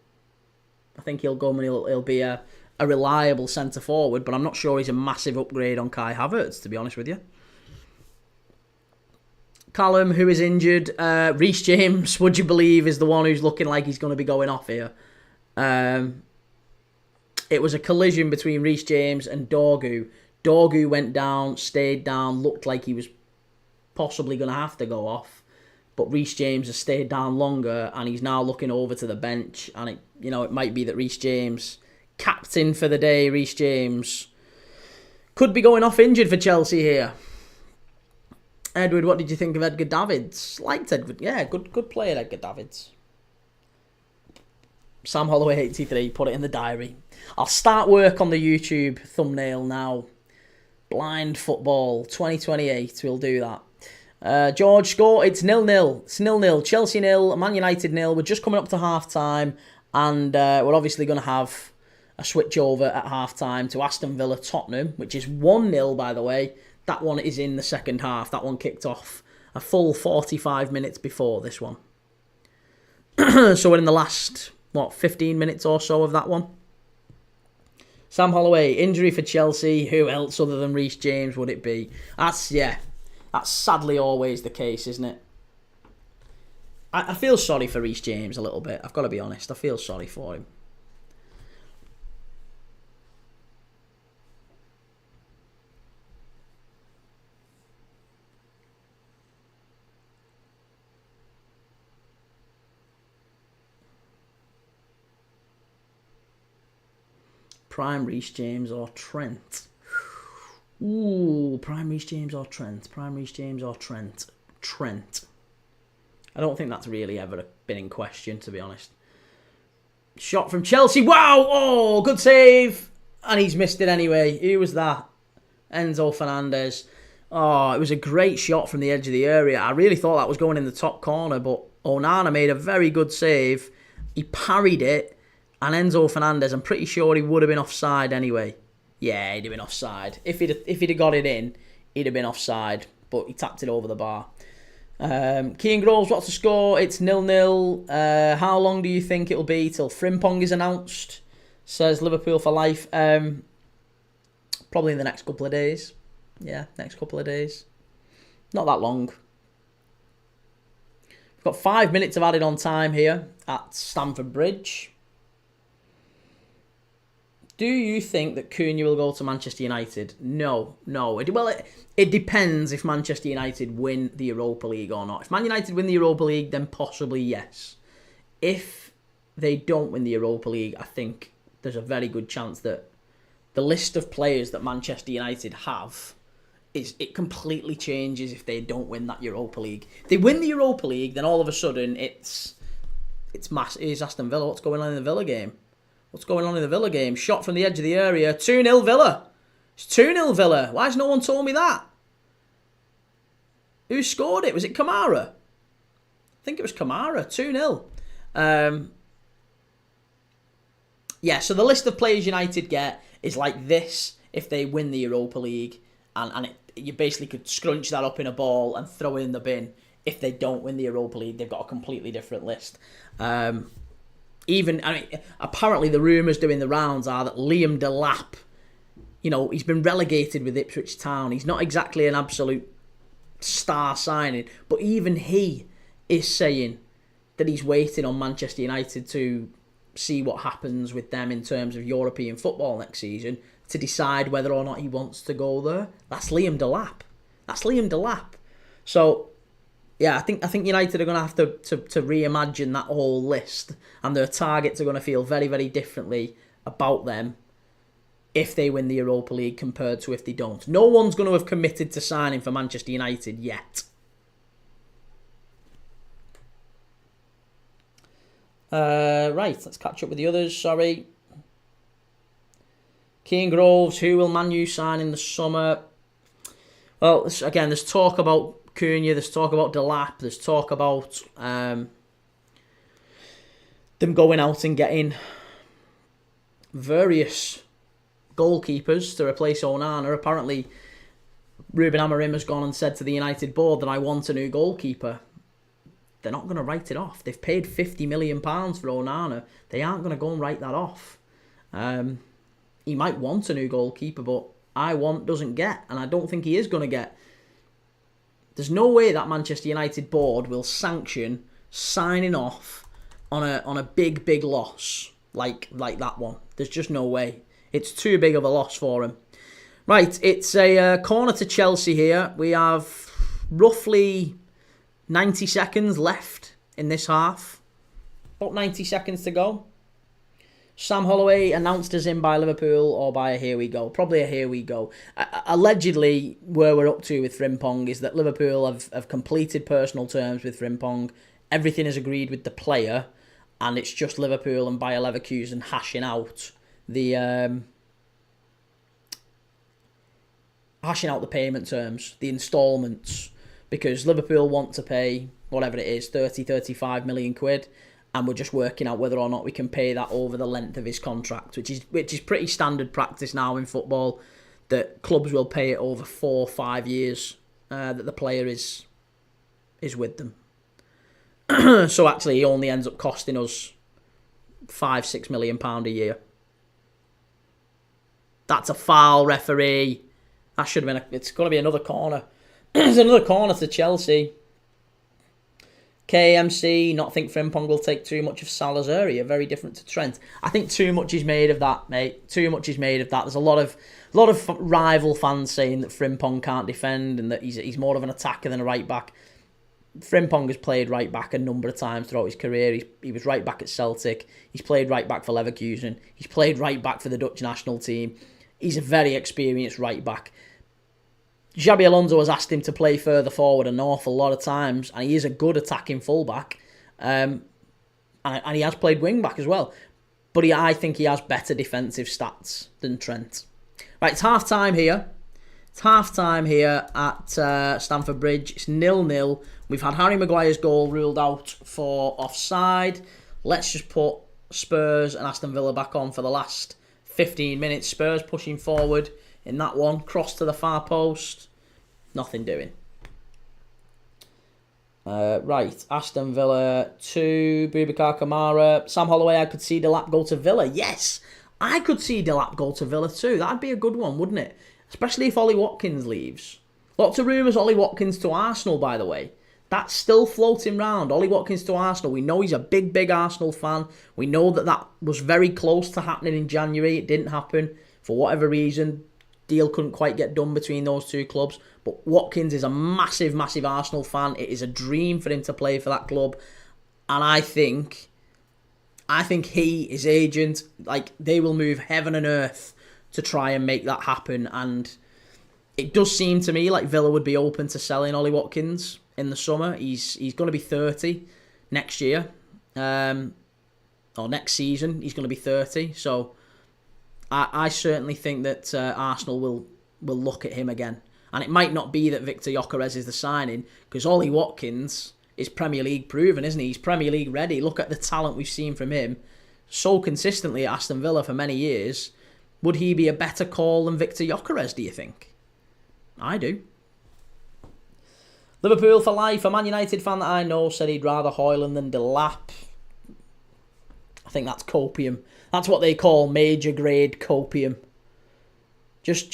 I think he'll go and he'll be a reliable centre forward, but I'm not sure he's a massive upgrade on Kai Havertz, to be honest with you. Callum, who is injured, Reece James, would you believe, is the one who's looking like he's going to be going off here. It was a collision between Reece James and Dorgu. Dorgu went down, stayed down, looked like he was possibly going to have to go off, but Reece James has stayed down longer, and he's now looking over to the bench, and it might be that Reece James, captain for the day, Reece James, could be going off injured for Chelsea here. Edward, what did you think of Edgar Davids? Liked Edward, yeah, good player, Edgar Davids. Sam Holloway 83, put it in the diary. I'll start work on the YouTube thumbnail now. Blind football 2028, we'll do that. George, score, it's 0-0. It's 0-0. Chelsea 0, Man United 0. We're just coming up to half-time, and we're obviously going to have a switch over at half-time to Aston Villa Tottenham, which is 1-0, by the way. That one is in the second half. That one kicked off a full 45 minutes before this one. So we're in the last, 15 minutes or so of that one. Sam Holloway, injury for Chelsea. Who else other than Reece James would it be? That's sadly always the case, isn't it? I feel sorry for Reece James a little bit. I've got to be honest. I feel sorry for him. Prime Reece James or Trent? Ooh, prime Reece James or Trent? Prime Reece James or Trent? Trent. I don't think that's really ever been in question, to be honest. Shot from Chelsea. Wow! Oh, good save. And he's missed it anyway. Who was that? Enzo Fernandez. Oh, it was a great shot from the edge of the area. I really thought that was going in the top corner, but Onana made a very good save. He parried it. And Enzo Fernandez, I'm pretty sure he would have been offside anyway. Yeah, he'd have been offside. If he'd have got it in, he'd have been offside. But he tapped it over the bar. Kean Groves, what's the score? It's 0-0. How long do you think it'll be till Frimpong is announced? Says Liverpool for life. Probably in the next couple of days. Yeah, next couple of days. Not that long. We've got 5 minutes of added on time here at Stamford Bridge. Do you think that Cunha will go to Manchester United? No. It depends if Manchester United win the Europa League or not. If Man United win the Europa League, then possibly yes. If they don't win the Europa League, I think there's a very good chance that the list of players that Manchester United have it completely changes if they don't win that Europa League. If they win the Europa League, then all of a sudden it's Aston Villa. What's going on in the Villa game? Shot from the edge of the area. 2-0 Villa. It's 2-0 Villa. Why has no one told me that? Who scored it? Was it Kamara? I think it was Kamara. 2-0. Yeah, so the list of players United get is like this if they win the Europa League. And you basically could scrunch that up in a ball and throw it in the bin. If they don't win the Europa League, they've got a completely different list. Apparently the rumours doing the rounds are that Liam Delap, he's been relegated with Ipswich Town. He's not exactly an absolute star signing, but even he is saying that he's waiting on Manchester United to see what happens with them in terms of European football next season to decide whether or not he wants to go there. That's Liam Delap. So yeah, I think United are going to have to reimagine that whole list, and their targets are going to feel very, very differently about them if they win the Europa League compared to if they don't. No one's going to have committed to signing for Manchester United yet. Right, let's catch up with the others. Sorry. Kean Groves, who will Man U sign in the summer? Well, again, there's talk about Cunha, there's talk about Delap, there's talk about them going out and getting various goalkeepers to replace Onana. Apparently, Ruben Amorim has gone and said to the United board that I want a new goalkeeper. They're not going to write it off. They've paid £50 million for Onana. They aren't going to go and write that off. He might want a new goalkeeper, but doesn't get, and I don't think he is going to get. There's no way that Manchester United board will sanction signing off on a big loss like that one. There's just no way. It's too big of a loss for him. Right, it's a corner to Chelsea here. We have roughly 90 seconds left in this half. About 90 seconds to go. Sam Holloway announced as in by Liverpool or by a here we go. Probably a here we go. Allegedly, where we're up to with Frimpong is that Liverpool have completed personal terms with Frimpong. Everything is agreed with the player, and it's just Liverpool and Bayer Leverkusen hashing out the payment terms, the instalments, because Liverpool want to pay whatever it is, 35 million quid. And we're just working out whether or not we can pay that over the length of his contract, which is pretty standard practice now in football, that clubs will pay it over 4 or 5 years that the player is with them. So actually, he only ends up costing us £5-6 million a year. That's a foul, referee. That should have been. It's going to be another corner. There's another corner to Chelsea. KMC, not think Frimpong will take too much of Salah's area. Very different to Trent. I think too much is made of that, mate. Too much is made of that. There's a lot of rival fans saying that Frimpong can't defend and that he's more of an attacker than a right back. Frimpong has played right back a number of times throughout his career. He was right back at Celtic. He's played right back for Leverkusen. He's played right back for the Dutch national team. He's a very experienced right back. Xabi Alonso has asked him to play further forward an awful lot of times, and he is a good attacking fullback. And he has played wing back as well. But I think he has better defensive stats than Trent. Right, it's half time here. It's half time here at Stamford Bridge. It's 0-0. We've had Harry Maguire's goal ruled out for offside. Let's just put Spurs and Aston Villa back on for the last 15 minutes. Spurs pushing forward in that one. Cross to the far post. Nothing doing. Right, Aston Villa 2, Boubacar Kamara. Sam Holloway, I could see Delap go to Villa. Yes, I could see Delap go to Villa too. That'd be a good one, wouldn't it? Especially if Ollie Watkins leaves. Lots of rumours Ollie Watkins to Arsenal, by the way. That's still floating round. Ollie Watkins to Arsenal. We know he's a big Arsenal fan. We know that was very close to happening in January. It didn't happen for whatever reason. Deal couldn't quite get done between those two clubs. But Watkins is a massive Arsenal fan. It is a dream for him to play for that club. And I think he, his agent, they will move heaven and earth to try and make that happen. And it does seem to me like Villa would be open to selling Ollie Watkins in the summer. He's going to be 30 next year. Or next season, he's going to be 30. So I certainly think that Arsenal will look at him again. And it might not be that Victor Gyökeres is the signing, because Ollie Watkins is Premier League proven, isn't he? He's Premier League ready. Look at the talent we've seen from him so consistently at Aston Villa for many years. Would he be a better call than Victor Gyökeres, do you think? I do. Liverpool for life. A Man United fan that I know said he'd rather Højlund than Delap. I think that's copium. That's what they call major grade copium. Just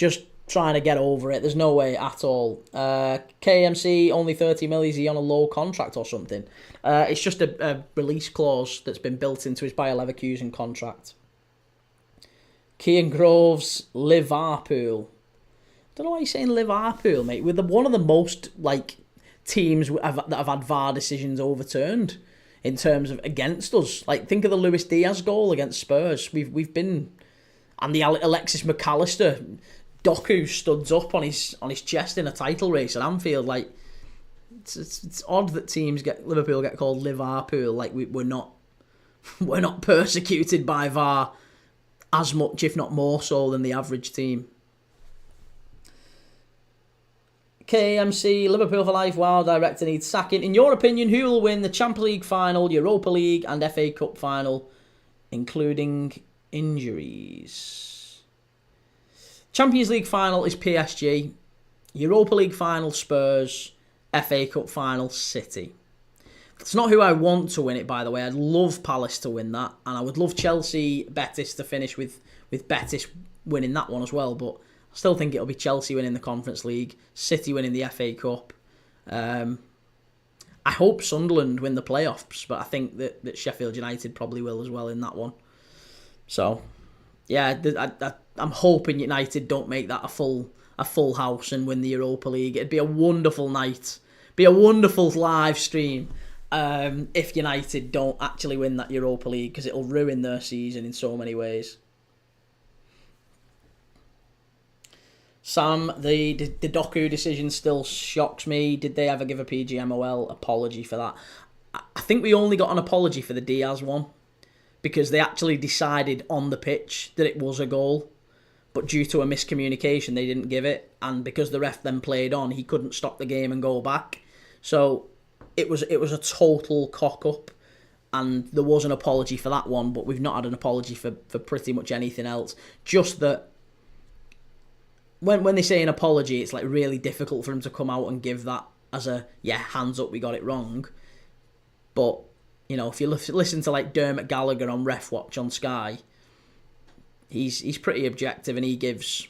trying to get over it. There's no way at all. KMC, only 30 mil. Is he on a low contract or something? It's just a release clause that's been built into his Bayer Leverkusen contract. Kian Groves, Liverpool. Don't know why you're saying Liverpool, mate. We're one of the most teams that have had VAR decisions overturned in terms of against us. Think of the Luis Diaz goal against Spurs. We've been, and the Alexis McAllister. Doku studs up on his chest in a title race at Anfield. It's odd that Liverpool get called Liverpool. We're not persecuted by VAR as much, if not more so, than the average team. KMC, Liverpool for life. Wow, director needs sacking. In your opinion, who will win the Champions League final, Europa League, and FA Cup final, including injuries? Champions League final is PSG. Europa League final, Spurs. FA Cup final, City. It's not who I want to win it, by the way. I'd love Palace to win that. And I would love Chelsea, Betis to finish with Betis winning that one as well. But I still think it'll be Chelsea winning the Conference League, City winning the FA Cup. I hope Sunderland win the playoffs, but I think that Sheffield United probably will as well in that one. So, yeah, I'm hoping United don't make that a full house and win the Europa League. It'd be a wonderful night. Be a wonderful live stream if United don't actually win that Europa League, because it'll ruin their season in so many ways. Sam, the Doku decision still shocks me. Did they ever give a PGMOL apology for that? I think we only got an apology for the Diaz one, because they actually decided on the pitch that it was a goal, but due to a miscommunication they didn't give it, and because the ref then played on, he couldn't stop the game and go back. So it was a total cock-up, and there was an apology for that one, but we've not had an apology for pretty much anything else. Just that when they say an apology, it's really difficult for them to come out and give that as a, hands up, we got it wrong. But, if you listen to Dermot Gallagher on Ref Watch on Sky, he's pretty objective, and he gives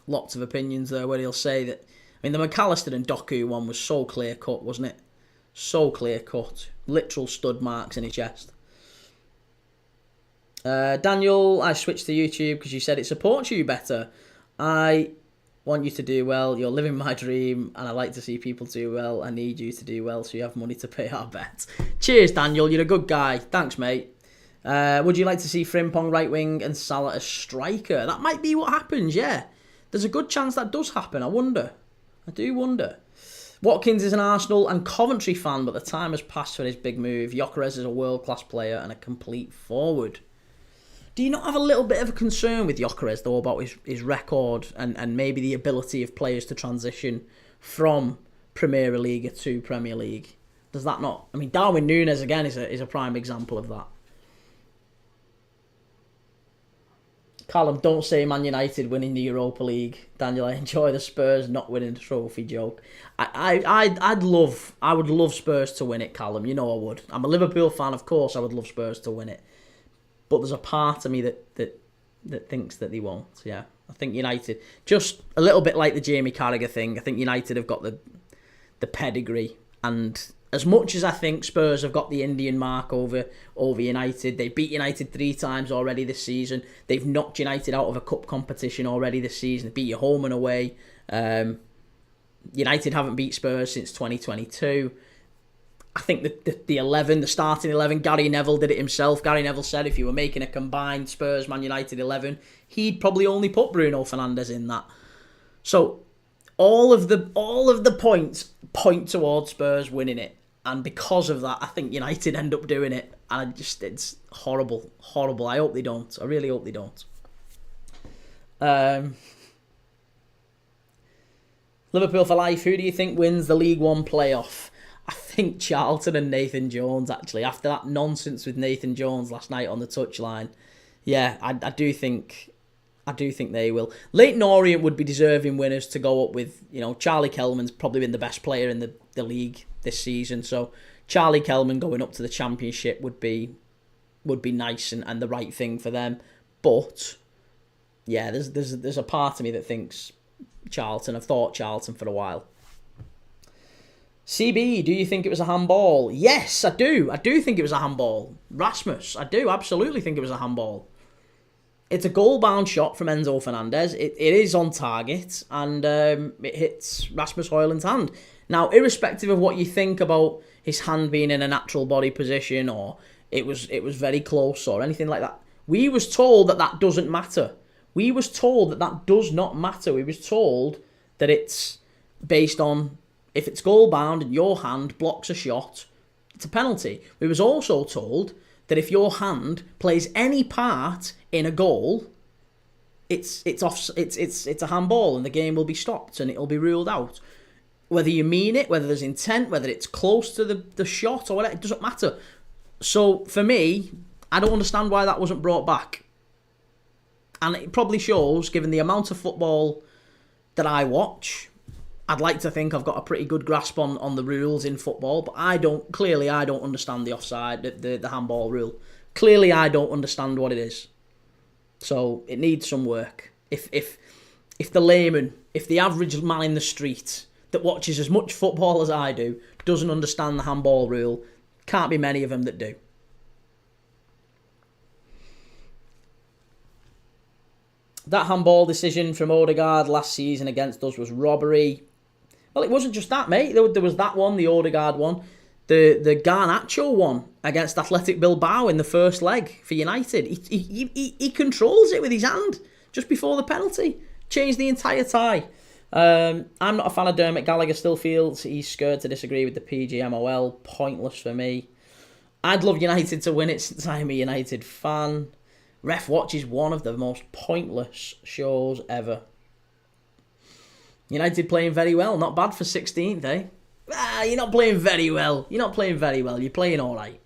lots of opinions there where he'll say that, mean, the McAllister and Doku one was so clear cut, wasn't it? So clear cut. Literal stud marks in his chest. Daniel, I switched to YouTube because you said it supports you better. I want you to do well. You're living my dream, and I like to see people do well. I need you to do well so you have money to pay our bets. Cheers, Daniel. You're a good guy. Thanks, mate. Would you like to see Frimpong right wing and Salah as striker? That might be what happens, yeah. There's a good chance that does happen. I wonder. I do wonder. Watkins is an Arsenal and Coventry fan, but the time has passed for his big move. Gyökeres is a world-class player and a complete forward. Do you not have a little bit of a concern with Gyökeres, though, about his record and maybe the ability of players to transition from Premier League to Premier League? Does that not? I mean, Darwin Núñez, again, is a prime example of that. Callum, don't say Man United winning the Europa League. Daniel, I enjoy the Spurs not winning the trophy joke. I would love Spurs to win it, Callum. You know I would. I'm a Liverpool fan, of course. I would love Spurs to win it. But there's a part of me that thinks that they won't. Yeah, I think United, just a little bit like the Jamie Carragher thing. I think United have got the pedigree, and as much as I think Spurs have got the Indian mark over United, they beat United 3 times already this season. They've knocked United out of a cup competition already this season. They beat you home and away. United haven't beat Spurs since 2022. I think the starting 11, Gary Neville did it himself. Gary Neville said if you were making a combined Spurs Man United 11, he'd probably only put Bruno Fernandes in that. So all of the points point towards Spurs winning it, and because of that, I think United end up doing it. And it's horrible. I hope they don't. I really hope they don't. Liverpool for life. Who do you think wins the League One playoff? I think Charlton and Nathan Jones, actually, after that nonsense with Nathan Jones last night on the touchline. Yeah, I do think they will. Leyton Orient would be deserving winners to go up with. Charlie Kellman's probably been the best player in the league this season, so Charlie Kellman going up to the Championship would be nice and the right thing for them. But yeah, there's a part of me that thinks Charlton. I've thought Charlton for a while. CB, do you think it was a handball? Yes, I do. I do think it was a handball. Rasmus, I do absolutely think it was a handball. It's a goal-bound shot from Enzo Fernandez. It is on target, and it hits Rasmus Højlund's hand. Now, irrespective of what you think about his hand being in a natural body position, or it was very close, or anything like that, we was told that doesn't matter. We was told that does not matter. We was told that it's based on if it's goal-bound and your hand blocks a shot, it's a penalty. We was also told that if your hand plays any part in a goal, it's a handball and the game will be stopped and it'll be ruled out. Whether you mean it, whether there's intent, whether it's close to the shot or whatever, it doesn't matter. So for me, I don't understand why that wasn't brought back. And it probably shows, given the amount of football that I watch, I'd like to think I've got a pretty good grasp on the rules in football, but I don't understand the offside, the handball rule. Clearly, I don't understand what it is. So it needs some work. If the layman, if the average man in the street that watches as much football as I do doesn't understand the handball rule, can't be many of them that do. That handball decision from Odegaard last season against us was robbery. Well, it wasn't just that, mate. There was that one, the Odegaard one. The Garnacho one against Athletic Bilbao in the first leg for United. He controls it with his hand just before the penalty. Changed the entire tie. I'm not a fan of Dermot Gallagher. Still feels he's scared to disagree with the PGMOL. Pointless for me. I'd love United to win it since I'm a United fan. Ref Watch is one of the most pointless shows ever. United playing very well. Not bad for 16th, eh? You're not playing very well. You're playing all right.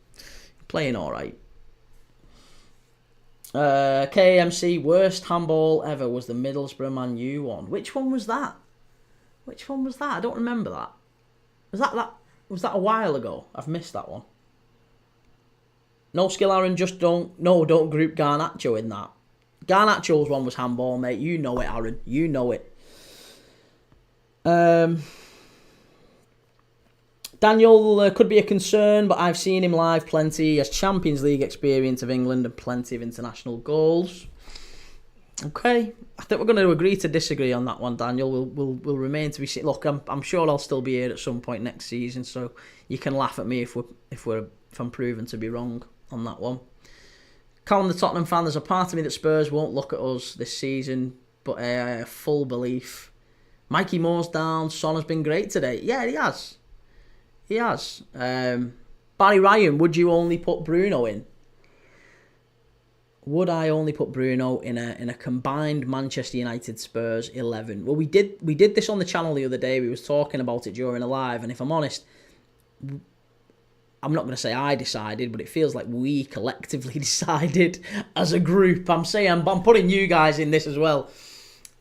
KMC, worst handball ever was the Middlesbrough Man U one. Which one was that? I don't remember that. Was that a while ago? I've missed that one. No skill, Aaron. Don't group Garnacho in that. Garnacho's one was handball, mate. You know it, Aaron. You know it. Daniel could be a concern, but I've seen him live plenty. He has Champions League experience of England and plenty of international goals. Okay, I think we're going to agree to disagree on that one, Daniel. We'll remain to be seen. Look, I'm sure I'll still be here at some point next season, so you can laugh at me if I'm proven to be wrong on that one. Colin, the Tottenham fan, there's a part of me that Spurs won't look at us this season, but full belief. Mikey Moore's down. Son has been great today. Yeah, he has. He has. Barry Ryan, would you only put Bruno in? Would I only put Bruno in a combined Manchester United Spurs 11? Well, we did this on the channel the other day. We was talking about it during a live, and if I'm honest, I'm not going to say I decided, but it feels like we collectively decided as a group. I'm putting you guys in this as well,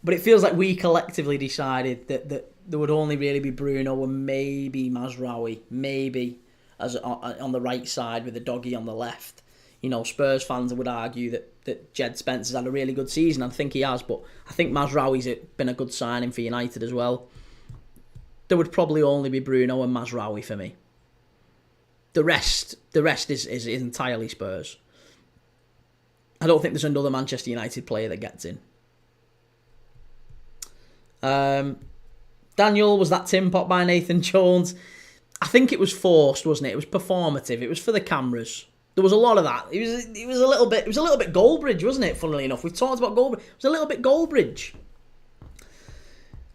but it feels like we collectively decided that there would only really be Bruno and maybe Mazraoui, maybe as on the right side with the doggy on the left. You know, Spurs fans would argue that Jed Spencer's had a really good season. I think he has, but I think Mazraoui's been a good signing for United as well. There would probably only be Bruno and Mazraoui for me. The rest is entirely Spurs. I don't think there's another Manchester United player that gets in. Daniel, was that Tim Pot by Nathan Jones? I think it was forced, wasn't it? It was performative. It was for the cameras. There was a lot of that. It was a little bit Goldbridge, wasn't it? Funnily enough, we've talked about Goldbridge. It was a little bit Goldbridge.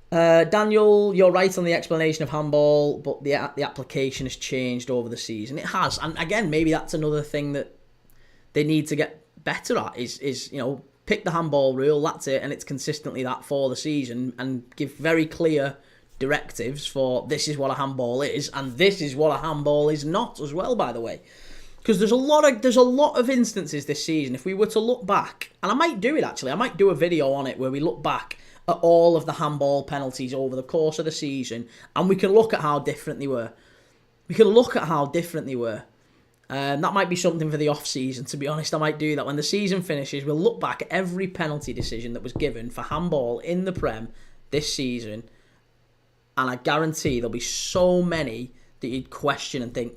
Daniel, you're right on the explanation of handball, but the application has changed over the season. It has, and again, maybe that's another thing that they need to get better at. Is pick the handball rule. That's it, and it's consistently that for the season, and give very clear directives for this is what a handball is, and this is what a handball is not as well. By the way. Because there's a lot of instances this season. If we were to look back, and I might do it actually, I might do a video on it where we look back at all of the handball penalties over the course of the season, and we can look at how different they were. That might be something for the off season. To be honest, I might do that when the season finishes. We'll look back at every penalty decision that was given for handball in the Prem this season, and I guarantee there'll be so many that you'd question and think,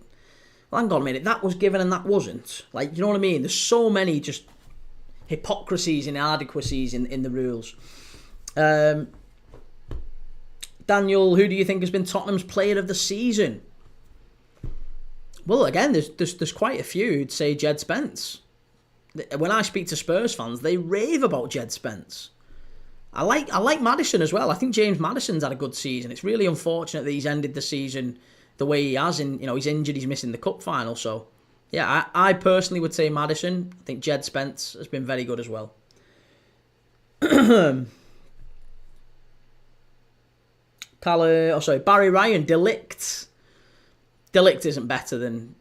hang on a minute, that was given and that wasn't. Like, you know what I mean? There's so many just hypocrisies and inadequacies in the rules. Daniel, who do you think has been Tottenham's player of the season? Well, again, there's quite a few who'd say Jed Spence. When I speak to Spurs fans, they rave about Jed Spence. I like Maddison as well. I think James Maddison's had a good season. It's really unfortunate that he's ended the season the way he has. He's injured, he's missing the cup final. So, yeah, I personally would say Maddison. I think Jed Spence has been very good as well. Barry Ryan, Delict. Delict isn't better than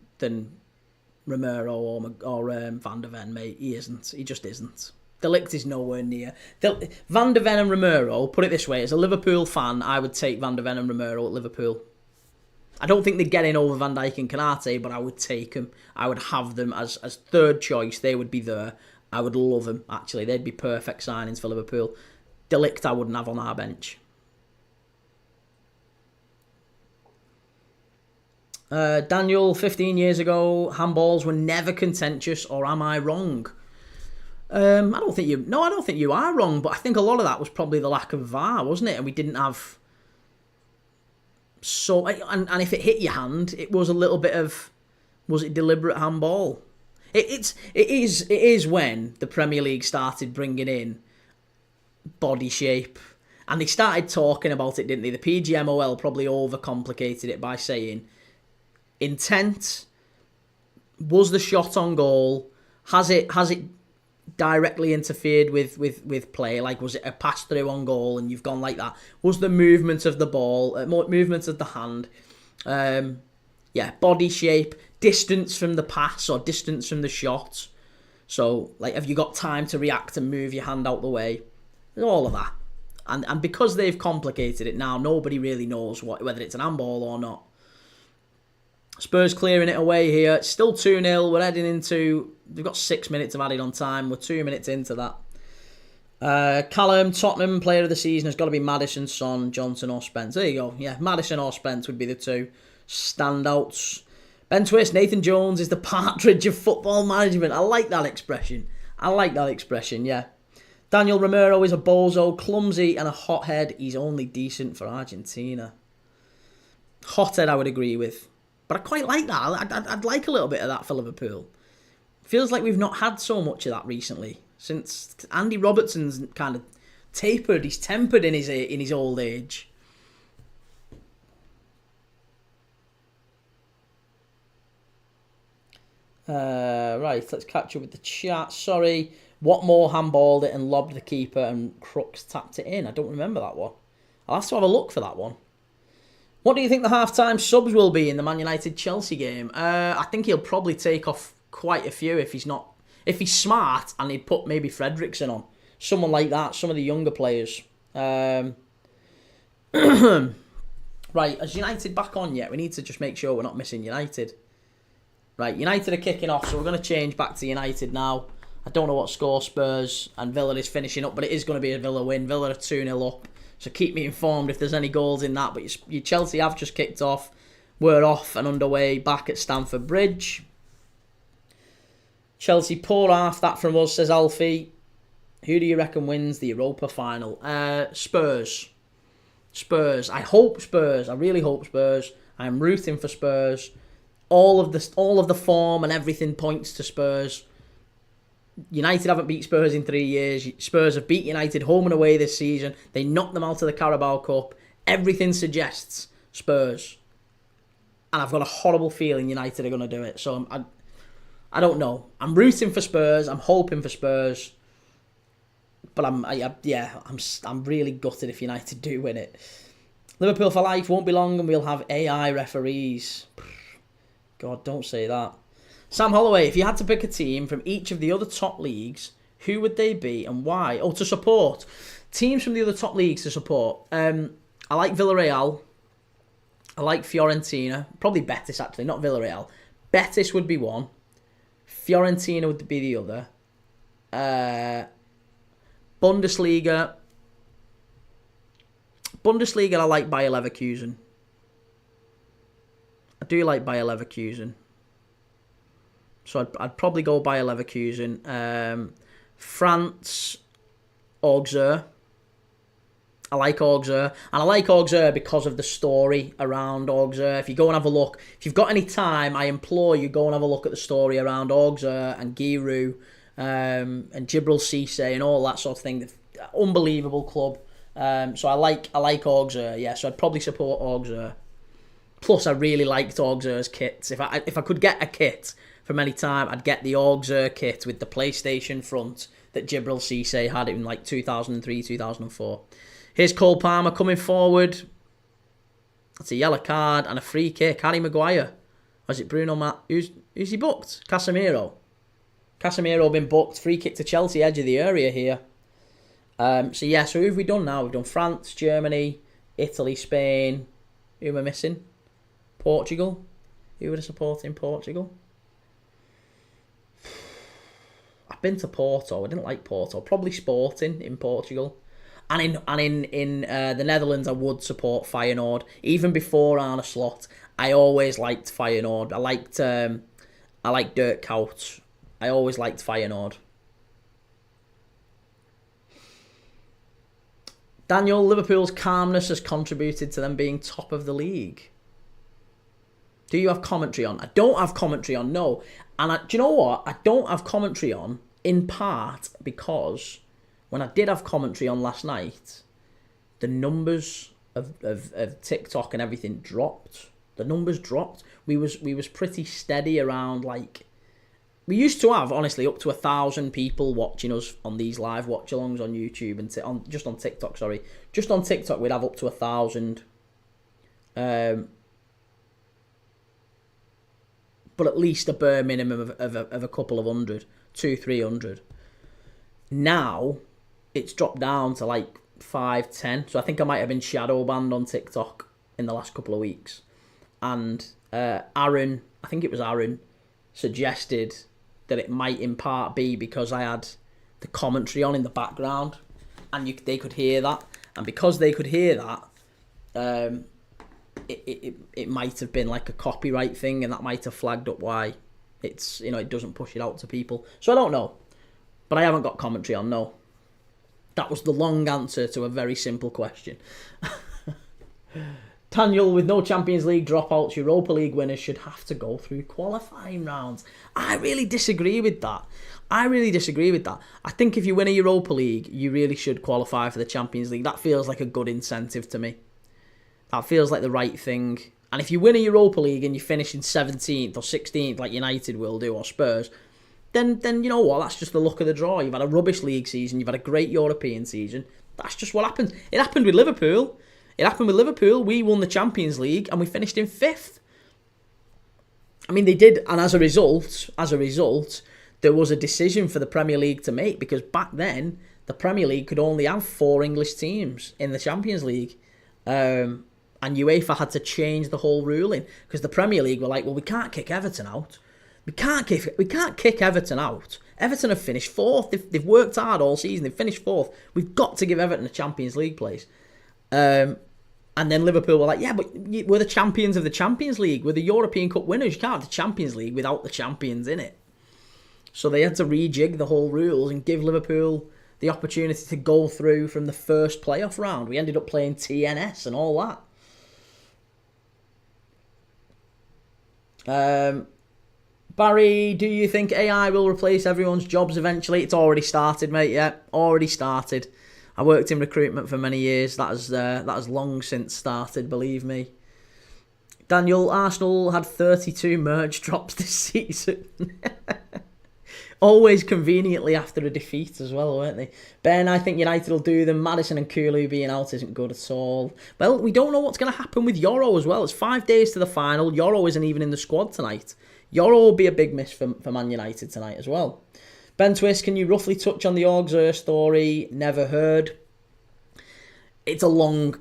Romero or Van der Ven, mate. He isn't. He just isn't. Delict is nowhere near. Van der Ven and Romero, put it this way, as a Liverpool fan, I would take Van der Ven and Romero at Liverpool. I don't think they'd get in over Van Dijk and Canate, but I would take them. I would have them as third choice. They would be there. I would love them, actually. They'd be perfect signings for Liverpool. Delict I wouldn't have on our bench. Daniel, 15 years ago, handballs were never contentious, or am I wrong? I don't think you are wrong, but I think a lot of that was probably the lack of VAR, wasn't it? And we didn't have... So, and if it hit your hand, it was a little bit of, was it deliberate handball? It is when the Premier League started bringing in body shape, and they started talking about it, didn't they? The PGMOL probably overcomplicated it by saying intent, was the shot on goal, has it directly interfered with play, like was it a pass through on goal and you've gone like that, was the movement of the ball, movement of the hand, body shape, distance from the pass or distance from the shot, so like have you got time to react and move your hand out the way, all of that, and because they've complicated it now, nobody really knows whether it's an handball or not. Spurs clearing it away here. It's still 2-0. We're heading into... We've got 6 minutes of added on time. We're 2 minutes into that. Callum, Tottenham, player of the season has got to be Maddison, Son, Johnson or Spence. There you go. Yeah, Maddison or Spence would be the two standouts. Ben Twist, Nathan Jones is the partridge of football management. I like that expression. Yeah. Daniel Romero is a bozo, clumsy and a hothead. He's only decent for Argentina. Hothead I would agree with. But I quite like that. I'd like a little bit of that for Liverpool. Feels like we've not had so much of that recently. Since Andy Robertson's kind of tapered, he's tempered in his old age. Right, let's catch up with the chat. Sorry, Watmore handballed it and lobbed the keeper and Crooks tapped it in. I don't remember that one. I'll have to have a look for that one. What do you think the half-time subs will be in the Man United-Chelsea game? I think he'll probably take off quite a few if he's smart, and he'd put maybe Fredrickson on. Someone like that, some of the younger players. Right, is United back on yet? We need to just make sure we're not missing United. Right, United are kicking off, so we're going to change back to United now. I don't know what score Spurs and Villa is finishing up, but it is going to be a Villa win. Villa are 2-0 up, so keep me informed if there's any goals in that. But your Chelsea have just kicked off. We're off and underway back at Stamford Bridge. Chelsea poor half, that from us, says Alfie. Who do you reckon wins the Europa final? Spurs. I hope Spurs. I really hope Spurs. I'm rooting for Spurs. All of the form and everything points to Spurs. United haven't beat Spurs in 3 years. Spurs have beat United home and away this season. They knocked them out of the Carabao Cup. Everything suggests Spurs. And I've got a horrible feeling United are going to do it. So I don't know. I'm rooting for Spurs. I'm hoping for Spurs. But I'm really gutted if United do win it. Liverpool for life won't be long and we'll have AI referees. God, don't say that. Sam Holloway, if you had to pick a team from each of the other top leagues, who would they be and why? Oh, to support. Teams from the other top leagues to support. I like Villarreal. I like Fiorentina. Probably Betis, actually, not Villarreal. Betis would be one. Fiorentina would be the other. Bundesliga, I like Bayer Leverkusen. I do like Bayer Leverkusen. So I'd probably go Bayer Leverkusen. France, Auxerre. I like Auxerre. And I like Auxerre because of the story around Auxerre. If you go and have a look, if you've got any time, I implore you, go and have a look at the story around Auxerre and Giroud and Djibril Cissé and all that sort of thing. Unbelievable club. So I like Auxerre, yeah. So I'd probably support Auxerre. Plus, I really liked Auxerre's kits. If I could get a kit from any time, I'd get the Auxerre kit with the PlayStation front that Djibril Cissé had in like 2003, 2004. Here's Cole Palmer coming forward. That's a yellow card and a free kick. Harry Maguire. Or is it Bruno Who's he booked? Casemiro been booked. Free kick to Chelsea, edge of the area here. So who have we done now? We've done France, Germany, Italy, Spain. Who am I missing? Portugal. Who would I support in Portugal? I've been to Porto. I didn't like Porto. Probably Sporting in Portugal. And in the Netherlands, I would support Feyenoord. Even before Arne Slot, I always liked Feyenoord. I liked Dirk Kuyt. I always liked Feyenoord. Daniel, Liverpool's calmness has contributed to them being top of the league. Do you have commentary on? I don't have commentary on, no. And do you know what? I don't have commentary on, in part because when I did have commentary on last night, the numbers of TikTok and everything dropped. The numbers dropped. We was pretty steady around like... We used to have, honestly, up to 1,000 people watching us on these live watch-alongs on YouTube and just on TikTok, sorry. Just on TikTok, we'd have up to 1,000. But at least a bare minimum of a couple of hundred, 200-300. Now, it's dropped down to like 5-10. So I think I might have been shadow banned on TikTok in the last couple of weeks. And Aaron, I think it was Aaron, suggested that it might in part be because I had the commentary on in the background. and they could hear that, and because they could hear that, it might have been like a copyright thing, and that might have flagged up why it doesn't push it out to people. So I don't know, but I haven't got commentary on. No, that was the long answer to a very simple question. Daniel, with no Champions League dropouts, Europa League winners should have to go through qualifying rounds. I really disagree with that. I think if you win a Europa League, you really should qualify for the Champions League. That feels like a good incentive to me. That feels like the right thing. And if you win a Europa League and you finish in 17th or 16th, like United will do, or Spurs, then you know what? That's just the luck of the draw. You've had a rubbish league season. You've had a great European season. That's just what happens. It happened with Liverpool. We won the Champions League and we finished in 5th. I mean, they did, and as a result, there was a decision for the Premier League to make, because back then the Premier League could only have 4 English teams in the Champions League, and UEFA had to change the whole ruling, because the Premier League were like, well, we can't kick Everton out. We can't kick Everton out. Everton have finished 4th. They've worked hard all season. They've finished 4th. We've got to give Everton a Champions League place. And then Liverpool were like, yeah, but we're the champions of the Champions League. We're the European Cup winners. You can't have the Champions League without the champions in it. So they had to rejig the whole rules and give Liverpool the opportunity to go through from the first playoff round. We ended up playing TNS and all that. Barry, do you think AI will replace everyone's jobs eventually? It's already started, mate. Yeah, already started. I worked in recruitment for many years. That has long since started, believe me. Daniel, Arsenal had 32 merge drops this season. Always conveniently after a defeat as well, weren't they? Ben, I think United will do them. Maddison and Kulu being out isn't good at all. Well, we don't know what's going to happen with Euro as well. It's 5 days to the final. Euro isn't even in the squad tonight. Euro will be a big miss for Man United tonight as well. Ben Twist, can you roughly touch on the Auxerre story? Never heard. It is a long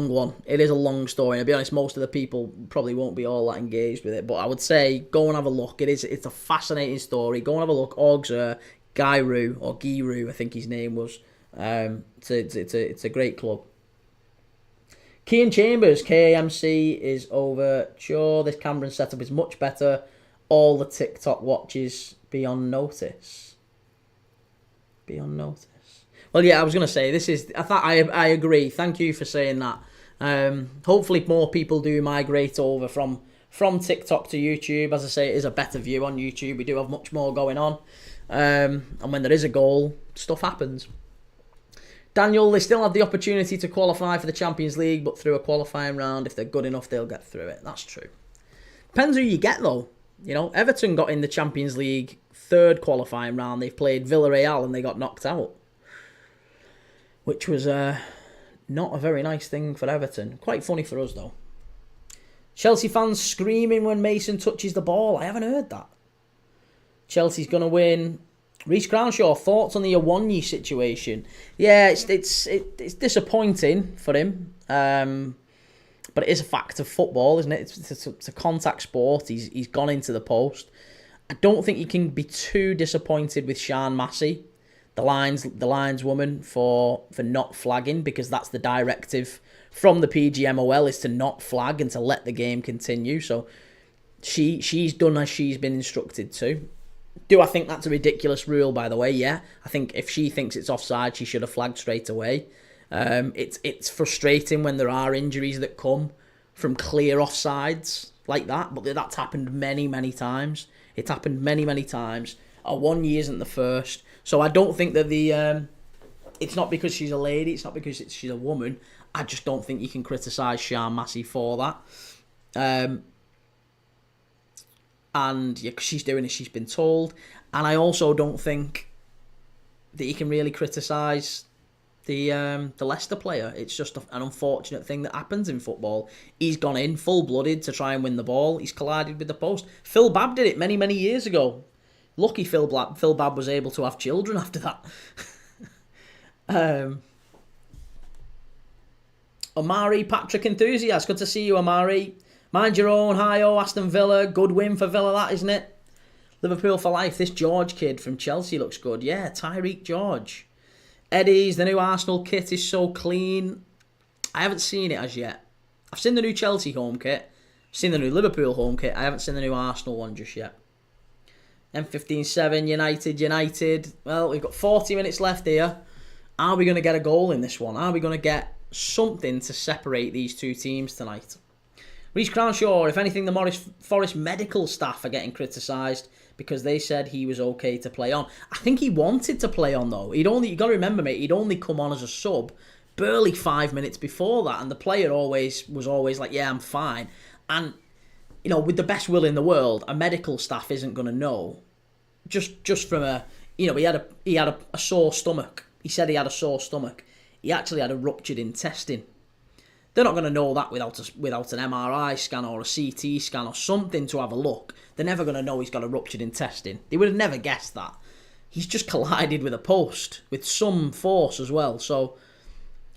one. It is a long story. I'll be honest, most of the people probably won't be all that engaged with it, but I would say go and have a look. It's a fascinating story. Go and have a look. Auxerre, Giroud, I think his name was. It's a great club. Kean Chambers, KAMC is over. Sure, this Cameron setup is much better. All the TikTok watches be on notice. Well, yeah, I was going to say, I agree. Thank you for saying that. Hopefully more people do migrate over from TikTok to YouTube. As I say, it is a better view on YouTube. We do have much more going on. And when there is a goal, stuff happens. Daniel, they still have the opportunity to qualify for the Champions League, but through a qualifying round. If they're good enough, they'll get through it. That's true. Depends who you get, though. Everton got in the Champions League 3rd qualifying round. They've played Villarreal and they got knocked out, which was not a very nice thing for Everton. Quite funny for us, though. Chelsea fans screaming when Mason touches the ball. I haven't heard that. Chelsea's going to win. Reece Crownshaw, thoughts on the Awoniyi situation? Yeah, it's disappointing for him. But it is a fact of football, isn't it? It's a contact sport. He's gone into the post. I don't think you can be too disappointed with Sian Massey, the lineswoman, for not flagging, because that's the directive from the PGMOL, is to not flag and to let the game continue. So she's done as she's been instructed to. Do I think that's a ridiculous rule, by the way? Yeah. I think if she thinks it's offside, she should have flagged straight away. It's frustrating when there are injuries that come from clear offsides like that, but that's happened many, many times. It's happened many, many times. Awoniyi isn't the first. So I don't think that it's not because she's a lady, it's not because she's a woman. I just don't think you can criticise Sian Massey for that. And yeah, she's doing as she's been told. And I also don't think that you can really criticise the Leicester player. It's just an unfortunate thing that happens in football. He's gone in full-blooded to try and win the ball. He's collided with the post. Phil Babb did it many, many years ago. Lucky Phil Babb was able to have children after that. Omari, Patrick Enthusiast. Good to see you, Omari. Mind your own. Hi-oh, Aston Villa. Good win for Villa, that, isn't it? Liverpool for life. This George kid from Chelsea looks good. Yeah, Tyreek George. Eddie's, the new Arsenal kit is so clean. I haven't seen it as yet. I've seen the new Chelsea home kit. I've seen the new Liverpool home kit. I haven't seen the new Arsenal one just yet. M15-7, United. Well, we've got 40 minutes left here. Are we going to get a goal in this one? Are we going to get something to separate these two teams tonight? Reece Crownshaw, if anything, the Forest medical staff are getting criticised because they said he was okay to play on. I think he wanted to play on, though. You got to remember, mate, he'd only come on as a sub barely 5 minutes before that, and the player was always like, yeah, I'm fine. And, with the best will in the world, a medical staff isn't going to know. Just from he had a sore stomach. He said he had a sore stomach. He actually had a ruptured intestine. They're not going to know that without an MRI scan or a CT scan or something to have a look. They're never going to know he's got a ruptured intestine. They would have never guessed that. He's just collided with a post with some force as well. So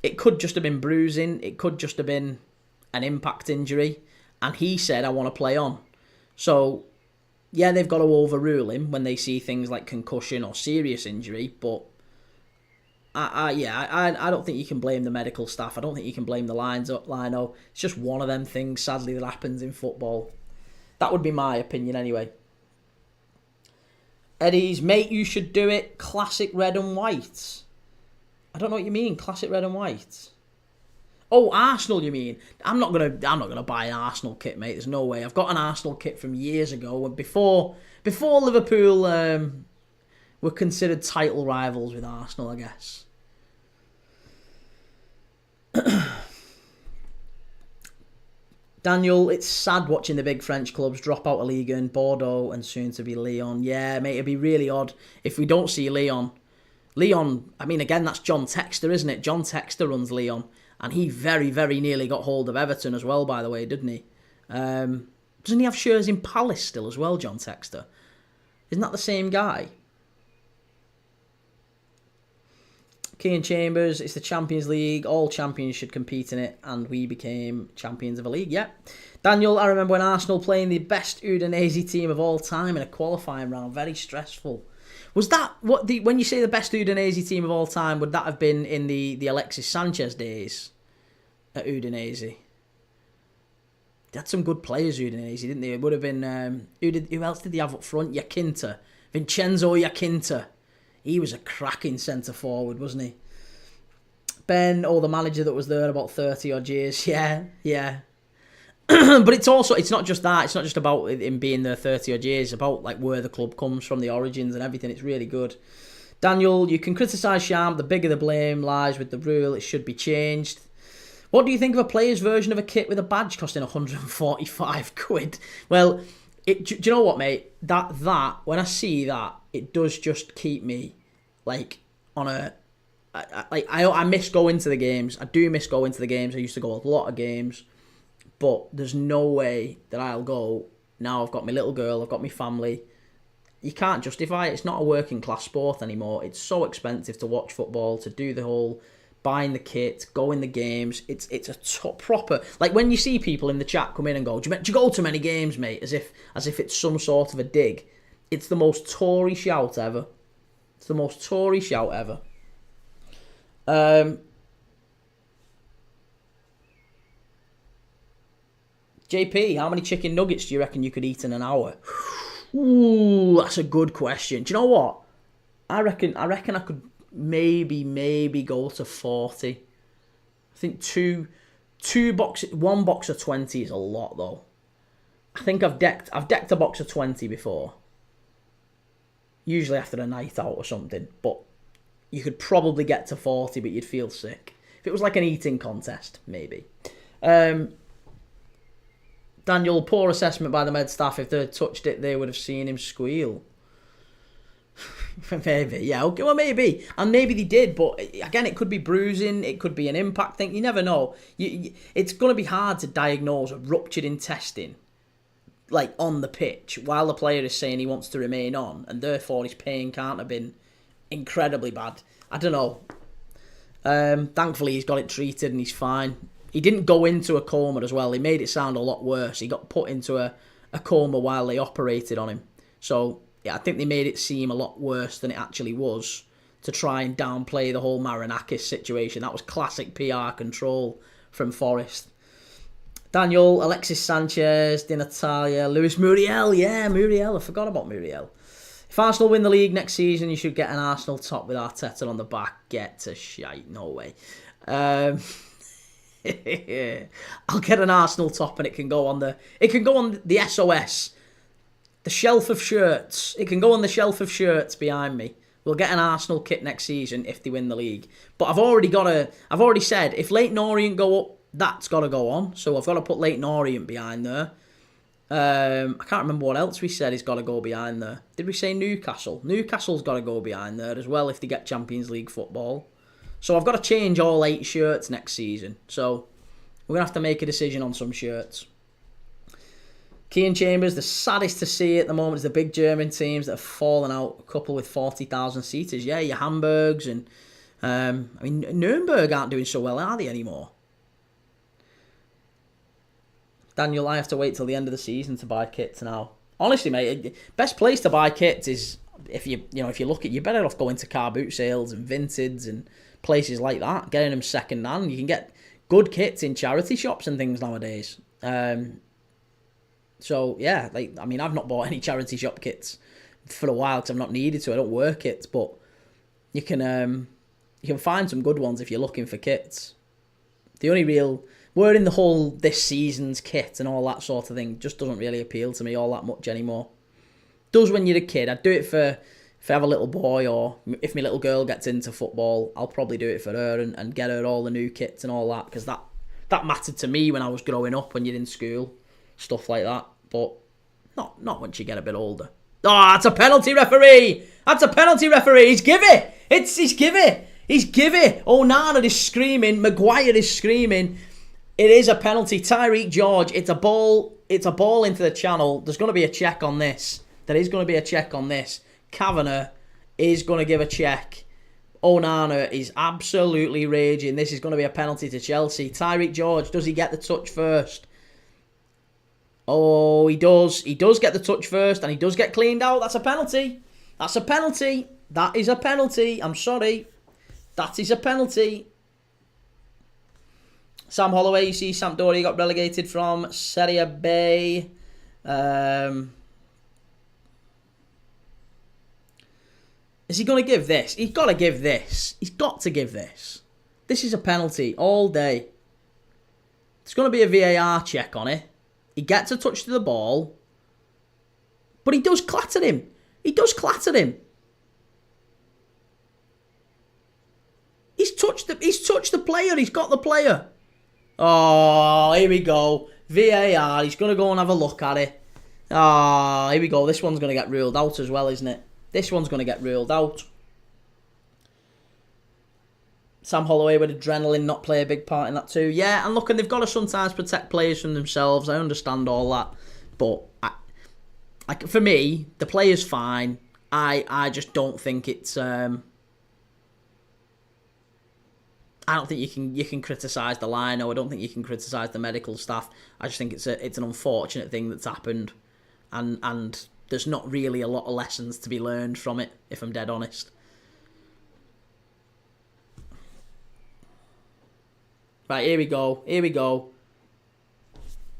it could just have been bruising. It could just have been an impact injury. And he said, I want to play on. So, yeah, they've got to overrule him when they see things like concussion or serious injury. But, I don't think you can blame the medical staff. I don't think you can blame the lino. It's just one of them things, sadly, that happens in football. That would be my opinion anyway. Eddie's, mate, you should do it. Classic red and white. I don't know what you mean, classic red and white. Oh, Arsenal, you mean? I'm not gonna buy an Arsenal kit, mate. There's no way. I've got an Arsenal kit from years ago, before Liverpool were considered title rivals with Arsenal, I guess. Daniel, it's sad watching the big French clubs drop out of Liga and Bordeaux and soon to be Lyon. Yeah, mate, it'd be really odd if we don't see Lyon. Lyon, I mean, again, that's John Textor, isn't it? John Textor runs Lyon. And he very, very nearly got hold of Everton as well, by the way, didn't he? Doesn't he have shares in Palace still as well, John Textor? Isn't that the same guy? Kean Chambers, it's the Champions League. All champions should compete in it. And we became champions of a league, yeah. Daniel, I remember when Arsenal playing the best Udinese team of all time in a qualifying round. Very stressful. Was that when you say the best Udinese team of all time, would that have been in the Alexis Sanchez days at Udinese? They had some good players, Udinese, didn't they? It would have been who else did they have up front? Yakinta, Vincenzo Yakinta. He was a cracking centre forward, wasn't he? Ben, the manager that was there about 30 odd years. Yeah. But it's not just that. It's not just about him being there 30 odd years. It's about like where the club comes from, the origins and everything. It's really good. Daniel, you can criticise Sham. The bigger the blame lies with the rule. It should be changed. What do you think of a player's version of a kit with a badge costing 145 quid? Well, do you know what, mate? That when I see that, it does just keep me like on a. I miss going to the games. I do miss going to the games. I used to go a lot of games. But there's no way that I'll go, now I've got my little girl, I've got my family. You can't justify it. It's not a working class sport anymore. It's so expensive to watch football, to do the whole buying the kit, going the games. It's a proper... Like when you see people in the chat come in and go, do you go to many games, mate? As if it's some sort of a dig. It's the most Tory shout ever. It's the most Tory shout ever. JP, how many chicken nuggets do you reckon you could eat in an hour? Ooh, that's a good question. Do you know what? I reckon I could maybe go to 40. I think one box of 20 is a lot though. I think I've decked a box of 20 before. Usually after a night out or something, but you could probably get to 40, but you'd feel sick. If it was like an eating contest, maybe. Daniel, poor assessment by the med staff. If they'd touched it, they would have seen him squeal. Maybe, yeah, okay, well, maybe. And maybe they did, but again, it could be bruising, it could be an impact thing. You never know. It's going to be hard to diagnose a ruptured intestine, like, on the pitch, while the player is saying he wants to remain on, and therefore his pain can't have been incredibly bad. I don't know. Thankfully, he's got it treated and he's fine. He didn't go into a coma as well. He made it sound a lot worse. He got put into a coma while they operated on him. So, yeah, I think they made it seem a lot worse than it actually was. to try and downplay the whole Marinakis situation. That was classic PR control from Forest. Daniel, Alexis Sanchez, Di Natalia, Luis Muriel. Yeah, Muriel. I forgot about Muriel. If Arsenal win the league next season, you should get an Arsenal top with Arteta on the back. Get to shite. No way. I'll get an Arsenal top and it can go on the SOS. The shelf of shirts. It can go on the shelf of shirts behind me. We'll get an Arsenal kit next season if they win the league. But I've already said if Leyton Orient go up, that's got to go on. So I've got to put Leyton Orient behind there. I can't remember what else we said has got to go behind there. Did we say Newcastle? Newcastle's got to go behind there as well if they get Champions League football. So I've got to change all 8 shirts next season. So we're going to have to make a decision on some shirts. Kean Chambers, the saddest to see at the moment is the big German teams that have fallen out, a couple with 40,000 seaters. Yeah, your Hamburgs and... Nuremberg aren't doing so well, are they, anymore? Daniel, I have to wait till the end of the season to buy kits now. Honestly, mate, best place to buy kits is if you look at, you're better off going to car boot sales and Vinted and places like that, getting them second hand. You can get good kits in charity shops and things nowadays. So yeah, I've not bought any charity shop kits for a while because I've not needed to. I don't wear kits, but you can find some good ones if you're looking for kits. The only real wearing the whole this season's kit and all that sort of thing just doesn't really appeal to me all that much anymore. Does when you're a kid. I'd do it for if I have a little boy or if my little girl gets into football, I'll probably do it for her and get her all the new kits and all that because that mattered to me when I was growing up when you're in school. Stuff like that, but not once you get a bit older. Oh, that's a penalty, referee! That's a penalty, referee! He's give it! He's give it! He's give it! Onana is screaming, Maguire is screaming. It is a penalty. Tyreek George, it's a ball into the channel. There's going to be a check on this. There is going to be a check on this. Kavanagh is going to give a check. Onana is absolutely raging. This is going to be a penalty to Chelsea. Tyreek George, does he get the touch first? Oh, he does. He does get the touch first and he does get cleaned out. That's a penalty. That's a penalty. That is a penalty. I'm sorry. That is a penalty. Sam Holloway, you see Sampdoria got relegated from Serie B. Is he going to give this? He's got to give this. He's got to give this. This is a penalty all day. There's going to be a VAR check on it. He gets a touch to the ball. But he does clatter him. He does clatter him. He's touched the player. He's got the player. Oh, here we go. VAR. He's going to go and have a look at it. Ah, here we go. This one's going to get ruled out as well, isn't it? This one's going to get ruled out. Sam Holloway with adrenaline not play a big part in that too. Yeah, and look, and they've got to sometimes protect players from themselves. I understand all that. But for me, the player's fine. I just don't think it's... I don't think you can criticise the line, or I don't think you can criticise the medical staff. I just think it's an unfortunate thing that's happened, and there's not really a lot of lessons to be learned from it, if I'm dead honest. Right, here we go. Here we go.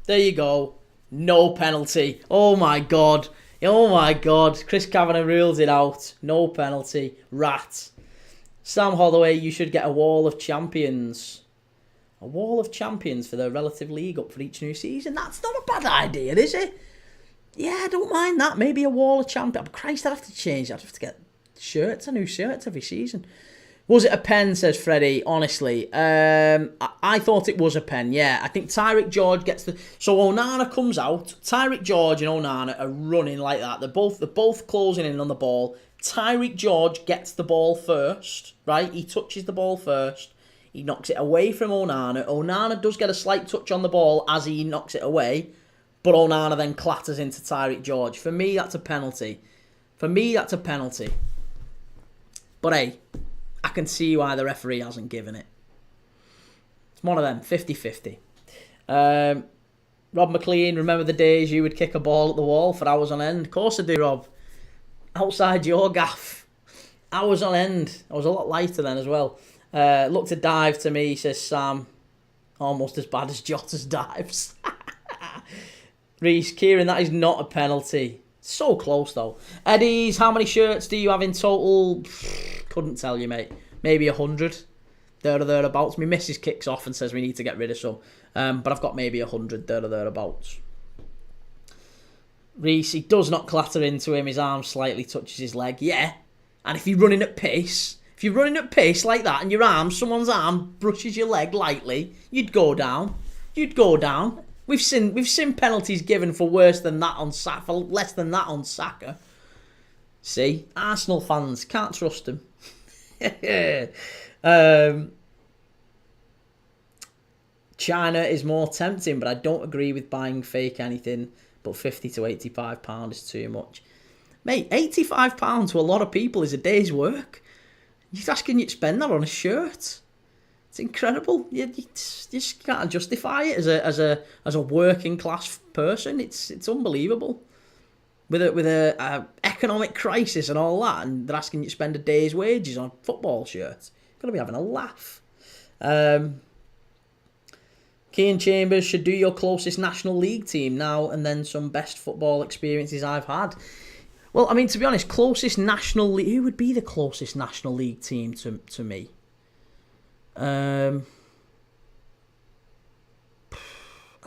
There you go. No penalty. Oh my god. Oh my god. Chris Kavanagh rules it out. No penalty. Rat. Sam Holloway, you should get a wall of champions. A wall of champions for the relative league up for each new season. That's not a bad idea, is it? Yeah, I don't mind that. Maybe a wall of champions. But Christ, I'd have to change. I'd have to get new shirts every season. Was it a pen, says Freddie? Honestly, I thought it was a pen, yeah. I think Tyreek George gets the... So Onana comes out. Tyreek George and Onana are running like that. They're both closing in on the ball. Tyreek George gets the ball first, right? He touches the ball first. He knocks it away from Onana. Onana does get a slight touch on the ball as he knocks it away, but Onana then clatters into Tyreek George. For me, that's a penalty. But hey, I can see why the referee hasn't given it. It's one of them, 50-50. Rob McLean, remember the days you would kick a ball at the wall for hours on end? Of course I do, Rob. Outside your gaff. I was on end. I was a lot lighter then as well. Looked to dive to me, says Sam. Almost as bad as Jota's dives. Reese, Kieran, that is not a penalty. So close though. Eddie's, how many shirts do you have in total? Couldn't tell you, mate. Maybe 100. There or thereabouts. My missus kicks off and says we need to get rid of some. But I've got maybe 100 there or thereabouts. Reese, he does not clatter into him. His arm slightly touches his leg. Yeah. And if you're running at pace like that and someone's arm brushes your leg lightly, you'd go down. We've seen penalties given for worse than that on Saka, for less than that on Saka. See, Arsenal fans can't trust them. China is more tempting, but I don't agree with buying fake anything. But £50 to £85 is too much, mate. £85 to a lot of people is a day's work. You're asking you to spend that on a shirt. It's incredible. You just can't justify it as a working class person. It's unbelievable. With a economic crisis and all that, and they're asking you to spend a day's wages on football shirts. You've got to be having a laugh. Kean Chambers should do your closest National League team now and then some best football experiences I've had. Well, I mean, to be honest, closest National League... Who would be the closest National League team to me? I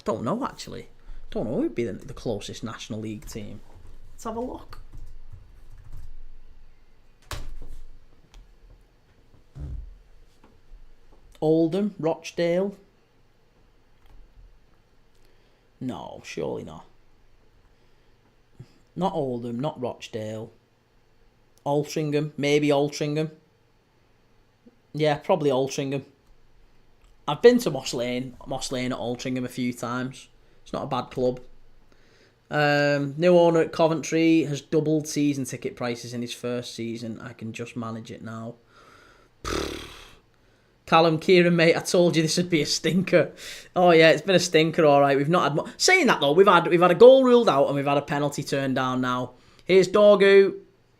don't know, actually. I don't know who would be the closest National League team. Let's have a look. Oldham, Rochdale. No, surely not. Not Oldham, not Rochdale. Altrincham, maybe Altrincham. Yeah, probably Altrincham. I've been to Moss Lane at Altrincham a few times. It's not a bad club. New owner at Coventry has doubled season ticket prices in his first season. I can just manage it now. Callum, Kieran, mate, I told you this would be a stinker. Oh yeah, it's been a stinker, all right. We've not had saying that though. We've had a goal ruled out and we've had a penalty turned down now. Here's Dorgu.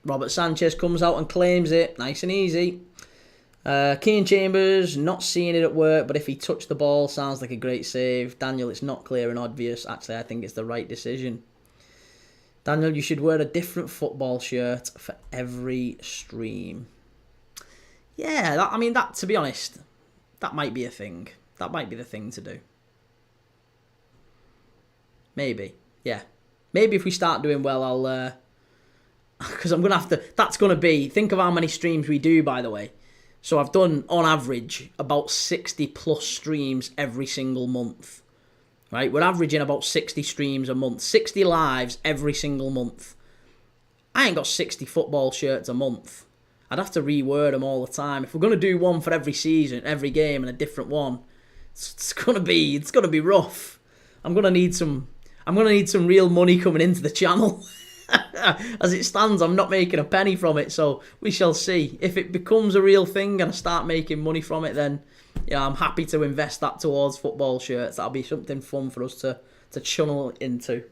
Robert Sanchez comes out and claims it, nice and easy. Kean Chambers, not seeing it at work, but if he touched the ball, sounds like a great save. Daniel, it's not clear and obvious. Actually, I think it's the right decision. Daniel, you should wear a different football shirt for every stream. Yeah, that to be honest, that might be a thing. That might be the thing to do. Maybe, yeah. Maybe if we start doing well, I'll... Because I'm going to have to... That's going to be... Think of how many streams we do, by the way. So I've done, on average, about 60 plus streams every single month. Right? We're averaging about 60 streams a month. 60 lives every single month. I ain't got 60 football shirts a month. I'd have to reword them all the time. If we're going to do one for every season, every game, and a different one, it's going to be rough. I'm going to need some real money coming into the channel. As it stands, I'm not making a penny from it, so we shall see. If it becomes a real thing and I start making money from it, then yeah, I'm happy to invest that towards football shirts. That'll be something fun for us to channel into.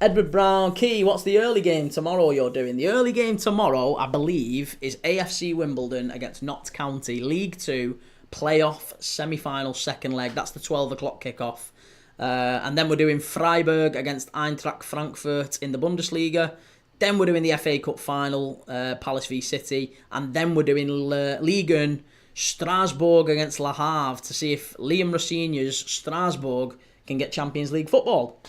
Edward Brown, Key, what's the early game tomorrow you're doing? The early game tomorrow, I believe, is AFC Wimbledon against Notts County, League 2, playoff, semi-final, second leg. That's the 12 o'clock kickoff. And then we're doing Freiburg against Eintracht Frankfurt in the Bundesliga. Then we're doing the FA Cup final, Palace v City. And then we're doing Liga Strasbourg against Le Havre to see if Liam Rossigne's Strasbourg can get Champions League football.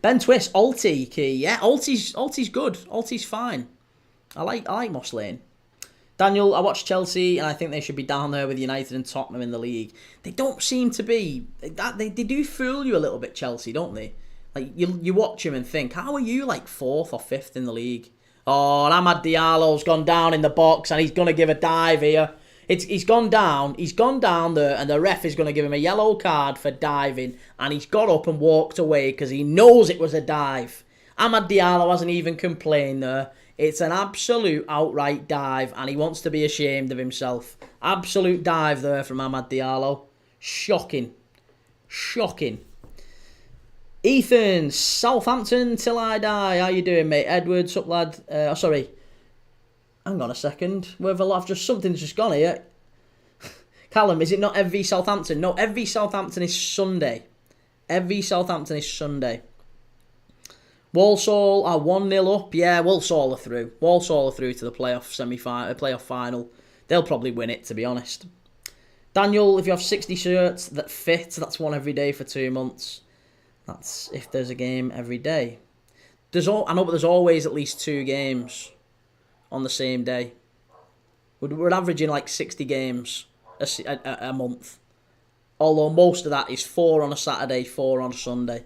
Ben Twist, Alti, Key. Yeah, Alti's good. Alti's fine. I like Moss Lane. Daniel, I watched Chelsea and I think they should be down there with United and Tottenham in the league. They don't seem to be. They do fool you a little bit, Chelsea, don't they? Like you watch them and think, how are you like 4th or 5th in the league? Oh, and Amad Diallo's gone down in the box and he's going to give a dive here. He's gone down there and the ref is going to give him a yellow card for diving and he's got up and walked away because he knows it was a dive. Amad Diallo hasn't even complained there. It's an absolute outright dive and he wants to be ashamed of himself. Absolute dive there from Amad Diallo. Shocking. Ethan, Southampton till I die. How you doing, mate? Edwards, up lad. Hang on a second. Something's just gone here. Callum, is it not FV Southampton? No, FV Southampton is Sunday. FV Southampton is Sunday. Walsall are 1-0 up. Yeah, Walsall are through. Walsall are through to the playoff final. They'll probably win it, to be honest. Daniel, if you have 60 shirts that fit, that's one every day for 2 months. That's if there's a game every day. I know, but there's always at least 2 games on the same day. We're averaging like 60 games a month. Although most of that is 4 on a Saturday, 4 on a Sunday.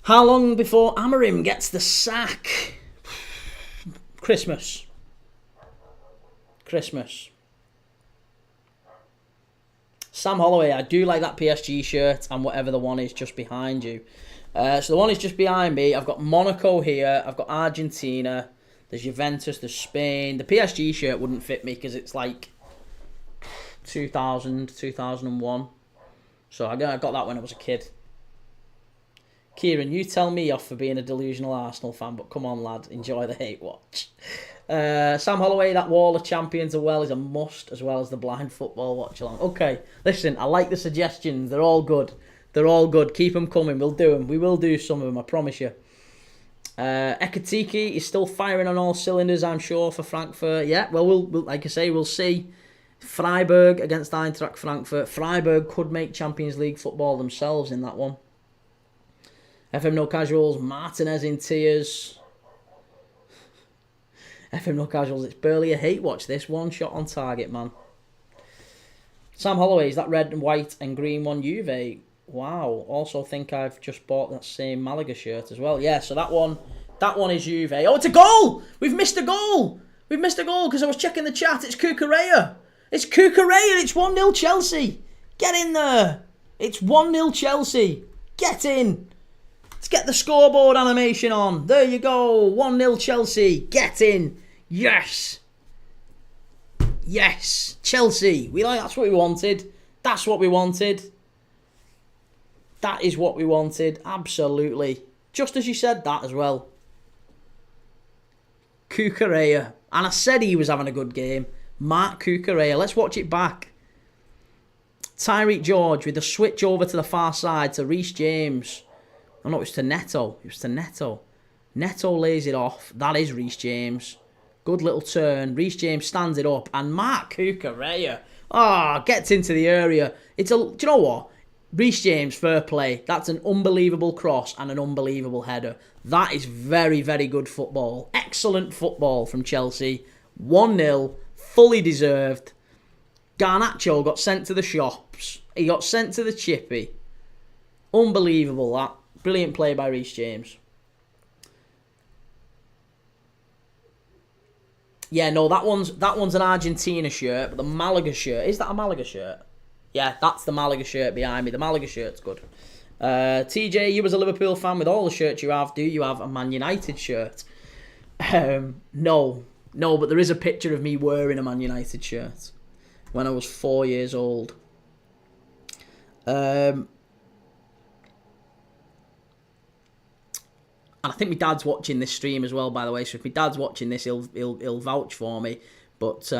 How long before Amorim gets the sack? Christmas. Sam Holloway, I do like that PSG shirt and whatever the one is just behind you. So the one is just behind me. I've got Monaco here. I've got Argentina. There's Juventus. There's Spain. The PSG shirt wouldn't fit me because it's like 2000, 2001. So I got that when I was a kid. Kieran, you tell me off for being a delusional Arsenal fan, but come on, lad, enjoy the hate watch. Sam Holloway, that Wall of Champions is a must, as well as the blind football watch along. Okay, listen, I like the suggestions. They're all good. Keep them coming. We'll do them. We will do some of them, I promise you. Ekatike is still firing on all cylinders, I'm sure, for Frankfurt. Yeah, well, we'll like I say, we'll see. Freiburg against Eintracht Frankfurt. Freiburg could make Champions League football themselves in that one. FM No Casuals, Martinez in tears. FM No Casuals, it's barely a hate watch, this one shot on target, man. Sam Holloway, is that red and white and green one Juve? Wow, also think I've just bought that same Malaga shirt as well. Yeah, so that one is Juve. Oh, it's a goal! We've missed a goal because I was checking the chat. It's Cucurella. It's 1-0 Chelsea. Get in there. It's 1-0 Chelsea. Get in. Let's get the scoreboard animation on. There you go. 1-0 Chelsea. Get in. Yes. Chelsea. That's what we wanted. That is what we wanted. Absolutely. Just as you said that as well. Cucurella. And I said he was having a good game. Mark Cucurella. Let's watch it back. Tyreek George with the switch over to the far side to Reece James. Oh no, it was to Neto. Neto lays it off. That is Reece James. Good little turn. Reece James stands it up. And Mark Cucurella, gets into the area. Do you know what? Reece James, fair play. That's an unbelievable cross and an unbelievable header. That is very, very good football. Excellent football from Chelsea. 1-0. Fully deserved. Garnacho got sent to the shops. He got sent to the chippy. Unbelievable, that. Brilliant play by Reece James. Yeah, no, that one's an Argentina shirt, but the Malaga shirt, is that a Malaga shirt? Yeah, that's the Malaga shirt behind me. The Malaga shirt's good. TJ, you as a Liverpool fan, with all the shirts you have, do you have a Man United shirt? No, but there is a picture of me wearing a Man United shirt when I was 4 years old. And I think my dad's watching this stream as well, by the way. So if my dad's watching this, he'll vouch for me. But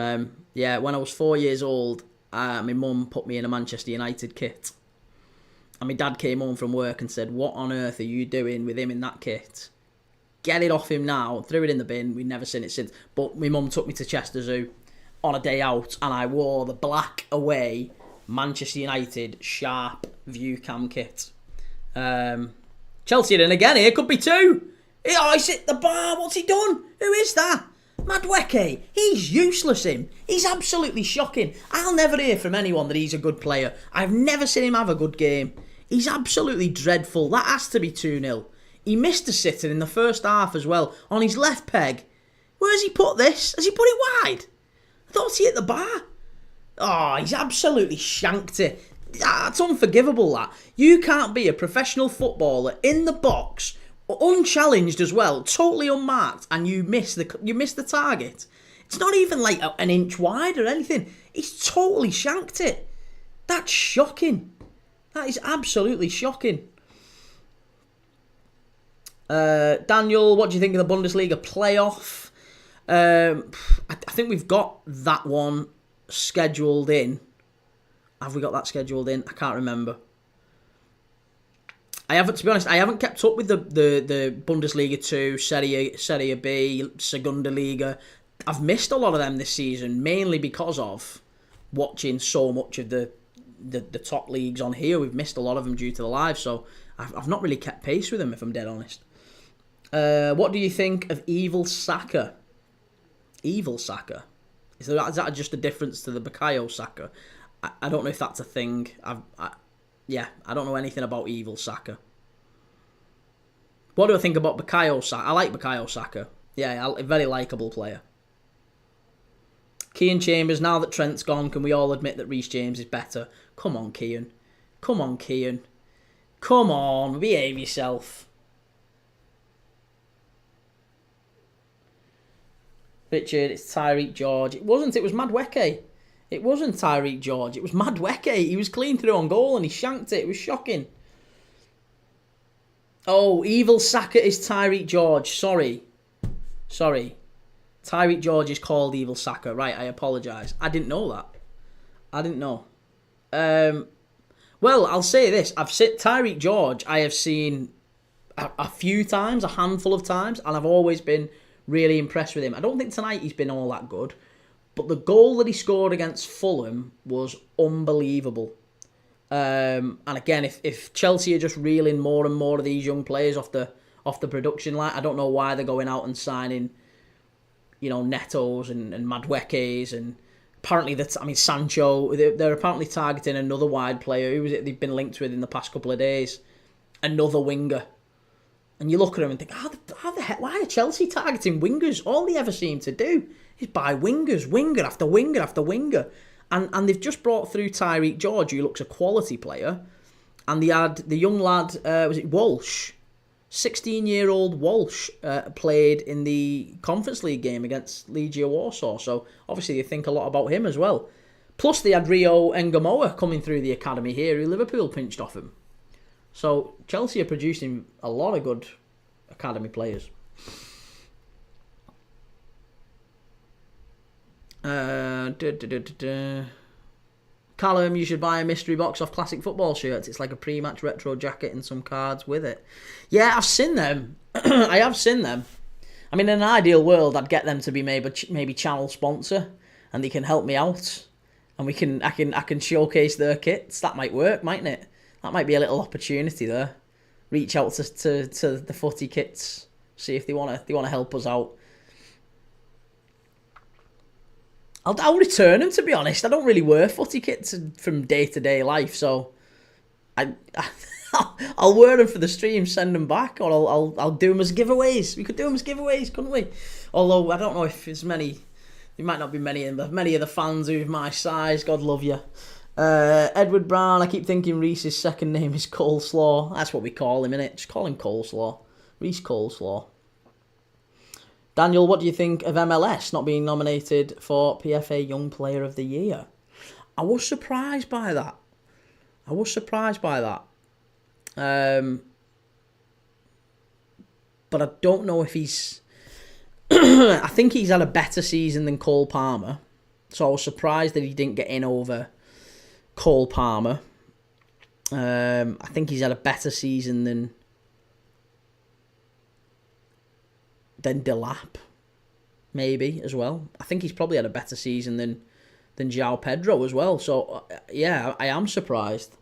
yeah, when I was 4 years old, my mum put me in a Manchester United kit. And my dad came home from work and said, "What on earth are you doing with him in that kit? Get it off him now." Threw it in the bin. We've never seen it since. But my mum took me to Chester Zoo on a day out, and I wore the black away Manchester United sharp view cam kit. Chelsea in again here, could be 2. He's hit the bar, what's he done? Who is that? Madueke. He's useless, him. He's absolutely shocking. I'll never hear from anyone that he's a good player. I've never seen him have a good game. He's absolutely dreadful. That has to be 2-0. He missed a sitter in the first half as well, on his left peg. Where's he put this? Has he put it wide? I thought he hit the bar. Oh, he's absolutely shanked it. That's unforgivable, that. You can't be a professional footballer in the box, unchallenged as well, totally unmarked, and you miss the target. It's not even like an inch wide or anything. He's totally shanked it. That's shocking. That is absolutely shocking. Daniel, what do you think of the Bundesliga playoff? I think we've got that one scheduled in. Have we got that scheduled in? I can't remember. I haven't, to be honest, I haven't kept up with the Bundesliga 2, Serie B, Segunda Liga. I've missed a lot of them this season, mainly because of watching so much of the top leagues on here. We've missed a lot of them due to the live, so I've not really kept pace with them, if I'm dead honest. What do you think of Evil Saka? Evil Saka? Is that just a difference to the Bukayo Saka? I don't know if that's a thing. I don't know anything about Evil Saka. What do I think about Bukayo Saka? I like Bukayo Saka. Yeah, a very likeable player. Kean Chambers, now that Trent's gone, can we all admit that Reece James is better? Come on, Kean. Come on, Kean. Come on, behave yourself. Richard, it's Tyreek George. It wasn't, it was Madueke. It wasn't Tyreek George, it was Madueke. He was clean through on goal and he shanked it. It was shocking. Oh, Evil Saka is Tyreek George. Sorry. Tyreek George is called Evil Saka. Right, I apologise. I didn't know that. I didn't know. Well, I'll say this. I've seen Tyreek George, I have seen a few times, a handful of times, and I've always been really impressed with him. I don't think tonight he's been all that good, but the goal that he scored against Fulham was unbelievable. And again, if Chelsea are just reeling more and more of these young players off the production line, I don't know why they're going out and signing, Netos and Maduekes and apparently Sancho. They're apparently targeting another wide player. Who was it they've been linked with in the past couple of days? Another winger. And you look at them and think, how the heck? Why are Chelsea targeting wingers? All they ever seem to do is buy wingers, winger after winger after winger. And they've just brought through Tyreek George, who looks a quality player. And they had the young lad, was it Walsh? 16-year-old Walsh played in the Conference League game against Legia Warsaw. So obviously you think a lot about him as well. Plus they had Rio Ngamoa coming through the academy here, who Liverpool pinched off him. So Chelsea are producing a lot of good academy players. Callum, you should buy a mystery box of classic football shirts. It's like a pre-match retro jacket and some cards with it. Yeah, I've seen them. I have seen them. I mean, in an ideal world, I'd get them to be maybe channel sponsor, and they can help me out, and I can showcase their kits. That might work, mightn't it? That might be a little opportunity there. Reach out to the footy kits, see if they want to help us out. I'll return them, to be honest. I don't really wear footy kits from day-to-day life, so I'll wear them for the stream, send them back, or I'll do them as giveaways. We could do them as giveaways, couldn't we? Although I don't know if there's many. There might not be many of the fans who are my size. God love you. Edward Brown. I keep thinking Reece's second name is Coleslaw. That's what we call him, innit? Just call him Coleslaw. Reece Coleslaw. Daniel, what do you think of MLS not being nominated for PFA Young Player of the Year? I was surprised by that. But I don't know if he's... I think he's had a better season than Cole Palmer. So I was surprised that he didn't get in over Cole Palmer. I think he's had a better season than Delap, maybe, as well. I think he's probably had a better season than João Pedro as well. So, yeah, I am surprised.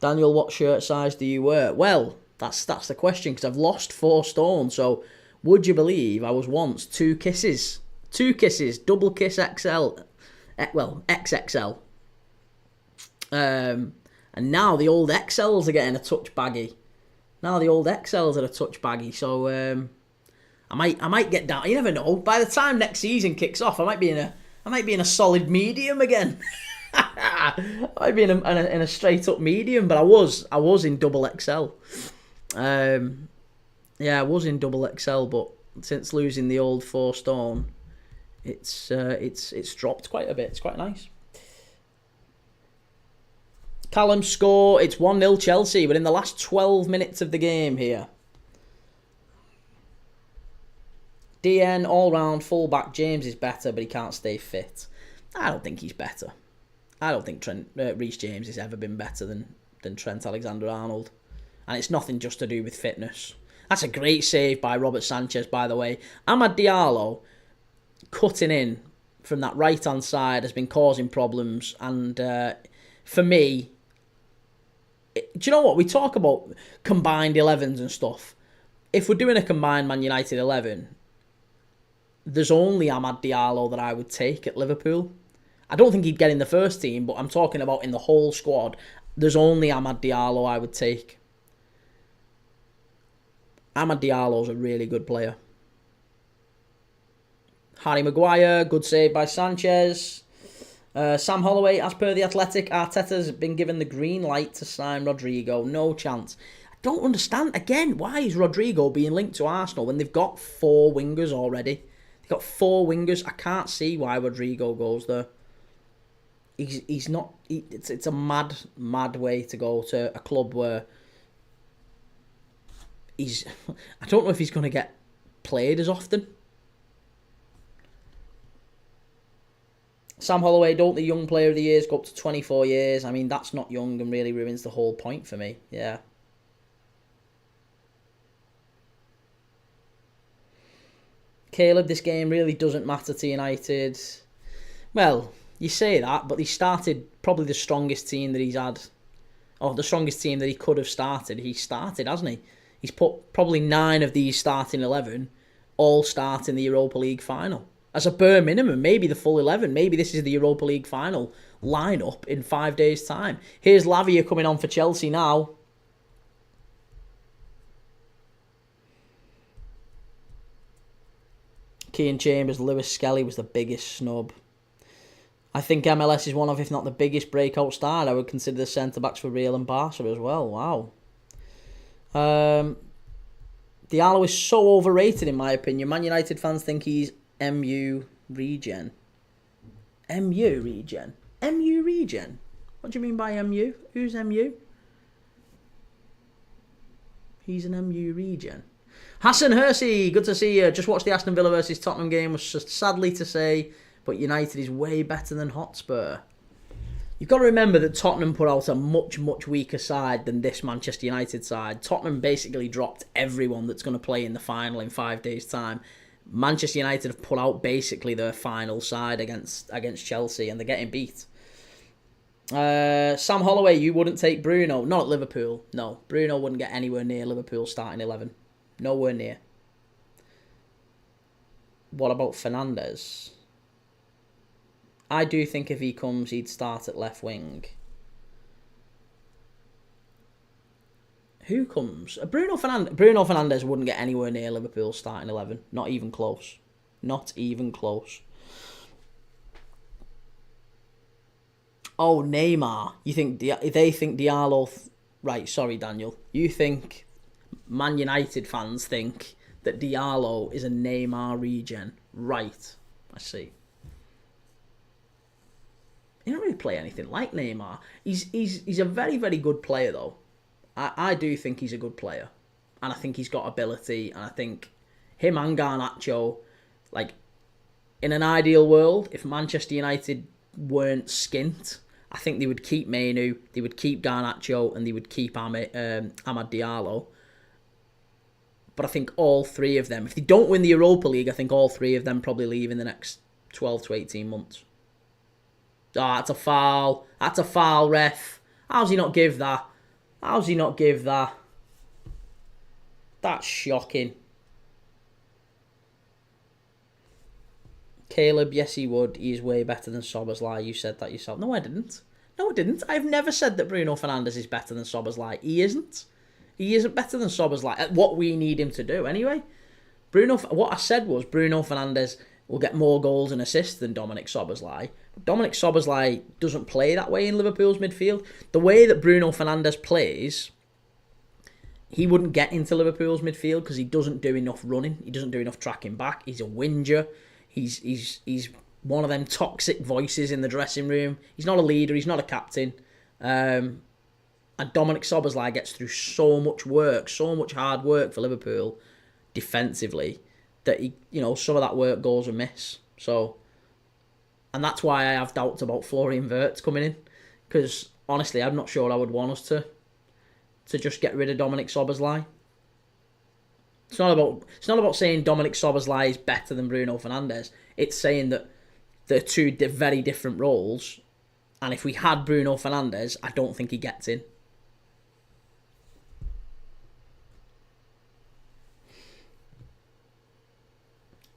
Daniel, what shirt size do you wear? Well, that's the question, because I've lost 4 stone. So, would you believe I was once 2 kisses? 2 kisses, double kiss XL. Well, XXL. And now the old XLs are getting a touch baggy. So I might get down. You never know. By the time next season kicks off, I might be in a solid medium again. I might be in a straight up medium, but I was in double XL. I was in double XL, but since losing the old 4 stone, it's dropped quite a bit. It's quite nice. Callum score, it's 1-0 Chelsea, but in the last 12 minutes of the game here. DN, all-round, full-back, James is better, but he can't stay fit. I don't think he's better. I don't think Reece James has ever been better than Trent Alexander-Arnold. And it's nothing just to do with fitness. That's a great save by Robert Sanchez, by the way. Amad Diallo, cutting in from that right-hand side, has been causing problems. And for me, do you know what? We talk about combined 11s and stuff. If we're doing a combined Man United 11, there's only Amad Diallo that I would take at Liverpool. I don't think he'd get in the first team, but I'm talking about in the whole squad. There's only Amad Diallo I would take. Amad Diallo's a really good player. Harry Maguire, good save by Sanchez. Sam Holloway, as per The Athletic, Arteta's been given the green light to sign Rodrigo. No chance. I don't understand, again, why is Rodrigo being linked to Arsenal when they've got 4 wingers already? They've got 4 wingers. I can't see why Rodrigo goes there. He's not... It's a mad way to go to a club where he's... I don't know if he's going to get played as often. Sam Holloway, don't the young player of the years go up to 24 years? I mean, that's not young and really ruins the whole point for me. Yeah. Caleb, this game really doesn't matter to United. Well, you say that, but he started probably the strongest team that he's had. Or the strongest team that he could have started. He started, hasn't he? He's put probably 9 of these starting 11 all start in the Europa League final. As a bare minimum, maybe the full 11. Maybe this is the Europa League final lineup in 5 days' time. Here's Lavia coming on for Chelsea now. Kean Chambers, Lewis Skelly was the biggest snub. I think MLS is one of, if not the biggest breakout star. I would consider the centre-backs for Real and Barca as well. Wow. Diallo is so overrated in my opinion. Man United fans think he's MU regen. MU regen? MU regen? What do you mean by MU? Who's MU? He's an MU regen. Hassan Hersey, good to see you. Just watched the Aston Villa versus Tottenham game. Was just sadly to say, but United is way better than Hotspur. You've got to remember that Tottenham put out a much weaker side than this Manchester United side. Tottenham basically dropped everyone that's going to play in the final in 5 days' time. Manchester United have put out basically their final side against Chelsea, and they're getting beat. Sam Holloway, you wouldn't take Bruno. Not at Liverpool. No, Bruno wouldn't get anywhere near Liverpool's starting 11. Nowhere near. What about Fernandes? I do think if he comes, he'd start at left wing. Who comes? Bruno Fernandes wouldn't get anywhere near Liverpool's starting 11. Not even close. Not even close. Oh, Neymar. You think they think Diallo... Right, sorry, Daniel. You think Man United fans think that Diallo is a Neymar regen. Right. I see. He don't really play anything like Neymar. He's a very, very good player, though. I do think he's a good player. And I think he's got ability. And I think him and Garnacho, like, in an ideal world, if Manchester United weren't skint, I think they would keep Manu, they would keep Garnacho, and they would keep Amad Diallo. But I think all 3 of them, if they don't win the Europa League, I think all 3 of them probably leave in the next 12 to 18 months. That's a foul. That's a foul, ref. How's he not give that? How's he not give that? That's shocking. Caleb, yes he would. He's way better than Szoboszlai. You said that yourself. No, I didn't. No, I didn't. I've never said that Bruno Fernandes is better than Szoboszlai. He isn't. He isn't better than Szoboszlai at what we need him to do anyway. What I said was Bruno Fernandes will get more goals and assists than Dominic Szoboszlai. Dominic Szoboszlai doesn't play that way in Liverpool's midfield. The way that Bruno Fernandes plays, he wouldn't get into Liverpool's midfield because he doesn't do enough running. He doesn't do enough tracking back. He's a whinger. He's one of them toxic voices in the dressing room. He's not a leader. He's not a captain. And Dominic Szoboszlai gets through so much work, so much hard work for Liverpool defensively that some of that work goes amiss. So, and that's why I have doubts about Florian Wirtz coming in, because honestly, I'm not sure I would want us to just get rid of Dominic Szoboszlai. It's not about saying Dominic Szoboszlai is better than Bruno Fernandes. It's saying that they're two very different roles, and if we had Bruno Fernandes, I don't think he gets in.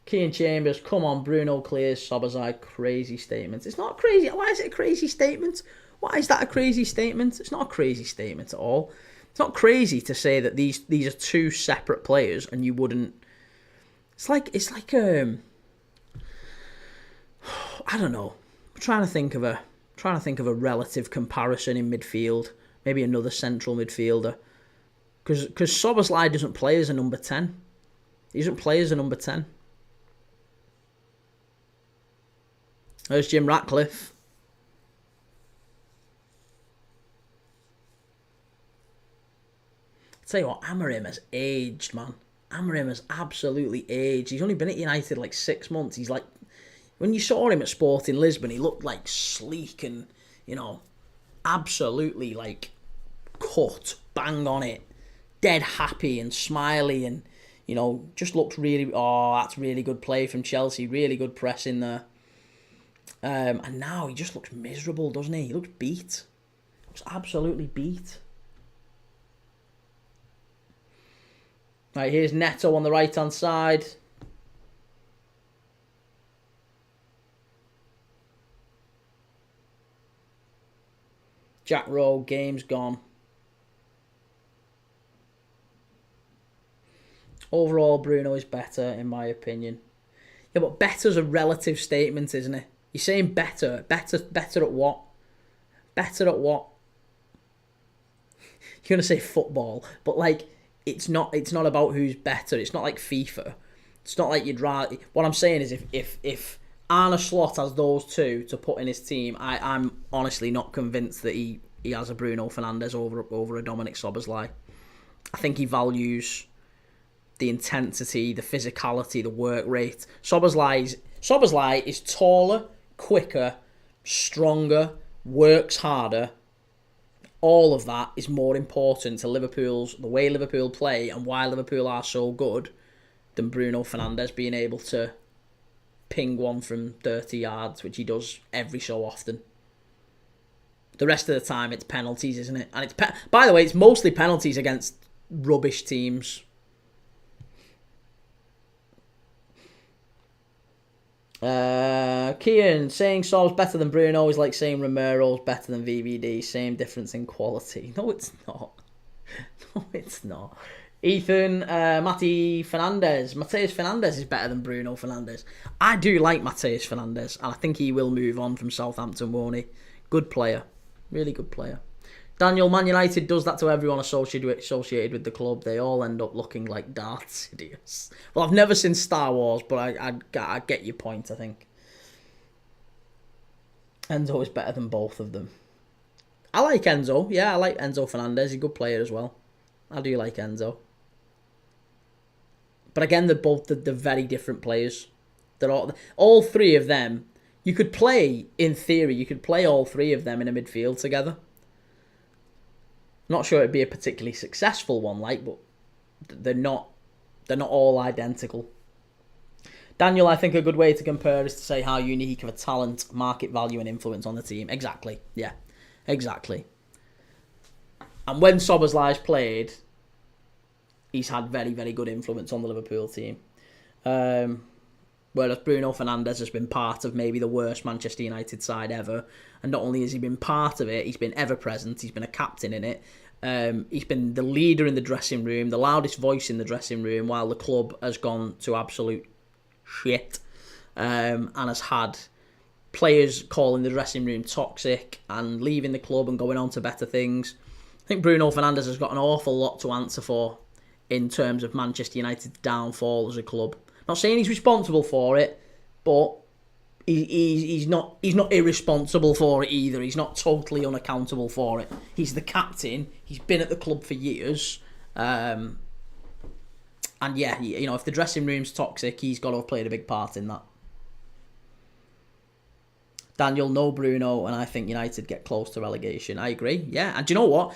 Kean Chambers, come on, Bruno clears Szoboszlai. Crazy statements. It's not crazy. Why is it a crazy statement? Why is that a crazy statement? It's not a crazy statement at all. It's not crazy to say that these are two separate players and you wouldn't. It's like I don't know. I'm trying to think of a relative comparison in midfield. Maybe another central midfielder, because Szoboszlai doesn't play as a number 10. He doesn't play as a number 10. There's Jim Ratcliffe. I'll tell you what, Amorim has aged, man. Amorim has absolutely aged. He's only been at United like 6 months. He's like, when you saw him at Sporting Lisbon, he looked like sleek and, absolutely like cut, bang on it, dead happy and smiley and, just looked really, that's really good play from Chelsea, really good pressing there. And now he just looks miserable, doesn't he? He looks beat. Looks absolutely beat. Right, here's Neto on the right-hand side. Jack Rowe, game's gone. Overall, Bruno is better, in my opinion. Yeah, but better's a relative statement, isn't it? You're saying better. Better at what? Better at what? You're going to say football, but it's not about who's better. It's not like FIFA. It's not like you'd rather. What I'm saying is if Arne Slot has those two to put in his team, I'm honestly not convinced that he has a Bruno Fernandes over a Dominic Szoboszlai. I think he values the intensity, the physicality, the work rate. Szoboszlai is taller, quicker, stronger, works harder. All of that is more important to the way Liverpool play and why Liverpool are so good than Bruno Fernandes being able to ping one from 30 yards, which he does every so often. The rest of the time, it's penalties, isn't it? And by the way, it's mostly penalties against rubbish teams. Kian, saying Sol's better than Bruno is like saying Romero's better than VVD. Same difference in quality. No, it's not. No, it's not. Ethan, Mateus Fernandes is better than Bruno Fernandes. I do like Mateus Fernandes, and I think he will move on from Southampton, won't he? Good player. Really good player. Daniel, Man United does that to everyone associated with the club. They all end up looking like darts idiots. Well, I've never seen Star Wars, but I get your point, I think. Enzo is better than both of them. I like Enzo. Yeah, I like Enzo Fernandez. He's a good player as well. I do like Enzo. But again, they're very different players. They're all three of them. You could play, in theory, all three of them in a midfield together. Not sure it'd be a particularly successful one, but they're not all identical. Daniel, I think a good way to compare is to say how unique of a talent, market value and influence on the team. Exactly. Yeah, exactly. And when Szoboszlai's played, he's had very, very good influence on the Liverpool team. Whereas Bruno Fernandes has been part of maybe the worst Manchester United side ever. And not only has he been part of it, he's been ever present. He's been a captain in it. He's been the leader in the dressing room, the loudest voice in the dressing room, while the club has gone to absolute shit. And has had players calling the dressing room toxic and leaving the club and going on to better things. I think Bruno Fernandes has got an awful lot to answer for in terms of Manchester United's downfall as a club. Not saying he's responsible for it, but he's not irresponsible for it either. He's not totally unaccountable for it. He's the captain. He's been at the club for years, and And yeah, if the dressing room's toxic, he's got to have played a big part in that. Daniel, no Bruno, and I think United get close to relegation. I agree. Yeah, and do you know what?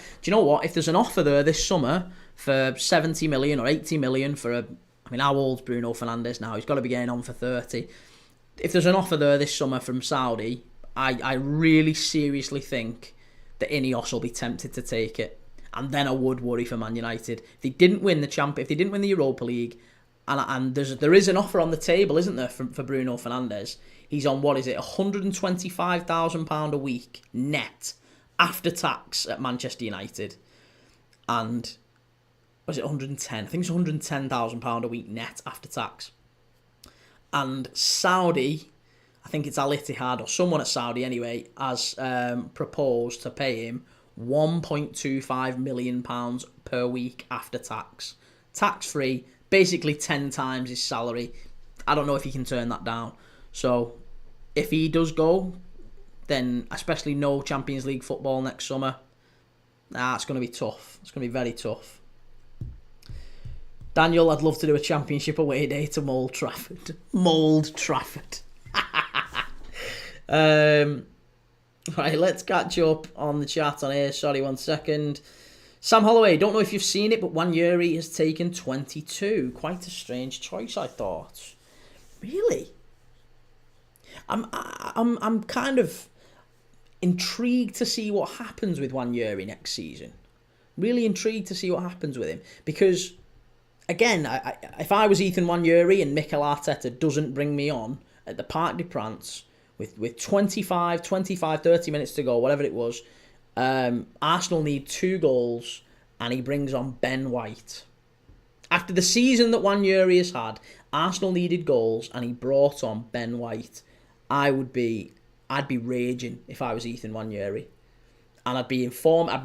If there's an offer there this summer for 70 million or 80 million for how old's Bruno Fernandes now? He's got to be getting on for 30. If there's an offer there this summer from Saudi, I really seriously think that Ineos will be tempted to take it. And then I would worry for Man United. If they didn't win the Europa League, and there is an offer on the table, isn't there, for Bruno Fernandes? He's on, what is it, £125,000 a week net after tax at Manchester United. And was it 110? I think it's £110,000 a week net after tax. And Saudi, I think it's Al Ittihad or someone at Saudi anyway, has proposed to pay him £1.25 million per week after tax. Tax-free, basically 10 times his salary. I don't know if he can turn that down. So, if he does go, then especially no Champions League football next summer, it's going to be tough. It's going to be very tough. Daniel, I'd love to do a Championship away day to Mould Trafford. Mould Trafford. Right, let's catch up on the chat on here. Sorry, 1 second. Sam Holloway, don't know if you've seen it, but Wanyeri has taken 22. Quite a strange choice, I thought. Really? I'm kind of intrigued to see what happens with Wanyeri next season. Really intrigued to see what happens with him. Because, again, if I was Ethan Wanyeri and Mikel Arteta doesn't bring me on at the Parc des Princes with 25, 30 minutes to go, whatever it was, Arsenal need 2 goals and he brings on Ben White. After the season that Wanyeri has had, Arsenal needed goals and he brought on Ben White. I'd be raging if I was Ethan Wanyeri. And I'd be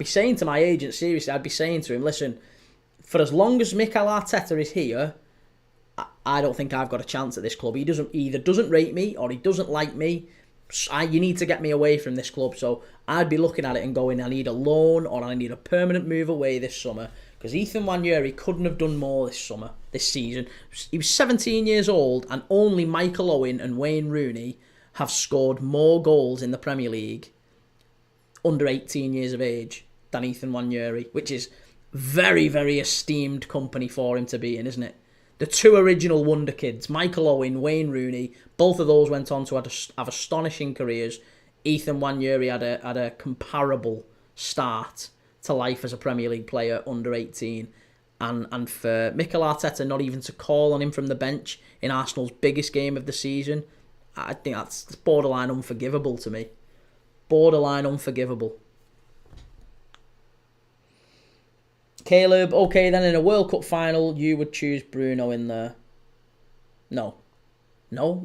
saying to my agent, seriously, I'd be saying to him, listen, for as long as Mikel Arteta is here, I don't think I've got a chance at this club. He either doesn't rate me or he doesn't like me. You need to get me away from this club. So I'd be looking at it and going, I need a loan or I need a permanent move away this summer. Because Ethan Wanyeri couldn't have done more this season. He was 17 years old and only Michael Owen and Wayne Rooney have scored more goals in the Premier League under 18 years of age than Ethan Wanyeri, which is very, very esteemed company for him to be in, isn't it? The 2 original wonder kids, Michael Owen, Wayne Rooney, both of those went on to have astonishing careers. Ethan Wanyeri had a comparable start to life as a Premier League player under 18. And for Mikel Arteta not even to call on him from the bench in Arsenal's biggest game of the season, I think that's borderline unforgivable to me. Borderline unforgivable. Caleb, okay, then in a World Cup final, you would choose Bruno in there. No,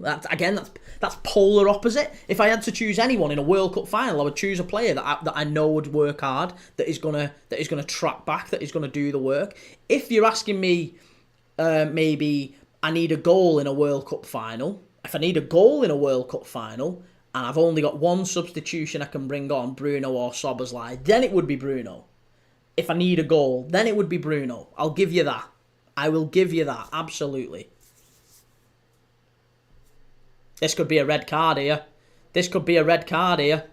that's polar opposite. If I had to choose anyone in a World Cup final, I would choose a player that I know would work hard, that is gonna track back, that is gonna do the work. If you're asking me, maybe I need a goal in a World Cup final. If I need a goal in a World Cup final and I've only got one substitution I can bring on, Bruno or Szoboszlai, then it would be Bruno. If I need a goal, then it would be Bruno. I'll give you that. I will give you that, absolutely. This could be a red card here. This could be a red card here.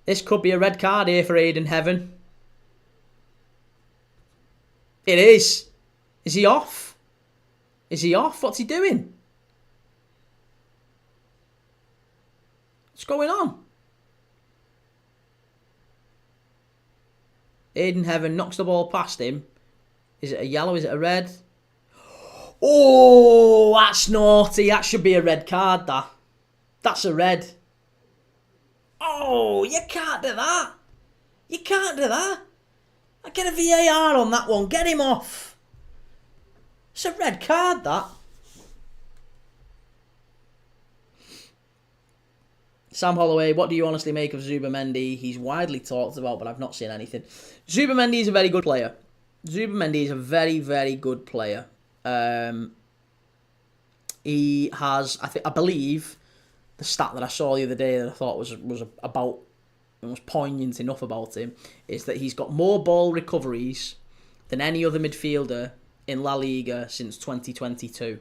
This could be a red card here for Aiden Heaven. It is. Is he off? Is he off? What's he doing? What's going on? Aiden Heaven knocks the ball past him. Is it a yellow? Is it a red? Oh, that's naughty. That should be a red card, that. That's a red. Oh, you can't do that. You can't do that. I get a VAR on that one. Get him off. It's a red card, that. Sam Holloway, what do you honestly make of Zubimendi? He's widely talked about, but I've not seen anything. Zubimendi is a very good player. Zubimendi is a very, very good player. He has, I believe, the stat that I saw the other day that I thought was poignant enough about him, is that he's got more ball recoveries than any other midfielder in La Liga since 2022.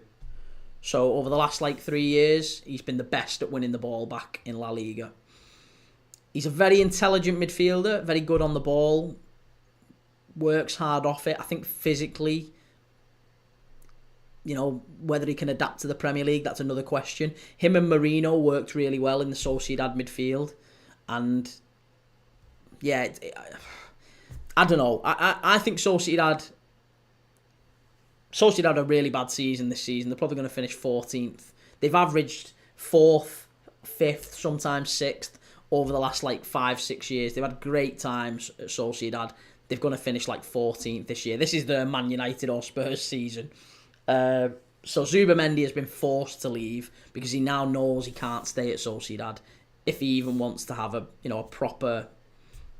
So over the last 3 years, he's been the best at winning the ball back in La Liga. He's a very intelligent midfielder, very good on the ball, works hard off it. I think physically, whether he can adapt to the Premier League, that's another question. Him and Marino worked really well in the Sociedad midfield. And, yeah, I don't know. I think Sociedad had a really bad season this season. They're probably going to finish 14th. They've averaged 4th, 5th, sometimes 6th over the last 5-6 years. They've had great times at Sociedad. They're going to finish 14th this year. This is the Man United or Spurs season. So Zubamendi has been forced to leave because he now knows he can't stay at Sociedad if he even wants to have a proper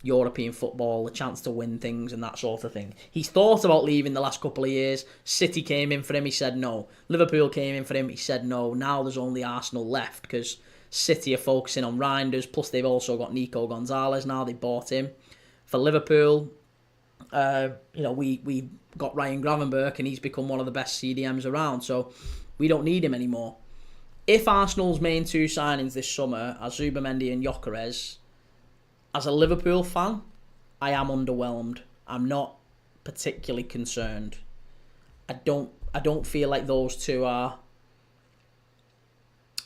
European football, a chance to win things and that sort of thing. He's thought about leaving the last couple of years. City came in for him, he said no. Liverpool came in for him, he said no. Now there's only Arsenal left because City are focusing on Reinders, plus they've also got Nico Gonzalez now, they bought him. For Liverpool, we got Ryan Gravenberch and he's become one of the best CDMs around, so we don't need him anymore. If Arsenal's main two signings this summer are Zubamendi and Gyökeres, as a Liverpool fan, I am underwhelmed. I'm not particularly concerned. I don't feel like those two are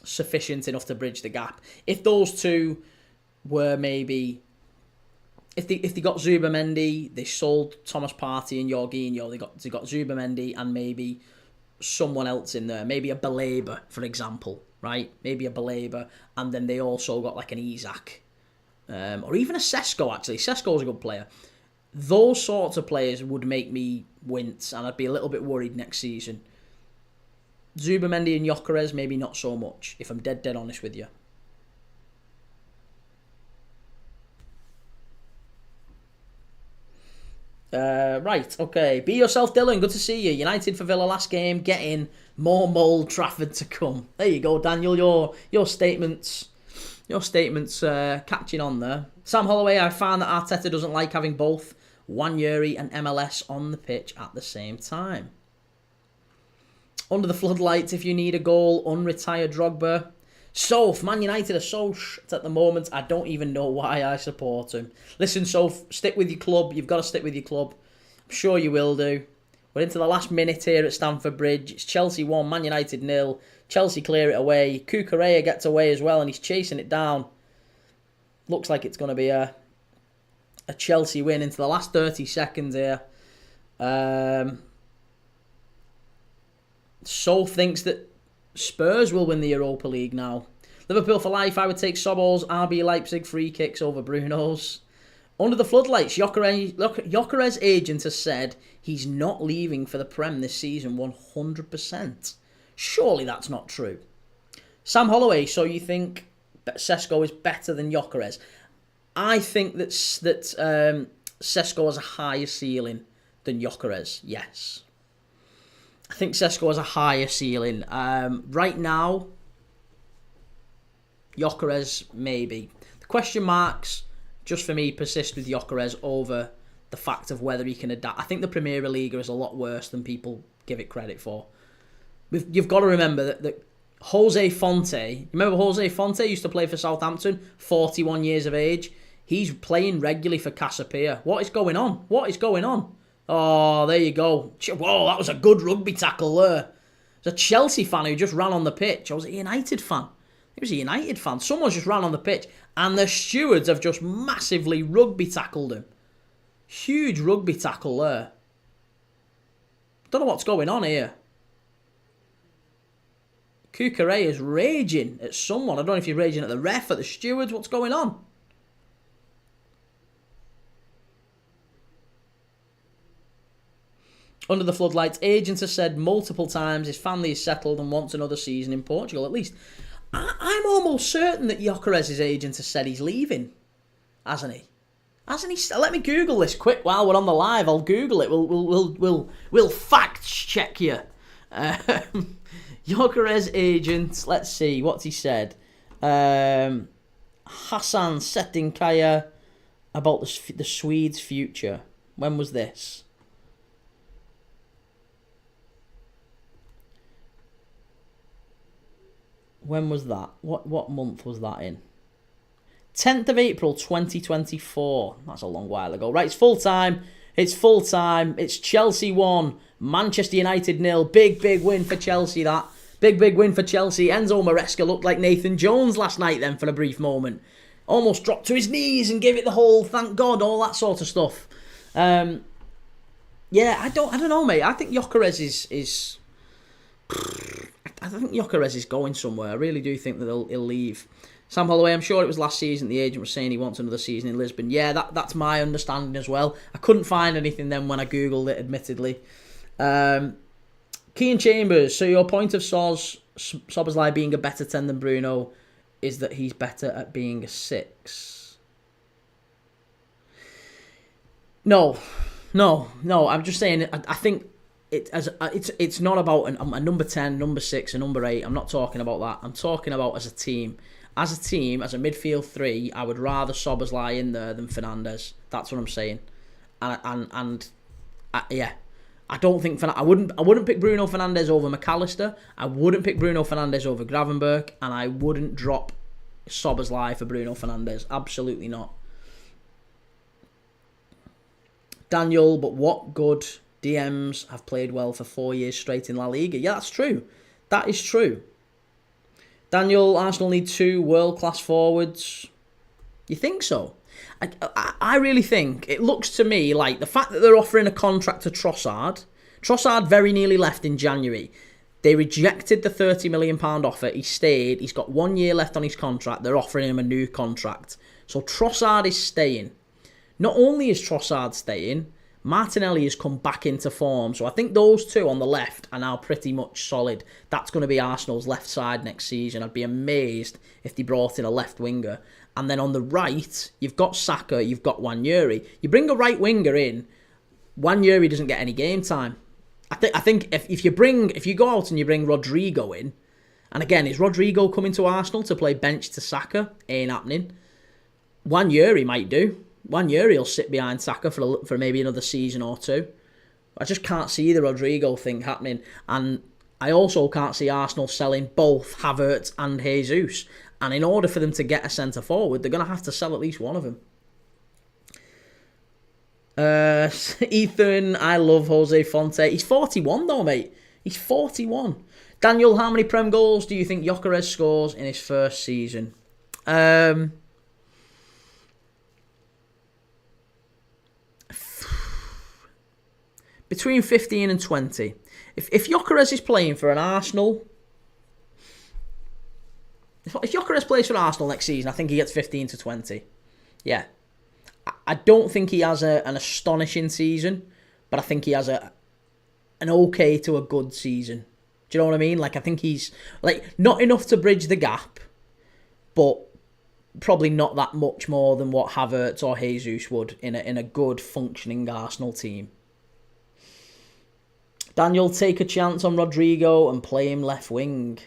sufficient enough to bridge the gap. If those two were maybe, if they got Zubamendi, they sold Thomas Partey and Jorginho, they got Zubamendi and maybe someone else in there, maybe a Baleba, for example, right? Maybe a Baleba, and then they also got an Isak. Or even a Sesko, actually. Sesko's a good player. Those sorts of players would make me wince, and I'd be a little bit worried next season. Zubamendi and Gyökeres, maybe not so much, if I'm dead honest with you. Right, okay. Be yourself, Dylan. Good to see you. United for Villa last game. Get in. More Mold Trafford to come. There you go, Daniel. Your statements... Your statement's catching on there. Sam Holloway, I found that Arteta doesn't like having both Wanyeri and MLS on the pitch at the same time. Under the floodlights, if you need a goal, unretire Drogba. Soph, Man United are so shit at the moment, I don't even know why I support him. Listen, Soph, stick with your club. You've got to stick with your club. I'm sure you will do. We're into the last minute here at Stamford Bridge. It's Chelsea 1, Man United 0. Chelsea clear it away. Cucurella gets away as well and he's chasing it down. Looks like it's going to be a Chelsea win into the last 30 seconds here. Soph thinks that Spurs will win the Europa League now. Liverpool for life, I would take Sobos, RB Leipzig free kicks over Bruno's. Under the floodlights, Gyökeres' agent has said he's not leaving for the Prem this season 100%. Surely that's not true. Sam Holloway, so you think Sesko is better than Gyökeres? I think that Sesko has a higher ceiling than Gyökeres, yes. I think Sesko has a higher ceiling. Right now, Gyökeres maybe. The question marks, just for me, persist with Gyökeres over the fact of whether he can adapt. I think the Premier League is a lot worse than people give it credit for. You've got to remember that Jose Fonte, remember Jose Fonte used to play for Southampton, 41 years of age. He's playing regularly for Casapia. What is going on? What is going on? Oh, there you go. Whoa, that was a good rugby tackle there. There's a Chelsea fan who just ran on the pitch. I was a United fan. He was a United fan. Someone just ran on the pitch and the stewards have just massively rugby tackled him. Huge rugby tackle there. Don't know what's going on here. Cucurella is raging at someone. I don't know if he's raging at the ref, at the stewards. What's going on? Under the floodlights, agents have said multiple times his family is settled and wants another season in Portugal, at least. I'm almost certain that Gyökeres' agent has said he's leaving. Hasn't he? Hasn't he? Let me Google this quick while we're on the live. I'll Google it. We'll fact check you. Gyökeres' agent, let's see, what's he said? Hassan Setinkaya about the Swedes' future. When was this? When was that? What month was that in? 10th of April 2024. That's a long while ago. Right, it's full time. It's Chelsea 1, Manchester United 0. Big win for Chelsea, that. Big win for Chelsea. Enzo Maresca looked like Nathan Jones last night then for a brief moment. Almost dropped to his knees and gave it the whole thank God, all that sort of stuff. I don't know, mate. I think Gyökeres is I think Gyökeres is going somewhere. I really do think that he'll leave. Sam Holloway, I'm sure it was last season the agent was saying he wants another season in Lisbon. Yeah, that's my understanding as well. I couldn't find anything then when I Googled it, admittedly. Kean Chambers, so your point of Szoboszlai being a better 10 than Bruno is that he's better at being a 6. No. I'm just saying, I think it's not about a number 10, number 6, and number 8. I'm not talking about that. I'm talking about as a team. As a midfield 3, I would rather Szoboszlai in there than Fernandes. That's what I'm saying. I don't think I wouldn't pick Bruno Fernandes over McAllister. I wouldn't pick Bruno Fernandes over Gravenberch, and I wouldn't drop Szoboszlai for Bruno Fernandes. Absolutely not. Daniel, but what good DMs have played well for 4 years straight in La Liga? Yeah, that's true. That is true. Daniel, Arsenal need 2 world-class forwards. You think so? I really think, it looks to me like the fact that they're offering a contract to Trossard very nearly left in January. They rejected the £30 million offer. He stayed. He's got 1 year left on his contract. They're offering him a new contract. So Trossard is staying. Not only is Trossard staying, Martinelli has come back into form. So I think those two on the left are now pretty much solid. That's going to be Arsenal's left side next season. I'd be amazed if they brought in a left winger. And then on the right, you've got Saka, you've got Nwaneri. You bring a right winger in, Nwaneri doesn't get any game time. I think if you go out and you bring Rodrigo in, and again, is Rodrigo coming to Arsenal to play bench to Saka? Ain't happening. Nwaneri might do. Nwaneri will sit behind Saka for maybe another season or 2. I just can't see the Rodrigo thing happening. And I also can't see Arsenal selling both Havertz and Jesus. And in order for them to get a centre forward, they're going to have to sell at least one of them. Ethan, I love Jose Fonte. He's 41 though, mate. He's 41. Daniel, how many Prem goals do you think Gyökeres scores in his first season? Between 15 and 20. If Gyökeres is playing for an Arsenal... If Gyökeres plays for Arsenal next season, I think he gets 15 to 20. Yeah. I don't think he has an astonishing season, but I think he has an okay to a good season. Do you know what I mean? Like, I think he's not enough to bridge the gap, but probably not that much more than what Havertz or Jesus would in a good, functioning Arsenal team. Daniel, take a chance on Rodrigo and play him left wing.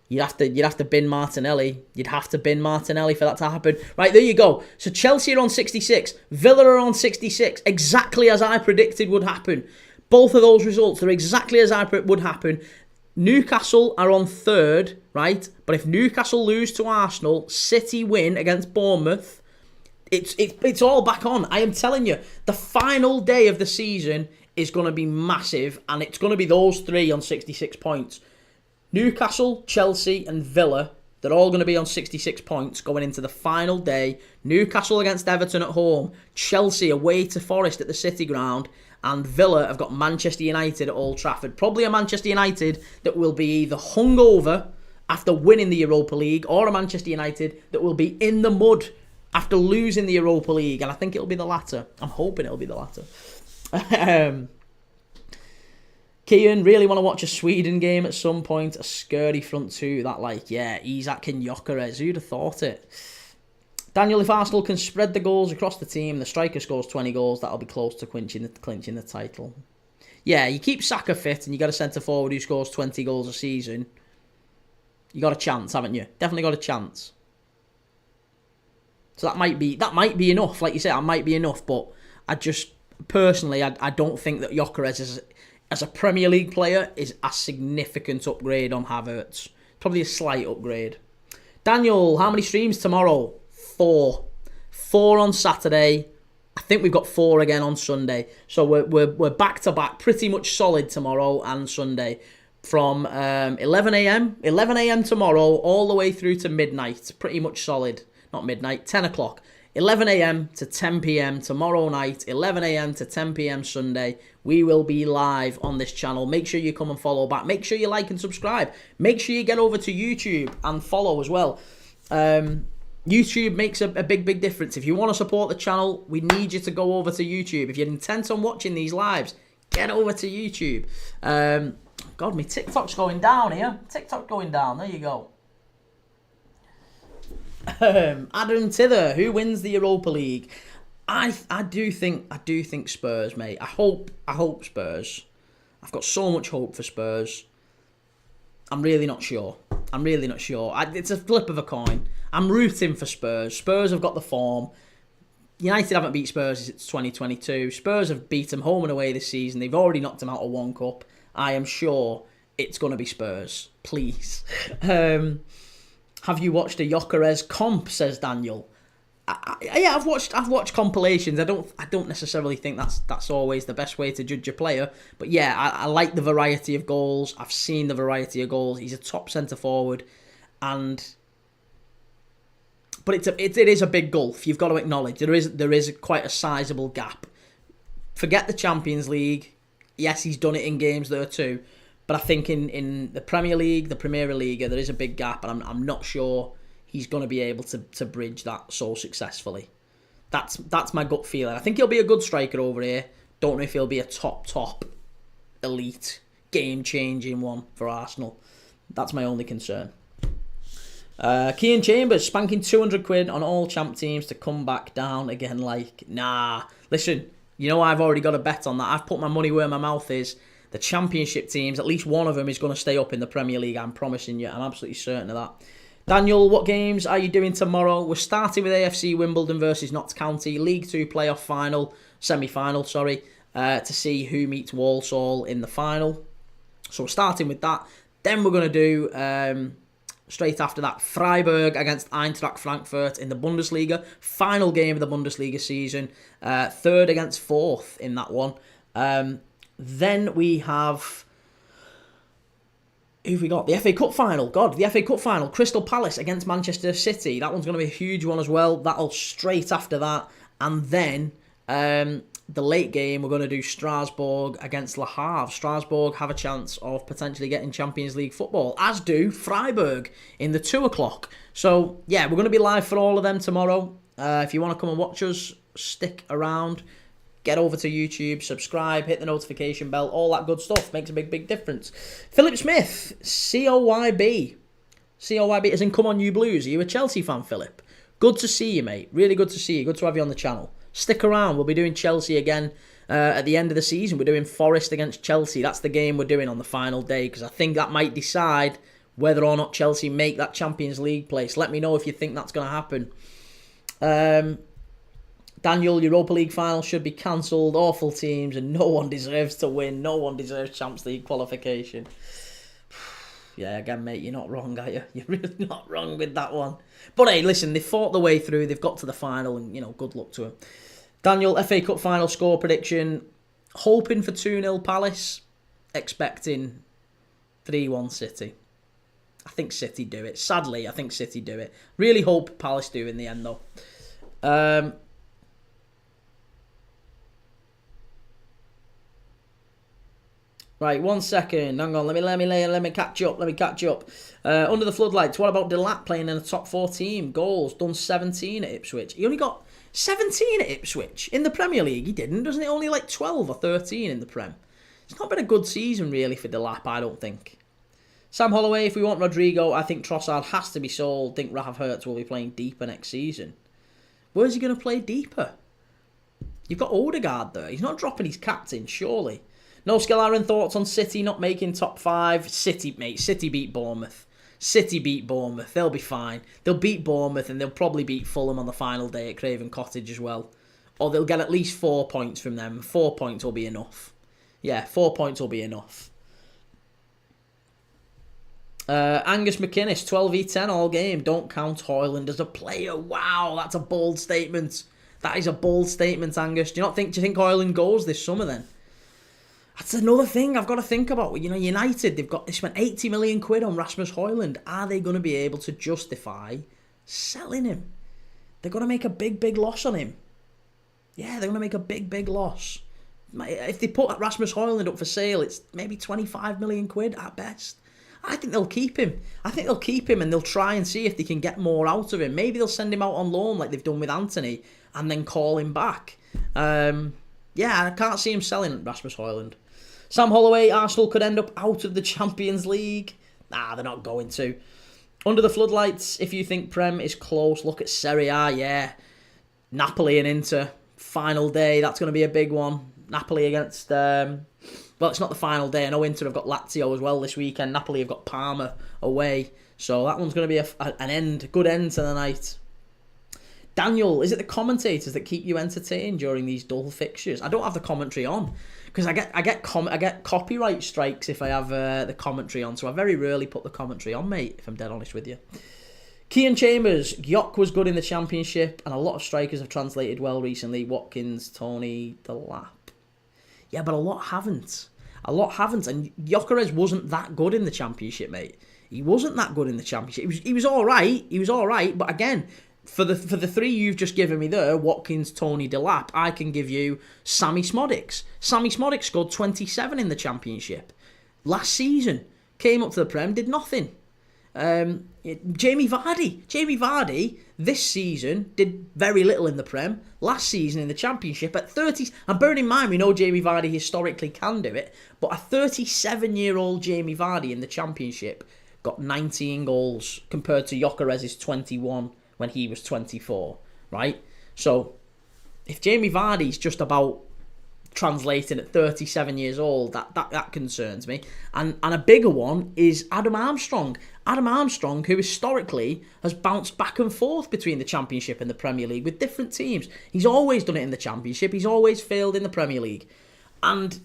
You'd have to bin Martinelli. You'd have to bin Martinelli for that to happen. Right, there you go. So Chelsea are on 66. Villa are on 66. Exactly as I predicted would happen. Both of those results are exactly as I would happen. Newcastle are on 3rd, right? But if Newcastle lose to Arsenal, City win against Bournemouth, it's all back on. I am telling you, the final day of the season is going to be massive, and it's going to be those 3 on 66 points. Newcastle, Chelsea and Villa, they're all going to be on 66 points going into the final day. Newcastle against Everton at home, Chelsea away to Forest at the City Ground, and Villa have got Manchester United at Old Trafford. Probably a Manchester United that will be either hungover after winning the Europa League, or a Manchester United that will be in the mud after losing the Europa League, and I think it'll be the latter. I'm hoping it'll be the latter. Kian, really want to watch a Sweden game at some point. A scurry front 2. Isak and Gyökeres. Who'd have thought it? Daniel, if Arsenal can spread the goals across the team, the striker scores 20 goals, that'll be close to clinching the title. Yeah, you keep Saka fit and you got a centre forward who scores 20 goals a season. You got a chance, haven't you? Definitely got a chance. So that might be enough. Like you said, that might be enough. But I just personally, I don't think that Gyökeres as a Premier League player is a significant upgrade on Havertz. Probably a slight upgrade. Daniel, how many streams tomorrow? 4. 4 on Saturday. I think we've got 4 again on Sunday. So we're back to back, pretty much solid tomorrow and Sunday. From 11 a.m. tomorrow all the way through to midnight. Pretty much solid. Not midnight, 10 o'clock. 11 a.m. to 10 p.m. tomorrow night, 11 a.m. to 10 p.m. Sunday. We will be live on this channel. Make sure you come and follow back. Make sure you like and subscribe. Make sure you get over to YouTube and follow as well. YouTube makes a big difference. If you want to support the channel, we need you to go over to YouTube. If you're intent on watching these lives, get over to YouTube. God, my TikTok's going down here. TikTok's going down. There you go. Adam Tither, who wins the Europa League? I do think Spurs, mate. I hope Spurs. I've got so much hope for Spurs. I'm really not sure. It's a flip of a coin. I'm rooting for Spurs. Spurs have got the form. United haven't beat Spurs since 2022. Spurs have beat them home and away this season. They've already knocked them out of one cup. I am sure it's going to be Spurs. Please. Have you watched a Gyökeres comp? Says Daniel. Yeah, I've watched compilations. I don't necessarily think that's always the best way to judge a player. But yeah, I like the variety of goals. I've seen the variety of goals. He's a top centre forward, but it is a big gulf. You've got to acknowledge there is quite a sizable gap. Forget the Champions League. Yes, he's done it in games there too. But I think in the Premier League, the Primera Liga, there is a big gap, and I'm not sure he's going to be able to bridge that so successfully. That's my gut feeling. I think he'll be a good striker over here. Don't know if he'll be a top elite, game-changing one for Arsenal. That's my only concern. Kean Chambers spanking 200 quid on all champ teams to come back down again. Nah. Listen, you know I've already got a bet on that. I've put my money where my mouth is. The Championship teams, at least one of them is going to stay up in the Premier League. I'm promising you. I'm absolutely certain of that. Daniel, what games are you doing tomorrow? We're starting with AFC Wimbledon versus Notts County. League 2 playoff semi-final, to see who meets Walsall in the final. So we're starting with that. Then we're going to do, straight after that, Freiburg against Eintracht Frankfurt in the Bundesliga. Final game of the Bundesliga season. 3rd against 4th in that one. Then we have... Who've we got? The FA Cup final. The FA Cup final. Crystal Palace against Manchester City. That one's going to be a huge one as well. That'll straight after that. And then the late game, we're going to do Strasbourg against Le Havre. Strasbourg have a chance of potentially getting Champions League football, as do Freiburg in the 2 o'clock. So, yeah, we're going to be live for all of them tomorrow. If you want to come and watch us, stick around. Get over to YouTube, subscribe, hit the notification bell, all that good stuff. Makes a big difference. Philip Smith, COYB. COYB, as in come on you Blues. Are you a Chelsea fan, Philip? Good to see you, mate. Really good to see you. Good to have you on the channel. Stick around. We'll be doing Chelsea again at the end of the season. We're doing Forest against Chelsea. That's the game we're doing on the final day, because I think that might decide whether or not Chelsea make that Champions League place. Let me know if you think that's going to happen. Daniel, Europa League final should be cancelled. Awful teams, and no one deserves to win. No one deserves Champions League qualification. Yeah, again, mate, you're not wrong, are you? You're really not wrong with that one. But hey, listen, they fought the way through. They've got to the final, and, good luck to them. Daniel, FA Cup final score prediction. Hoping for 2-0 Palace. Expecting 3-1 City. I think City do it. Sadly, I think City do it. Really hope Palace do in the end, though. Right, 1 second. Hang on. Let me catch up. Under the floodlights. What about Delap playing in a top 4 team? Goals done 17 at Ipswich. He only got 17 at Ipswich in the Premier League. He didn't, doesn't it? Only like 12 or 13 in the Prem. It's not been a good season really for Delap, I don't think. Sam Holloway. If we want Rodrigo, I think Trossard has to be sold. I think Rav Hertz will be playing deeper next season. Where's he going to play deeper? You've got Odegaard there. He's not dropping his captain, surely. No Skill Aaron, thoughts on City not making top 5? City, mate. City beat Bournemouth. They'll be fine. They'll beat Bournemouth and they'll probably beat Fulham on the final day at Craven Cottage as well. Or they'll get at least 4 points from them. 4 points will be enough. Yeah, 4 points will be enough. Angus McInnes, 12v10 all game. Don't count Hoyland as a player. Wow, that's a bold statement. That is a bold statement, Angus. Do you think Hoyland goes this summer then? That's another thing I've got to think about. You know, United, they spent 80 million quid on Rasmus Hoyland. Are they going to be able to justify selling him? They're going to make a big loss on him. Yeah, they're going to make a big loss. If they put Rasmus Hoyland up for sale, it's maybe 25 million quid at best. I think they'll keep him. And they'll try and see if they can get more out of him. Maybe they'll send him out on loan like they've done with Anthony and then call him back. Yeah, I can't see him selling Rasmus Hoyland. Sam Holloway, Arsenal could end up out of the Champions League. Nah, they're not going to. Under the floodlights, if you think Prem is close, look at Serie A, yeah. Napoli and Inter, final day, that's going to be a big one. Napoli against, well, it's not the final day. I know Inter have got Lazio as well this weekend. Napoli have got Parma away. So that one's going to be a good end to the night. Daniel, is it the commentators that keep you entertained during these dull fixtures? I don't have the commentary on because I get copyright strikes if I have the commentary on. So I very rarely put the commentary on, mate, if I'm dead honest with you. Kean Chambers, Gyok was good in the Championship and a lot of strikers have translated well recently. Watkins, Tony, Delap. Yeah, but a lot haven't. And Gyökeres wasn't that good in the Championship, mate. He wasn't that good in the Championship. He was all right. But again, for the three you've just given me there, Watkins, Tony, Delap, I can give you Sammy Smodics. Sammy Smodics scored 27 in the Championship last season. Came up to the Prem, did nothing. Jamie Vardy this season did very little in the Prem. Last season in the Championship at 30, and bearing in mind we know Jamie Vardy historically can do it, but a 37-year-old Jamie Vardy in the Championship got 19 goals compared to Gyökeres' 21 when he was 24, right? So if Jamie Vardy's just about translating at 37 years old, that concerns me. And a bigger one is Adam Armstrong. Adam Armstrong, who historically has bounced back and forth between the Championship and the Premier League with different teams. He's always done it in the Championship. He's always failed in the Premier League. And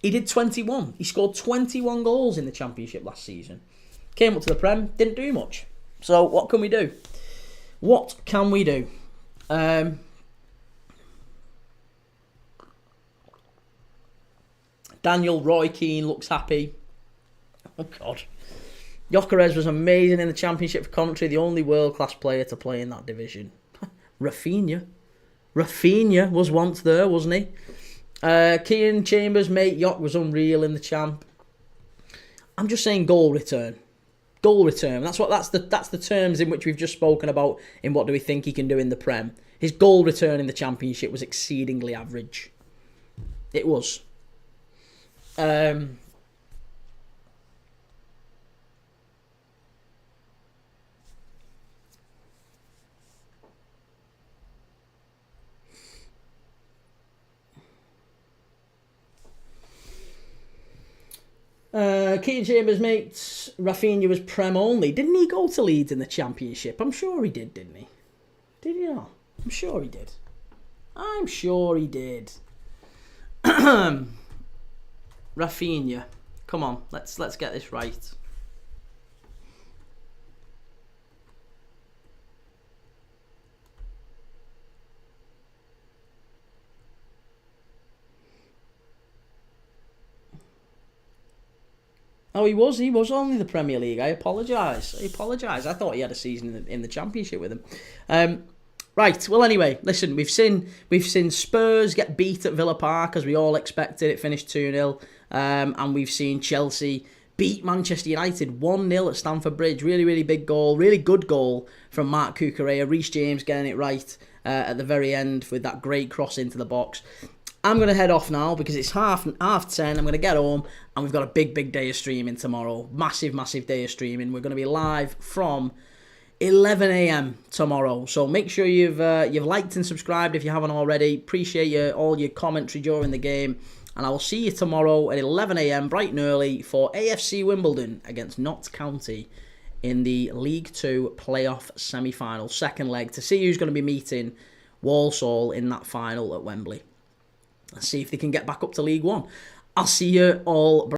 he did 21. He scored 21 goals in the Championship last season. Came up to the Prem, didn't do much. So what can we do? Daniel Roy Keane looks happy. Oh, God. Gyökeres was amazing in the Championship for Coventry, the only world-class player to play in that division. Rafinha was once there, wasn't he? Kean Chambers, mate, Gyök was unreal in the Champ. I'm just saying goal return. That's the terms in which we've just spoken about in what do we think he can do in the Prem. His goal return in the Championship was exceedingly average. It was. Kean Chambers, mate, Rafinha was Prem only. Didn't he go to Leeds in the Championship? I'm sure he did, didn't he? Did he not? I'm sure he did. Rafinha. Come on, let's get this right. Oh, he was only the Premier League. I apologise. I thought he had a season in the Championship with him. Right. Well, anyway, listen. We've seen Spurs get beat at Villa Park as we all expected. It finished 2-0, and we've seen Chelsea beat Manchester United 1-0 at Stamford Bridge. Really big goal. Really good goal from Mark Cucurella. Reece James getting it right at the very end with that great cross into the box. I'm going to head off now because it's half 10. I'm going to get home and we've got a big day of streaming tomorrow. Massive day of streaming. We're going to be live from 11 a.m. tomorrow. So make sure you've liked and subscribed if you haven't already. Appreciate all your commentary during the game. And I will see you tomorrow at 11 a.m. bright and early for AFC Wimbledon against Notts County in the League 2 playoff semi-final. Second leg to see who's going to be meeting Walsall in that final at Wembley. Let's see if they can get back up to League 1. I'll see you all.